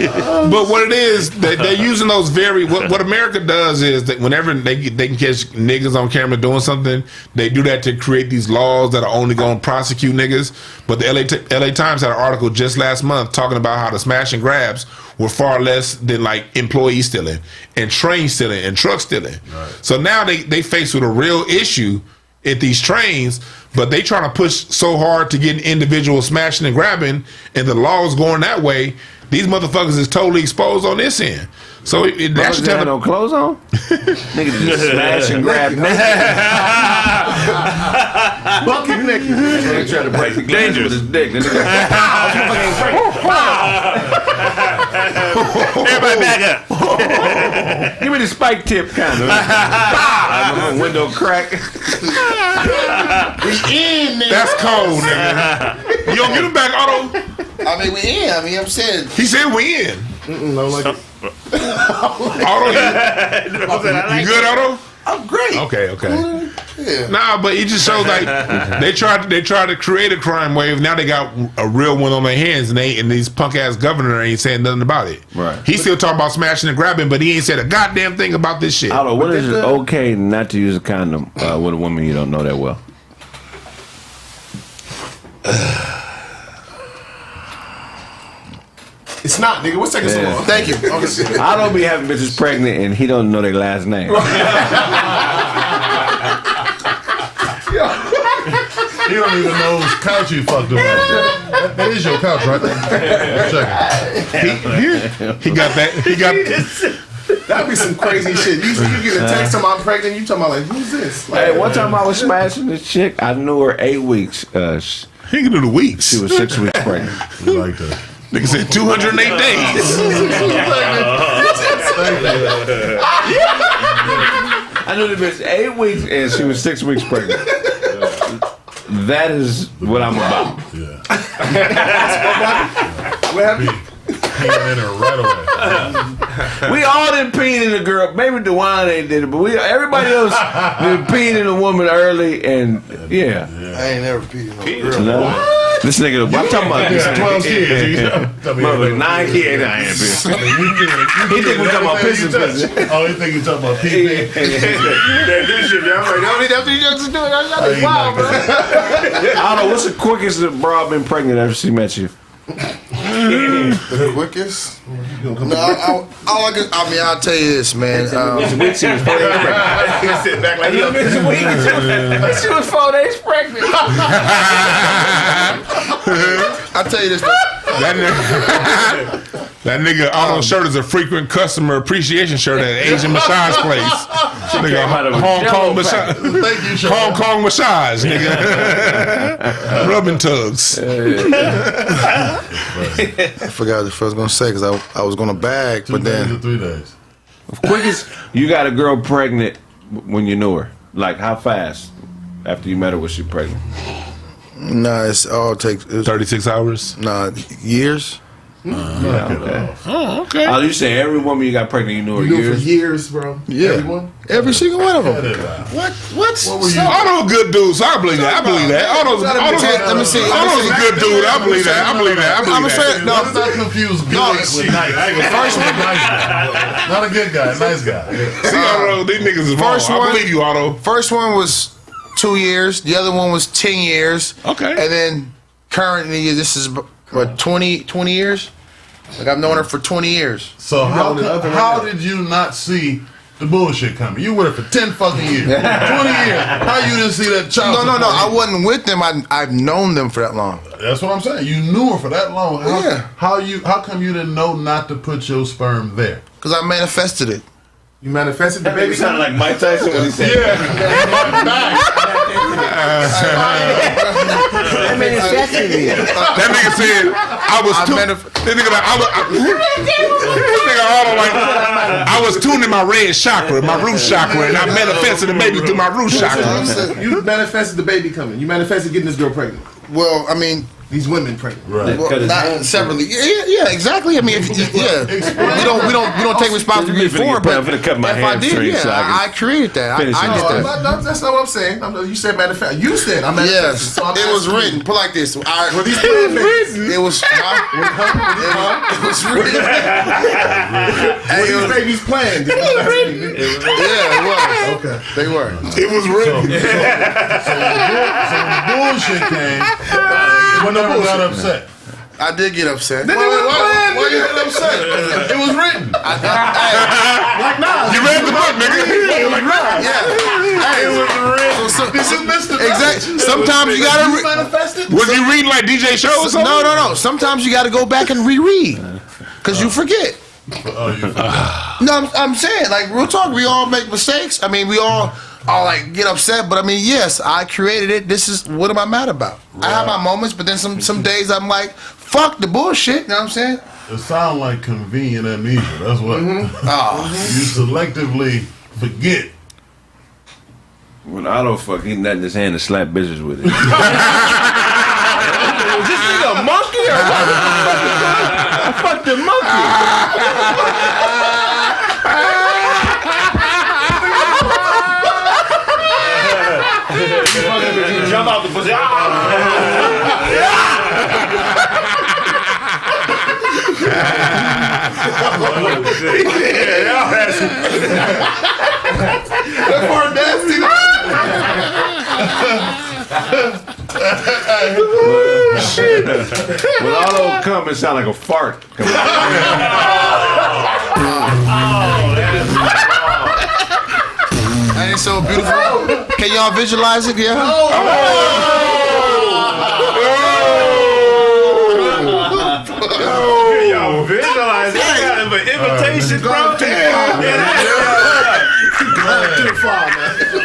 A: But what it is, they're using those what America does is that whenever they can catch niggas on camera doing something, they do that to create these laws that are only going to prosecute niggas. But the LA Times had an article just last month talking about how the smash and grabs were far less than like employee stealing and train stealing and truck stealing. Right. So now they face with a real issue at these trains, but they trying to push so hard to get individual smashing and grabbing, and the law's going that way. These motherfuckers is totally exposed on this end. So that should tell them
C: no clothes on. Niggas just smash and grab.
D: Bucket naked.
C: They try to break the glass with his dick.
F: Everybody back up.
C: Give me the spike tip kind of. Window crack.
D: We in, nigga.
A: That's cold, nigga. You don't get him back, Otto?
D: I mean, we in. I mean, I'm saying.
A: He said we in.
D: No, like it.
A: Otto, you good, Otto?
D: I'm great.
A: Okay.
D: Yeah.
A: Nah, but it just shows like they tried to create a crime wave. Now they got a real one on their hands, and these punk ass governor ain't saying nothing about it.
C: Right.
A: He still talking about smashing and grabbing, but he ain't said a goddamn thing about this shit.
C: Otto, what is it okay not to use a condom with a woman you don't know that well?
D: It's not, nigga. What's taking so long? Thank you.
C: I don't be having bitches pregnant and he don't know their last name.
H: You don't even know whose couch you fucked up. That is your couch, right? Check
A: He got that. He got.
D: That'd be some crazy shit. You get a text from I'm pregnant. You talking about like who's this? Like,
C: Hey, one time I was smashing this chick. I knew her 8 weeks.
A: He can do the weeks.
C: She was 6 weeks pregnant.
H: You like that?
A: Nigga said 208 days.
C: I knew the bitch 8 weeks and she was 6 weeks pregnant. That is what I'm about.
D: What happened?
R: Peeing in her right away.
C: We all done peed in a girl. Maybe DeWine ain't did it, but everybody else done peed in a woman early, and yeah.
H: I ain't never peed in no girl.
C: No. This nigga, I'm talking about this
R: 12 kids.
C: Motherfucker, 9 kids. I ain't pissing. He think we talking about pissing.
R: Oh, he think you talking about pee.
D: That new shit, y'all. Like, that's what you just doing. That's wild, bro.
C: I don't know, what's the quickest that bra been pregnant after she met you?
H: The quickest? No, I'll tell you this, man.
C: She sit back like she was 4 days pregnant.
H: I'll tell you this.
A: That nigga Otto's shirt is a frequent customer appreciation shirt at an Asian massage place. Nigga, Hong Kong massage. Hong Kong massage, nigga. Rubbing tugs.
H: I forgot what I was gonna say because I was gonna bag, but then
R: 3 days.
C: Quickest, you got a girl pregnant when you knew her. Like how fast after you met her was she pregnant?
H: Nah, it
A: 36 hours.
H: Nah, years.
C: Oh, okay. Oh, you say every woman you got pregnant, you knew her
D: You knew
C: years?
D: for years, bro.
H: Yeah, every single one of them.
A: What were you? Otto's a good dude, so I believe that. Otto's a good dude. I believe that.
H: I'm saying, no,
R: Let's not confuse good with nice. First one, not a good guy, nice guy.
A: See, Otto, these niggas is wrong. I believe you, Otto.
H: First one was 2 years. The other one was 10 years.
A: Okay.
H: And then currently, this is what 20 years. Like I've known her for 20 years.
R: So how did you not see the bullshit coming? You with her for 10 fucking years, 20 years. How you didn't see that child?
H: No. I wasn't with them. I've known them for that long.
R: That's what I'm saying. You knew her for that long. How come you didn't know not to put your sperm there?
H: Because I manifested it.
D: You manifested the
C: That
D: baby.
C: baby sounded like Mike Tyson when he said,
R: Yeah.
A: That nigga said I was I was tuning my red chakra, my root chakra, and I manifested the baby through my root chakra.
D: You manifested the baby coming. You manifested getting this girl pregnant.
H: Well, I mean,
D: these women pregnant.
R: Right.
H: Well, not separately. Yeah, exactly. I mean, we don't take responsibility for it. But if I did, I created that. I did that.
D: That's not what I'm saying. You said manifest. You said I manifested.
H: Yes,
D: So
H: it was written. Put like this.
D: Were these written?
H: It was. It was written.
D: Were these babies planned?
H: Yeah, it was.
D: Okay,
H: they were.
A: It was written.
R: So when the bullshit came, you never got upset.
H: I did get upset.
R: Why you get upset? It was written.
D: Like nah.
A: You read the book, nigga.
H: Like nah. Yeah. It was written. Exactly. Sometimes you gotta.
A: Was you reading like DJ show or something?
H: No. Sometimes you gotta go back and reread because you forget. No, I'm saying, like, real talk, we all make mistakes. I mean, we all like get upset, but I mean, yes, I created it. This is, what am I mad about? Right. I have my moments, but then some days I'm like, fuck the bullshit, you know what I'm saying?
R: It sounds like convenient amnesia, that's what. You selectively forget.
C: When Otto fuck, he nutting his hand and slap bitches with it. Was this nigga a monkey or what? I fucked the monkey.
P: You jump out the pussy.
D: That part nasty.
C: When Otto come, it sound like a fart.
H: That ain't so beautiful. Can y'all visualize it? Yeah.
P: Y'all visualize it. Kind of an invitation, bro.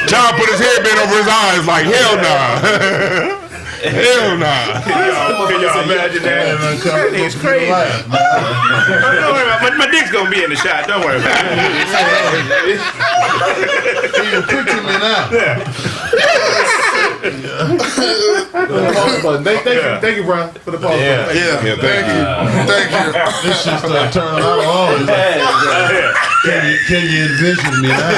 A: John put his headband over his eyes like, hell nah. Hell nah.
F: Can y'all imagine that? It's crazy. Don't worry about it. My dick's gonna be in the shot. Don't worry about it.
R: Can you picture me now?
D: Thank you, Brian, for the pause.
R: Thank you. This shit started turning out on. Can you envision me now?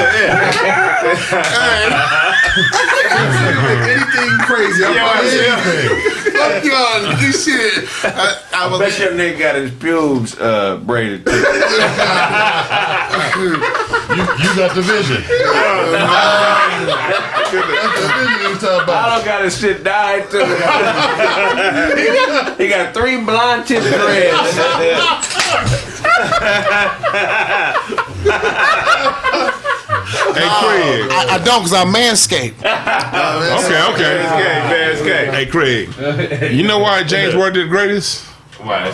D: Anything crazy. I'm anything.
R: Fuck y'all. This shit.
C: I bet your nigga got his pubes braided too.
R: You got the vision.
C: I don't got his shit dyed too. He got 3 blonde tip dreads.
A: Hey, Craig.
H: I don't, because I manscape.
A: Okay. Hey, Craig. You know why James Worth is the greatest?
C: Why?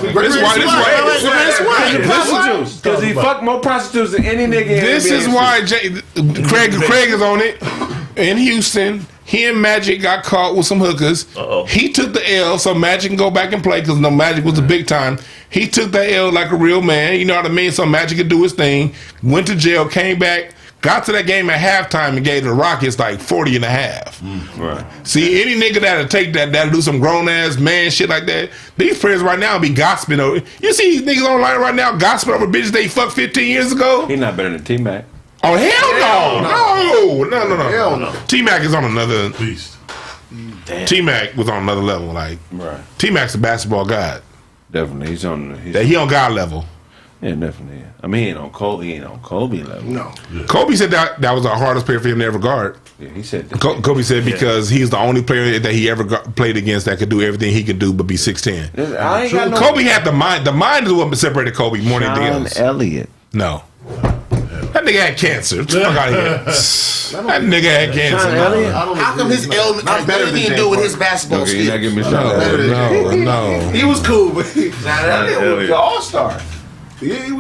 A: Because
C: he fucked more prostitutes than any nigga in
A: This is why Craig is on it. In Houston, he and Magic got caught with some hookers. He took the L so Magic can go back and play because Magic was the big time. He took the L like a real man. You know what I mean? So Magic could do his thing. Went to jail, came back. Got to that game at halftime and gave the Rockets like 40 and a half.
C: Right.
A: See, any nigga that'll take that'll do some grown ass man shit like that. These players right now be gossiping over. You see these niggas online right now gossiping over bitches they fucked 15 years ago?
C: He not better than T-Mac.
A: Oh, hell no. Hell no. T-Mac is on another beast. T-Mac was on another level. Like, T-Mac's a basketball god.
C: Definitely. He
A: on God level.
C: Yeah, definitely. I mean, he ain't on Kobe level.
D: No.
A: Yeah. Kobe said that was the hardest player for him to ever guard.
C: Yeah, he said that.
A: Kobe said because he's the only player that he ever played against that could do everything he could do but be 6'10". Kobe had the mind. The mind is what separated Kobe more than anything else.
C: Elliott.
A: No. That nigga had cancer. Get the fuck out of here. That nigga had cancer.
H: How come his ailment has better than do with his basketball skills?
A: No.
D: He was cool, but
C: Elliott was an all-star.
D: Yeah, he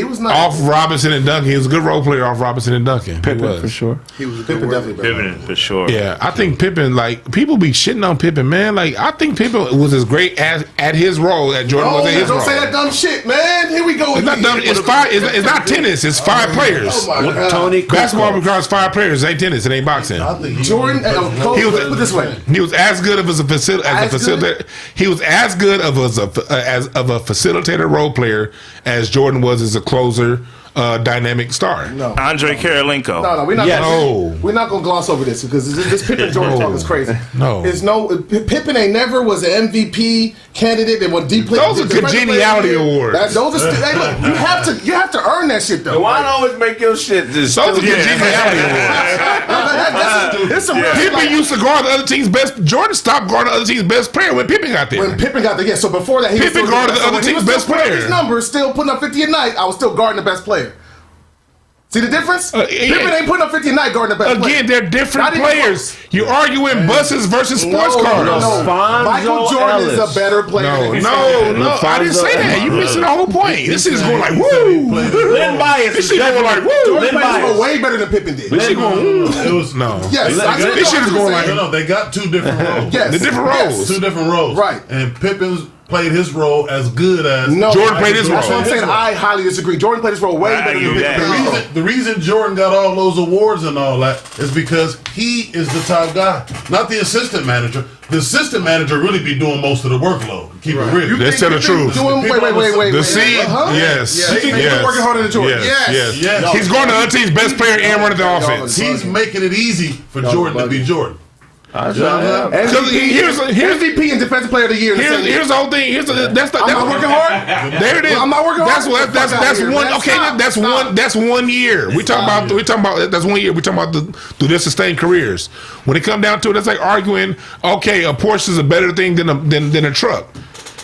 D: was nice.
A: Off Robinson and Duncan. He was a good role player off Robinson and Duncan.
C: Pippen for sure.
D: He was Pippen definitely better.
F: Pippen for sure.
A: Yeah, I think Pippen, like, people be shitting on Pippen, man. Like, I think Pippen was as great at his role that Jordan was at his role.
D: Don't say that dumb shit, man. Here we go.
A: It's not dumb. It's five. It's not tennis. It's 5 players.
D: Oh my God.
C: Tony
A: Basketball requires 5 players. It ain't tennis. It ain't boxing.
D: Jordan,
A: he was,
D: put it this way.
A: He was as good as a facilitator. He was as good of a facilitator role player as Jordan was as a closer, dynamic star.
D: No.
F: Andre Karolinko.
D: No, we're not. We're not gonna gloss over this because this Pippen Jordan talk is crazy.
A: No,
D: Pippen ain't never was an MVP candidate and won deep.
A: Those are congeniality awards.
D: Those are. Hey, look, you have to earn that shit though.
C: Why always make your shit just?
A: Those are congeniality awards. Pippen used to guard the other team's best. Jordan stopped guarding the other team's best player when Pippen got there.
D: When Pippen got there, yeah. So before that,
A: Pippen guarded the other team's best player.
D: His numbers still putting up 50 a night. I was still guarding the best player. See the difference? Pippen ain't putting up 50 a night guarding the best player.
A: Again, they're different players. You're arguing buses versus sports cars.
D: No. Michael Jordan is a better player.
A: No. I didn't say that. You missing the whole point. This is going like woo.
P: Lynn Bias.
A: This shit going like woo.
D: Jordan played way better than Pippen did.
A: This shit going it was no.
D: Yes,
A: this shit is going like
R: no. They got 2 different roles.
D: Yes,
A: the different roles.
R: 2 different roles.
D: Right.
R: And Pippen's played his role as good as
A: Jordan played his role.
D: That's what I'm saying. I highly disagree. Jordan played his role way better than Pippen.
R: The reason Jordan got all those awards and all that is because he is the top guy, not the assistant manager. The assistant manager really be doing most of the workload. Keep it real.
A: Let's tell the truth.
D: Wait.
A: The seed, yes.
D: He's working harder than Jordan.
A: Yes. He's going to the other team's best player and running the offense.
R: He's making it easy for Jordan to be Jordan.
A: Here's
D: MVP and defensive player of the year.
A: Here's the whole thing. I'm
D: not working hard.
A: There it is.
D: I'm not working hard.
A: That's one. Okay, that's 1 year. We talking about that's 1 year. We talking about through their sustained careers. When it come down to it, that's like arguing. Okay, a Porsche is a better thing than a truck.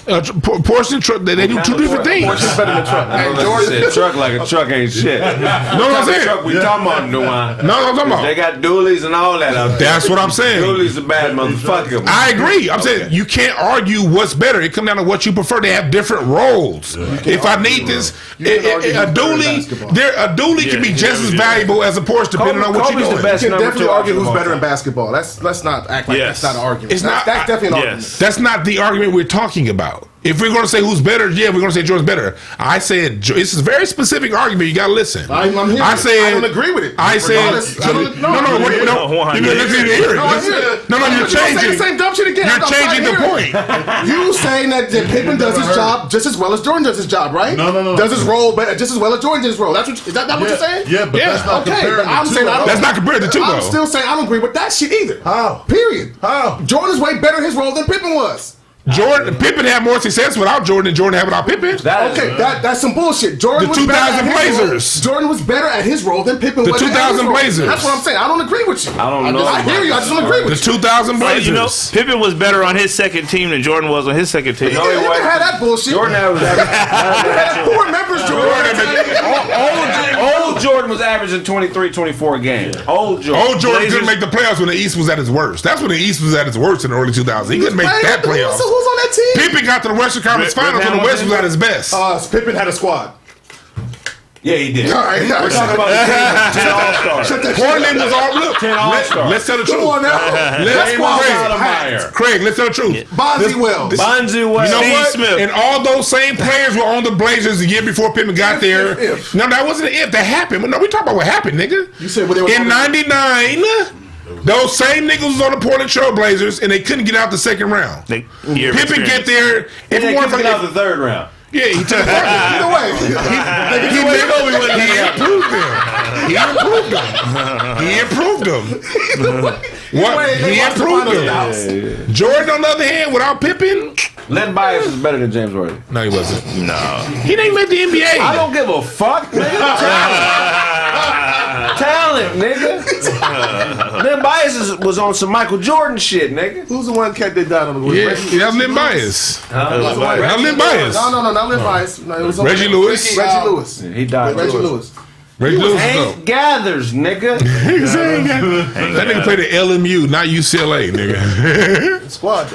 A: Porsche and truck, they do two different things.
D: Porsche's better than truck.
C: Hey, George said truck like a truck ain't shit.
A: No, what I'm saying.
C: Truck we talking about, Nuwan.
A: No, I'm talking about.
C: They got dualies and all that out there.
A: That's what I'm saying.
C: Dualies a bad motherfucker.
A: I agree. I'm saying you can't argue what's better. It comes down to what you prefer. They have different roles. If I need this, a dually can be just as valuable as a Porsche, depending on what you're doing.
D: You can definitely argue who's better in basketball. Let's not act like that's not an argument.
A: It's not.
D: That's definitely an argument.
A: That's not the argument we're talking about. If we're going to say who's better, yeah, we're going to say Jordan's better. I said it's a very specific argument. You got to listen.
D: I don't agree with it.
A: I said no. You're changing.
D: The same dumb shit again.
A: You're changing the point.
D: You saying that Pippen does his job just as well as Jordan does his job, right?
R: No.
D: Does his role just as well as Jordan does his role. Is that what you're saying?
R: Yeah, but that's not comparing the two.
A: That's not comparing the two, though.
D: I'm still saying I don't agree with that shit either.
R: How?
D: Period.
R: How?
D: Jordan's way better in his role than Pippen was.
A: Pippen had more success without Jordan than Jordan had without Pippen.
D: That's some bullshit. Jordan
A: the 2000 Blazers.
D: Jordan was better at his role than Pippen
A: was.
D: The
A: 2000 Blazers.
D: That's what I'm saying. I don't agree with you.
C: I don't know.
D: I hear you. I just don't agree with
A: you. The 2000 Blazers.
F: You know, Pippen was better on his second team than Jordan was on his second team.
D: No, he had that bullshit.
C: Jordan
D: who remembers Jordan?
C: Old Jordan was averaging 23, 24 games. Old Jordan
A: couldn't make the playoffs when the East was at its worst. That's when the East was at its worst in the early 2000s. He couldn't make that playoffs.
D: So who's on that team?
A: Pippen got to the Western Conference Finals when the West was at its best.
D: Pippen had a squad.
C: Yeah, he did.
D: All right,
C: we're talking about 10 All-Stars.
A: Portland was all look.
C: 10 All-Stars.
A: Let's tell the truth.
D: Come on now.
A: Craig, let's tell the truth.
D: Bonzi Wells.
A: You know what?
F: Smith.
A: And all those same players were on the Blazers the year before Pippen got there. No, that wasn't an if. That happened. No, we talking about what happened, nigga.
D: You said when they were
A: in '99. Those same niggas was on the Portland Trail Blazers, and they couldn't get out the second round. Pippen get there.
C: If they couldn't get out the third round.
A: Yeah, he took it.
D: Either way.
A: He improved them. He improved them. Jordan, on the other hand, without Pippen,
C: Len Bias is better than James Worthy.
A: No, he wasn't.
F: No.
A: He didn't make the NBA.
C: I don't give a fuck, nigga. Talent, nigga. Len Bias was on some Michael Jordan shit, nigga.
D: Who's the one cat that died on the
A: Yeah, that's Len Bias. That's Len Bias.
D: No, not Len Bias. No, it was
A: Reggie Lewis.
D: Reggie Lewis.
C: He died.
D: Reggie Lewis.
A: Reggie Lewis.
C: Hank Gathers, nigga.
A: That nigga played at LMU, not UCLA, nigga.
D: Squad.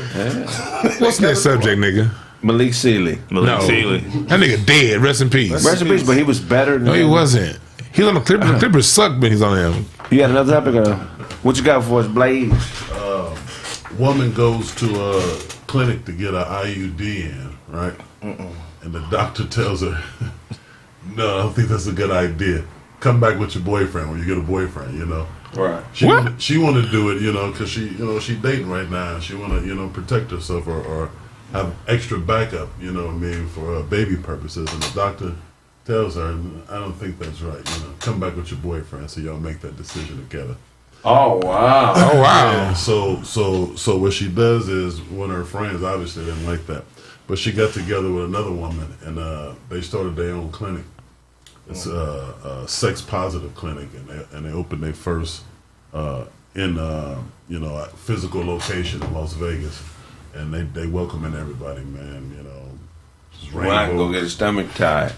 A: What's that subject, nigga?
C: Malik Sealy.
F: Sealy.
A: That nigga dead. Rest in peace.
C: Rest in peace, but he was better than
A: No, he wasn't. He was on the Clippers. The Clippers suck, but he's on them.
C: You got another topic? What you got for us, Blaze?
R: Woman goes to a clinic to get an IUD in, right? And the doctor tells her, no, I don't think that's a good idea. Come back with your boyfriend when you get a boyfriend, you know?
C: Right.
R: She want to do it, you know, because she dating right now. She want to, protect herself or have extra backup, you know what I mean, for baby purposes. And the doctor tells her, I don't think that's right, come back with your boyfriend so y'all make that decision together.
C: Oh wow!
A: Oh wow!
R: Yeah, so what she does is, one of her friends obviously didn't like that, but she got together with another woman and they started their own clinic. It's a sex positive clinic, and they opened their first in a physical location in Las Vegas, and they welcoming everybody, man.
C: Well, I can go get a stomach tied.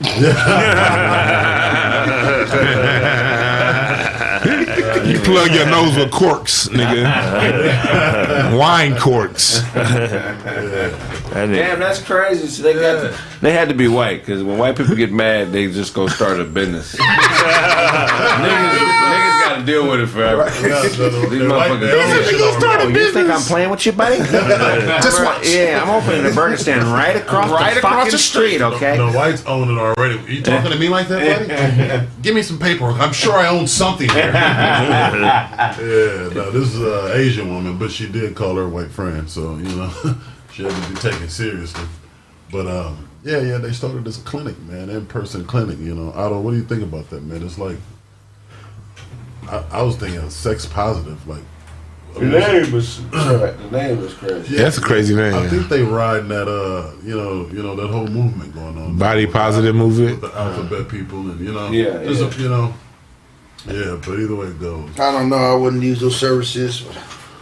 A: You plug your nose with corks, nigga. Wine corks.
C: Damn, that's crazy. So they had to be white, because when white people get mad, they just go start a business. Niggas got to deal with it forever. These motherfuckers. You think I'm playing with you, buddy?
D: Just watch.
C: Yeah, I'm opening a burger stand right across the street. Okay.
R: The whites own it already. You talking to me like that, buddy? Give me some paperwork. I'm sure I own something here. Yeah, no, this is an Asian woman, but she did call her white friend, so she had to be taken seriously. But yeah, they started this clinic, man, in-person clinic. Otto, what do you think about that, man? It's like I was thinking sex positive, like.
C: The name was crazy.
A: Yeah, that's a crazy name.
R: I think they riding that that whole movement going on.
A: Body positive movement.
R: With the alphabet people and but either way it goes.
H: I don't know. I wouldn't use those services.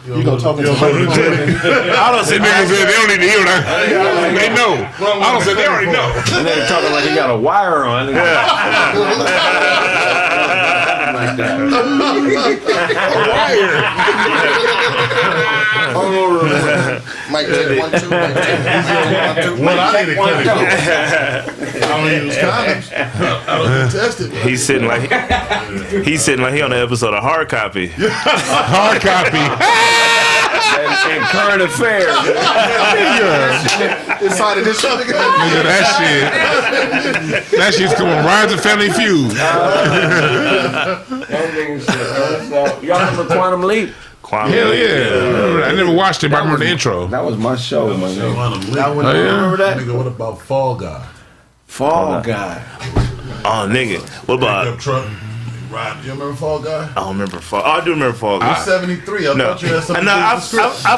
D: You gonna talk into
A: I don't say niggas they don't need to hear that. They know. I don't say they already know.
C: And they're talking like he got a wire on. Like that.
D: Mike, check 1, 2.
R: Well, I need to cut it. I don't use condoms. I don't test it.
F: He's sitting like he on the episode of Hard Copy.
A: Hard Copy.
C: And current affairs.
D: Inside of this shit.
A: Nigga, that shit's coming right to Family Feud.
C: Y'all remember Quantum Leap?
A: Hell yeah. I never watched it, but I remember the intro.
C: That was my show, man.
R: Remember that? Nigga, what about Fall Guy?
C: Fall Guy.
F: Oh, nigga. What about?
R: Pickup truck. Right. You remember Fall Guy?
F: I don't remember Fall. Oh, I do remember Fall Guy.
R: You're 73. I thought you had something.
F: No, I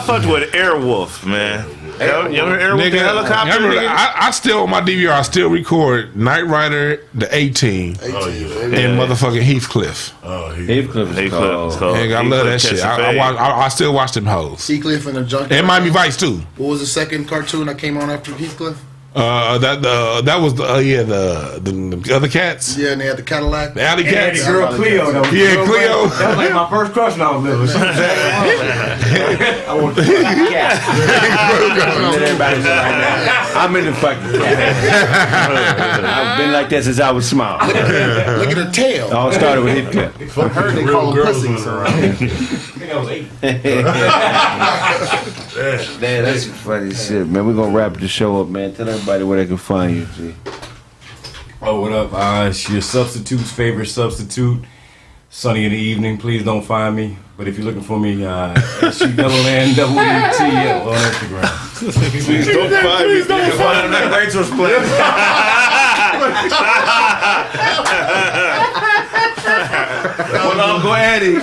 F: fucked with Airwolf, man. You remember Airwolf, the helicopter?
A: I still on my DVR. I still record Knight Rider, the 18, and motherfucking Heathcliff.
R: Oh,
C: Heathcliff is cold.
A: I love that shit. I still watch them hoes.
H: Heathcliff and the Junkyard.
A: And Miami Vice too.
H: What was the second cartoon that came on after Heathcliff?
A: That was the other cats.
H: Yeah, and they had the Cadillac.
A: The alley cats.
P: The girl Cleo.
A: Cleo.
P: That was like my first crush when I was little. I want to fucking cat.
C: I'm in the fucking cat. I've been like that since I was small.
H: Look at her tail.
C: All started with Heathcliff.
D: I heard they call them pussies.
P: I think I was 8.
C: Man, that's some funny shit, man. We're gonna wrap the show up, man. Tell everybody where they can find you, G.
P: Oh, what up? It's your substitute's favorite substitute. Sunny in the evening. Please don't find me. But if you're looking for me, SUNNWTL on Instagram.
F: Please don't find me. Please don't find me.
P: Rachel's playing.
C: Well, Uncle Eddie.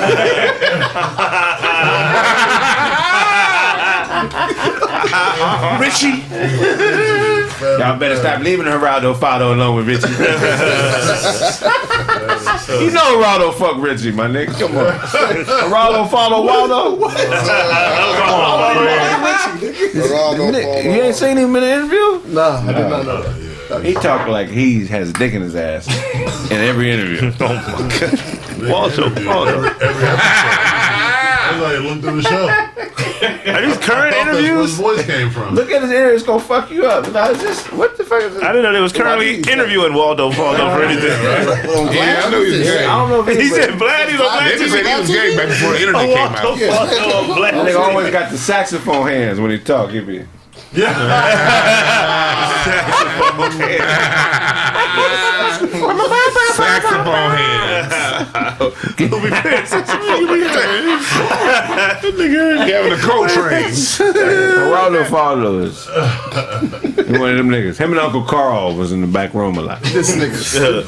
F: Richie.
C: Y'all better stop leaving Geraldo Fado alone with Richie. You know Geraldo fuck Richie, my nigga. Come on. Geraldo Fado Waldo. You ain't seen him in the interview?
D: Nah, I did not know that.
C: He talk like he has a dick in his ass in every interview.
F: Oh my god. Waldo.
R: Every episode. That's how you look through the show.
F: Are these current
R: That's where
F: interviews?
R: his voice came from.
C: Look at his interview, it's gonna fuck you up. Now, is this, what the fuck is this?
F: I didn't know they was currently interviewing Waldo Faldo for anything.
A: Yeah, I know he was gay.
C: I don't know if
F: He said Vlad, he's on Black
A: They said he was gay back before the internet came out.
C: That nigga always got the saxophone hands when he talk. He be.
A: Saxophone hands. Having a coat train.
C: Geraldo Fado is one of them niggas. Him and Uncle Carl was in the back room a lot.
D: This nigga.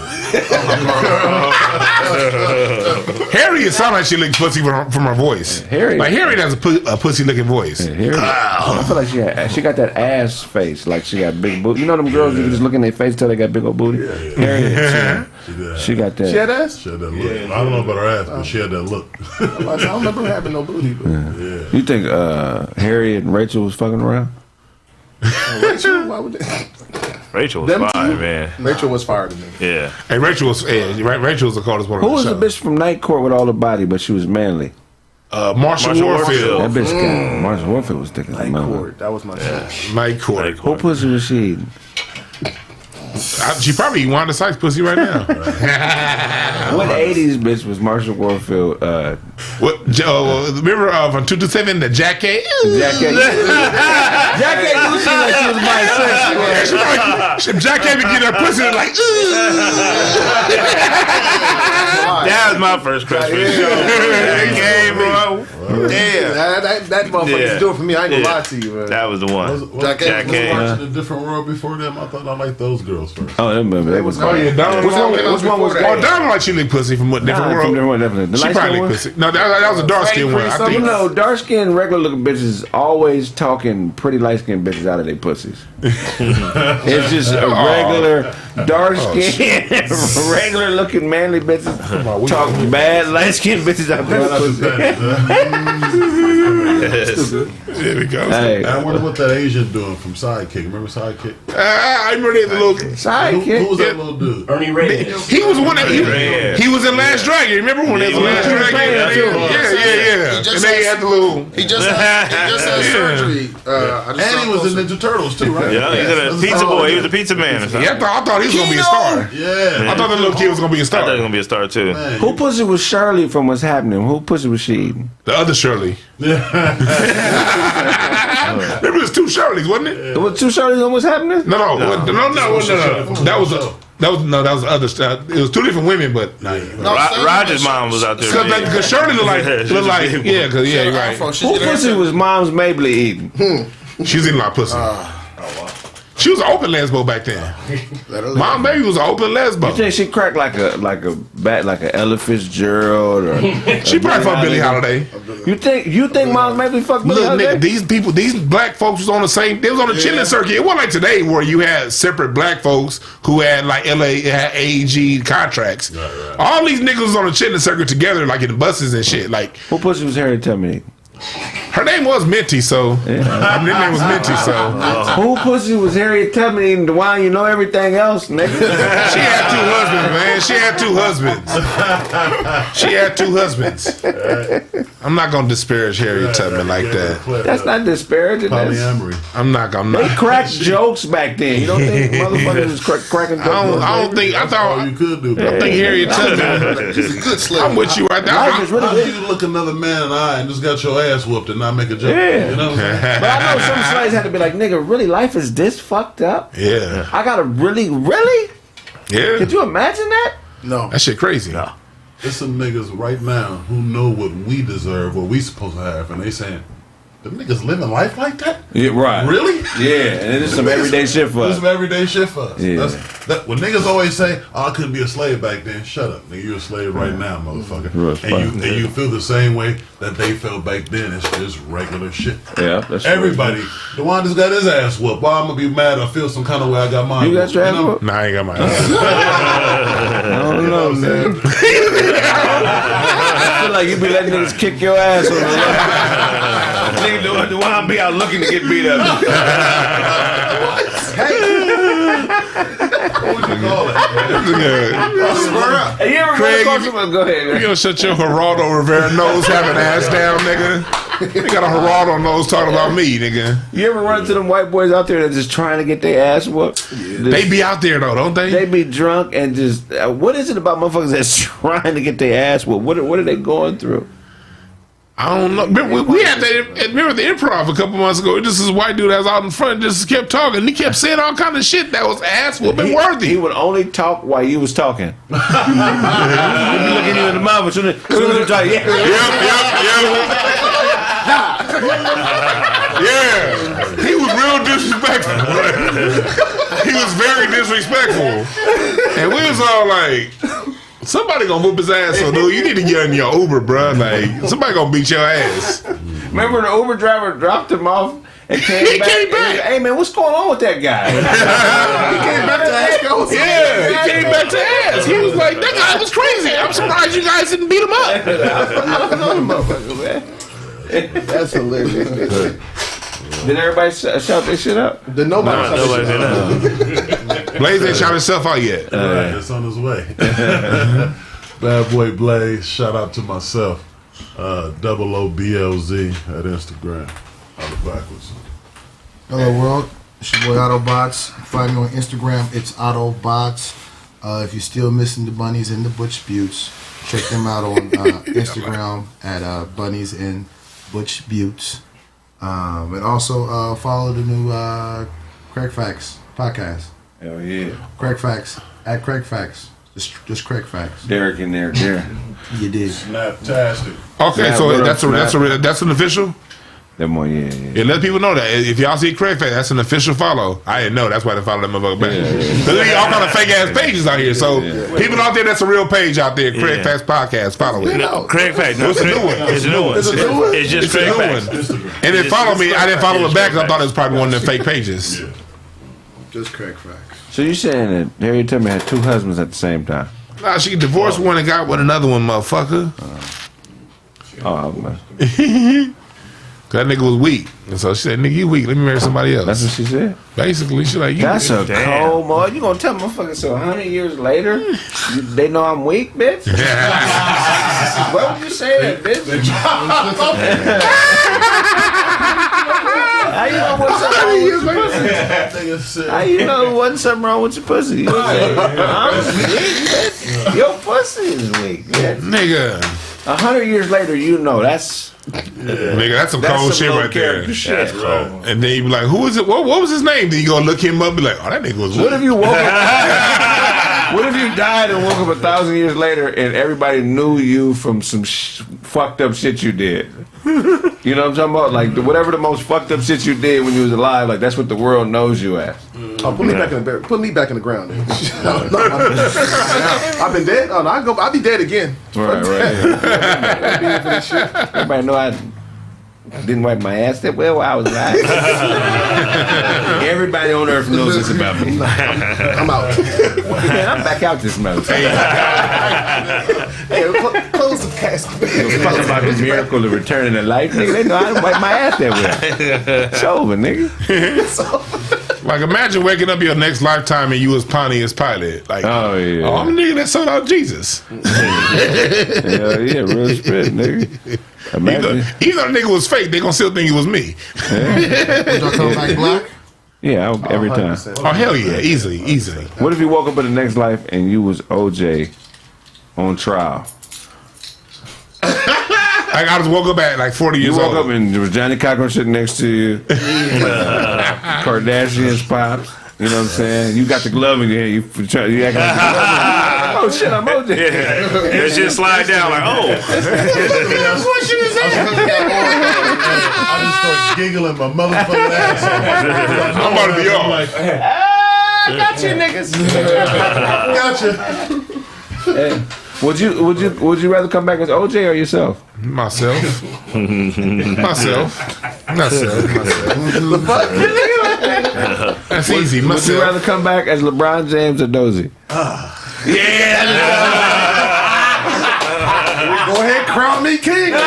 A: Harriet sound like she licked pussy from her voice.
C: Harriet.
A: Like Harriet has a pussy looking voice.
C: Harriet. I feel like she got that ass face, like she got big booty. You know them girls you can just look in their face till they got big old booty. Harriet, she got that.
D: She had ass?
R: She had that look. I don't know about her ass, but she had that look.
D: I don't remember her having no booty. But
C: You think Harriet and Rachel was fucking around?
D: Rachel, why would they?
F: Rachel was fine, man.
D: Rachel was fired to me.
F: Yeah.
A: Hey, Rachel was the coldest one.
C: Who was the bitch from Night Court with all the body, but she was manly?
A: Marsha Warfield.
C: That bitch got Marsha Warfield was thick as a mother.
D: Court. That was my shit.
A: Night Court.
C: Who pussy was she eating?
A: She probably eating Wanda Sykes pussy right now.
C: What 80s bitch was Marsha Warfield?
A: Remember from 227 the Jackie?
C: Jackie knew she like she was bisexual.
A: Jackie would get her pussy like.
F: That was my first crush for sure. Game, bro.
D: Damn. That motherfucker's doing for me. I ain't gonna lie to you, man.
F: That was the one.
R: Was watching A Different World before them? I thought I liked those girls first.
C: Oh, I remember. They was
A: Oh, yeah, Donald. Which one was that? Oh, Donald like she licked pussy from a different world.
C: From different, definitely.
A: She probably licked pussy. No, that was a dark skinned one. I think.
C: You know, dark skinned, regular looking bitches always talking pretty light skinned bitches out of their pussies. It's just a regular, dark skinned, regular looking manly bitches talk bad light skinned bitches out their pussies.
A: There we go.
R: Hey. I wonder what that Asian doing from Sidekick. Remember Sidekick?
A: I remember the little
R: Sidekick. Who was that little dude?
F: Ernie Ray.
A: He was one that he was in Last Dragon. Remember when they was Last Dragon? Yeah. And they had the little.
D: He just had surgery.
R: And he was in Ninja Turtles too, right?
F: Yeah, he's a pizza boy. He was a pizza man. Or something.
A: Yeah, I thought he was gonna be a star.
R: Yeah,
A: I thought the little kid was gonna be a star.
F: I thought he was gonna be a star too.
C: Who pussy was Shirley from What's Happening? Who pussy was she eating?
A: The other Shirley. There was two Shirleys, wasn't it?
C: There was two Shirleys on What's Happening?
A: No. That was the other stuff. It was two different women, but
F: Roger's mom was out there.
A: Because Shirley looked like you're right.
C: Who pussy was Mom's Mabley eating?
A: She was eating a lot of pussy. She was an open lesbo back then. Mom Baby was an open lesbo.
C: You think she cracked like a Ella Fitzgerald or
A: she probably fucked Billie Holiday.
C: You think Mom Baby fucked Billie Holiday?
A: Nigga, these black folks was on the same. They was on the chilling circuit. It wasn't like today where you had separate black folks who had like had AEG contracts. Right. All these niggas was on the chilling circuit together, like in the buses and shit. Like
C: who pussy was Harriet Tubman?
A: Her name was Minty, so her name was Minty, so
C: who pussy was Harriet Tubman eating? Why you know everything else, nigga?
A: She had two husbands. I'm not gonna disparage Harriet Tubman like that.
C: That's not disparaging.
R: Polyamory.
A: I'm not.
C: They cracked jokes back then. You don't think motherfuckers was cracking jokes?
A: I don't think. I thought
R: you could do.
A: I think Harriet Tubman.
D: She's a good slave.
A: I'm with you right there.
R: How do you look another man in the eye and just got your ass whooped and not make a joke?
C: Yeah.
R: You know what I'm saying?
C: But I know some slaves had to be like, nigga, really, life is this fucked up?
A: Yeah.
C: I gotta really?
A: Yeah.
C: Could you imagine that?
D: No.
A: That shit crazy.
R: No. There's some niggas right now who know what we deserve, what we supposed to have, and they saying, them niggas living life like that?
C: Yeah, right.
R: Really?
C: Yeah, and it's some everyday shit for us.
R: This some everyday shit for us.
C: Yeah.
R: When niggas always say, "Oh, I couldn't be a slave back then," shut up, nigga. You're a slave right now, motherfucker. And you feel the same way that they felt back then. It's just regular shit.
C: Yeah, that's
R: everybody.
C: True.
R: The one just got his ass whooped. Why I'm gonna be mad? I feel some kind of way. I got mine.
C: You got your ass whooped?
A: Nah, I ain't got my ass.
C: I don't know, man. I feel like you be letting niggas kick your ass on the nigga, the one I'm be out looking to get beat up.
R: What would you call it?
A: Hey,
C: you ever
A: Craig,
C: go ahead, man.
A: You gonna shut your Geraldo Rivera nose having ass down, nigga? You got a Geraldo nose talking about me, nigga.
C: You ever run into them white boys out there that just trying to get their ass whooped?
A: They be out there though, don't they?
C: They be drunk and just. What is it about motherfuckers that's trying to get their ass whooped? What are they going through?
A: I don't know. We had remember the Improv a couple months ago. This is a white dude that was out in front, just kept talking. He kept saying all kind of shit that was ass whooping worthy.
C: He would only talk while you was talking. He'd be looking you in the mouth as soon as you talk. Yeah.
A: Yeah. He was real disrespectful. He was very disrespectful. And we was all like, somebody gonna whoop his ass, so dude, you need to get in your Uber, bro. Like, somebody gonna beat your ass.
C: Remember the Uber driver dropped him off and came back? Hey man, what's going on with that guy?
D: He came back to ask us.
A: Yeah, he came back to ask. He was like, that guy was crazy. I'm surprised you guys didn't beat him up.
D: That's hilarious.
C: Did everybody shout their shit up?
D: Did nobody shout their shit up?
A: Blaze ain't shot himself out yet.
R: Right, it's on his way. Bad boy Blaze, shout out to myself. OOBLZ at Instagram. Out of backwards.
H: Hello world, it's your boy Autobots. Find me on Instagram, it's Autobots. If you're still missing the bunnies and the Butch Buttes, check them out on Instagram at Bunnies and Butch Buttes. And also follow the new Kraig Facts podcast.
C: Hell yeah.
H: Kraig Facts, at Kraig Facts. Just Kraig Facts.
C: Derek in there.
H: You did.
R: Snaptastic.
A: Okay, so that's an official?
C: That more, yeah.
A: Let people know that. If y'all see Kraig Facts, that's an official follow. I didn't know. That's why they follow that motherfucker back. Because there's all kind of fake ass pages out here. So people out there, that's a real page out there. Kraig Facts podcast. Follow it.
F: No, Kraig Facts. No,
A: it's a new one.
F: It's a new one. It's just Kraig Facts.
A: And then follow me. I didn't follow it back because I thought it was probably one of them fake pages.
H: Just Kraig Facts.
C: So you saying that Harriet Tubman had two husbands at the same time?
A: Nah, she divorced one and got with another one, motherfucker.
C: Man.
A: Cause that nigga was weak. And so she said, nigga, you weak. Let me marry somebody else.
C: That's what she said?
A: Basically, she like, you
C: That's a cold boy. You gonna tell motherfuckers so 100 years later, they know I'm weak, bitch? Why would you say that, bitch? How you know what's something wrong with your pussy? How you know there wasn't something wrong with your pussy? You say, I'm weak, bitch. Your pussy is weak, bitch.
A: Nigga.
C: 100 years later, you know that's...
A: Nigga, that's some cold shit right there.
C: Shit.
A: Cold. And then you be like, who is it? What was his name? Then you go look him up and be like, oh, that nigga was weak.
C: What if you woke up? What if you died and woke up 1,000 years later and everybody knew you from some fucked up shit you did? You know what I'm talking about? Like whatever the most fucked up shit you did when you was alive, like that's what the world knows you as.
D: Oh, put me back in the put me back in the ground. I've been dead. Oh no, I'll be dead again.
C: Right. Everybody know I didn't wipe my ass that well while I was alive. Everybody on earth knows this about me.
D: I'm out.
C: Man, I'm back out this motherfucker.
D: Hey, close the casket.
C: Talk about the miracle of returning to life, nigga. They know I didn't wipe my ass that well. It's over, nigga.
A: Like imagine waking up your next lifetime and you was Pontius Pilate. Like, oh yeah, I'm a nigga that sold out Jesus.
C: Hell yeah, real spit, nigga.
A: Even though the nigga was fake, they gonna still think it was me.
H: Would y'all come back black?
C: Yeah, every time.
A: Oh hell yeah, easily.
C: What if you woke up in the next life and you was OJ on trial?
A: Like I just woke up at like 40 years old.
C: You woke up and there was Johnny Cochran sitting next to you. Kardashian's pops. You know what I'm saying? You got the glove in your hand. You act like the glove. Oh shit, I'm OJ.
F: That shit slide down like, oh.
R: What shit is that? I just start giggling my motherfucking ass off.
A: I'm about to be on.
R: Like,
C: I got you niggas.
R: Gotcha.
C: Hey, would you rather come back as OJ or yourself?
A: Myself. That's easy.
C: Would you rather come back as LeBron James or Dozy?
F: Yeah.
D: Go ahead, crown me king.
C: Go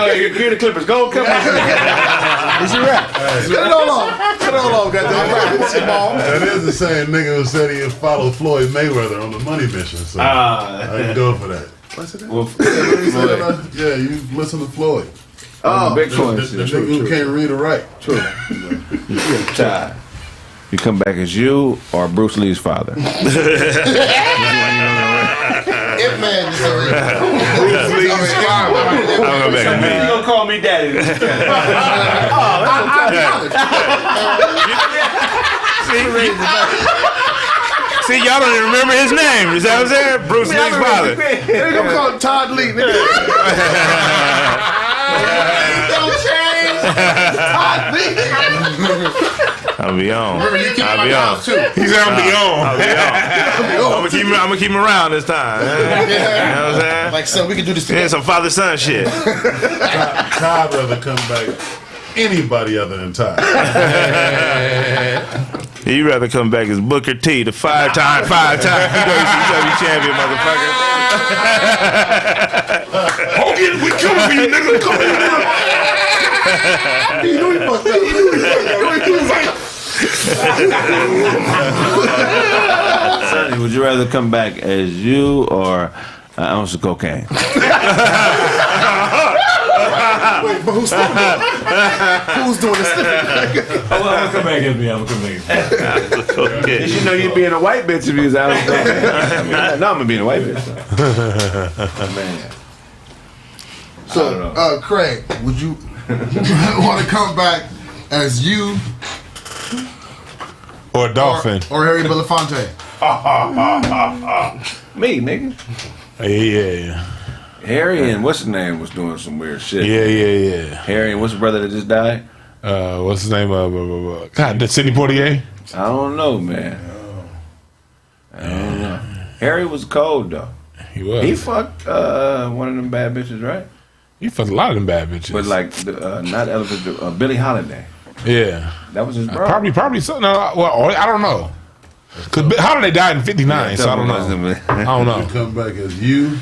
C: ahead, get the Clippers. Go, come on.
D: It's a wrap. Cut it all off. Goddamn.
R: That is the same nigga who said he would follow Floyd Mayweather on the money mission. So I can go for that.
D: What's it?
R: Well, yeah, you listen to Floyd.
C: Oh, Bitcoin.
R: The nigga who can't read or write.
C: True. You come back as you or Bruce Lee's father?
D: It man.
A: Bruce Lee's father.
F: I'm going back to me.
C: You gonna call me daddy?
F: See, y'all don't even remember his name. Is that what I'm saying? Bruce Lee's father.
D: They're gonna call him Todd Lee. Don't change. Todd Lee.
F: I'll be on.
D: Remember, you keep
F: I'll be on.
D: too.
A: He's gonna be on.
F: I'll be on. I'm gonna keep him around this time. You know what I'm saying?
D: Like, son, we can do this together.
F: Yeah, some father-son shit.
R: Todd rather come back anybody other than Todd.
F: You'd rather come back as Booker T, the five-time WWE champion, motherfucker.
A: Hogan, we coming for you, nigga. Come here, nigga.
D: You know he fucked up.
C: Sonny, would you rather come back as you or an ounce of cocaine?
D: Wait, but who's doing this?
P: I'm gonna come back as me. I'm gonna come back as me.
F: Okay.
C: You should know you'd be in a white bitch if you was out of cocaine. No, I'm gonna be in a white bitch. Man.
H: So, Kraig, would you want to come back as you
A: or a dolphin
H: or Harry Belafonte?
C: Me, nigga.
A: Yeah.
C: Harry and what's his name was doing some weird shit.
A: Yeah.
C: Harry and what's his brother that just died?
A: What's his name? God, the Sidney Poitier?
C: I don't know, man. I don't know. Harry was cold though.
A: He was.
C: He fucked one of them bad bitches, right?
A: He fucked a lot of them bad bitches.
C: But like, not Elvis, Billie Holiday.
A: Yeah.
C: That was his bro.
A: Probably so. No, well, I don't know. Because Holiday died in '59, so I don't know.
R: You come back as you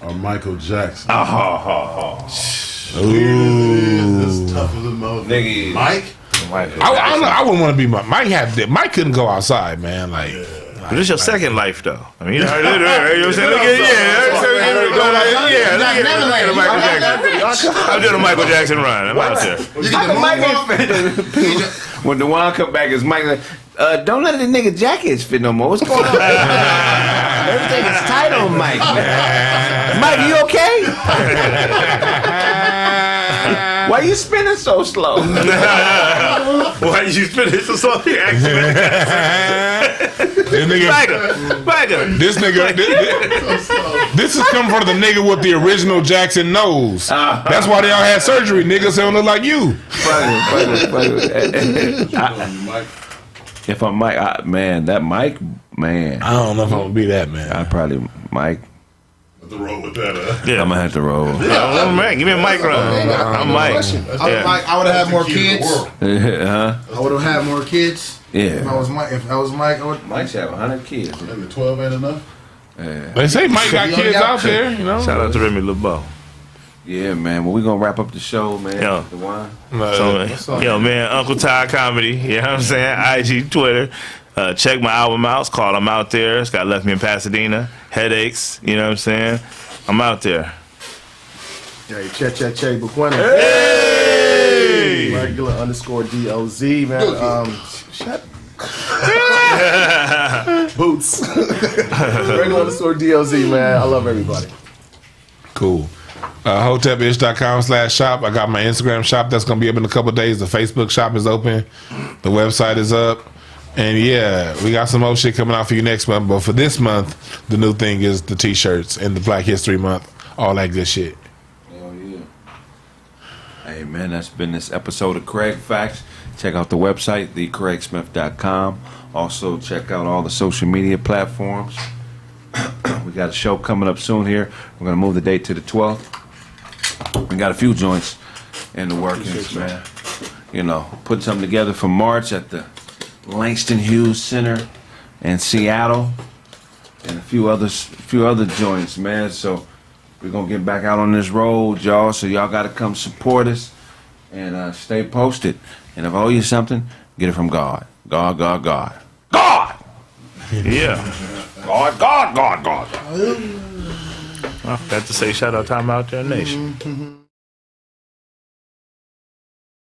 R: or Michael Jackson?
A: Ooh.
R: It's tough as a motherfucker.
C: Nigga.
R: Mike?
A: I wouldn't want to be Mike couldn't go outside, man. Like,
F: But it's your second life, though. I mean, you know what I'm saying? Look at I'm doing a Michael Jackson run. I'm out there.
C: When DeJuan come back, it's Mike like, don't let the nigga jackets fit no more. What's going on? Everything is tight on Mike. Mike, you okay? Why you spinning so slow?
F: Why you spinning so slow?
A: This is coming from the nigga with the original Jackson nose. That's why they all had surgery. Niggas don't look like you.
C: If I'm Mike, that Mike, man.
A: I don't know if I'm gonna be that man.
C: I'd probably Mike.
R: Have to roll with that.
F: Yeah.
C: I'm gonna have to roll.
F: Yeah, man, give me a mic run. I'm Mike.
H: I would have had more kids.
C: Huh?
H: I would have had more kids.
C: Yeah.
H: If I was Mike, I would.
C: Mike should have 100 kids.
R: And the 12 ain't enough.
C: Yeah.
A: They say Mike got kids out there, you know.
F: Shout out to Remy LeBeau.
C: Yeah, man. Well, we're gonna wrap up the show, man.
F: Yo.
C: DeJuan.
F: Yo, man, Uncle Ty Comedy. You know what I'm saying? IG, Twitter. Check my album out. It's called I'm Out There. It's got Left Me in Pasadena. Headaches. You know what I'm saying? I'm out there.
D: Hey, Che Buquena.
F: Hey!
D: Regular _DOZ, man. Shut Boots. Regular _DOZ, man. I love everybody.
A: Cool. Hotepish.com/shop. I got my Instagram shop that's gonna be up in a couple of days. The Facebook shop is open. The website is up. And yeah, we got some more shit coming out for you next month. But for this month, the new thing is the t-shirts and the Black History Month. All that good shit.
C: Hell yeah. Hey, man, that's been this episode of Kraig Facts. Check out the website, thekraigsmith.com. Also, check out all the social media platforms. We got a show coming up soon here. We're going to move the date to the 12th. We got a few joints in the workings, man. You know, putting something together for March at the Langston Hughes Center in Seattle, and a few other joints, man. So we're gonna get back out on this road, y'all. So y'all gotta come support us and stay posted. And if I owe you something, get it from God. God.
F: Yeah.
C: God.
F: I got to say shout out Time Out There Nation.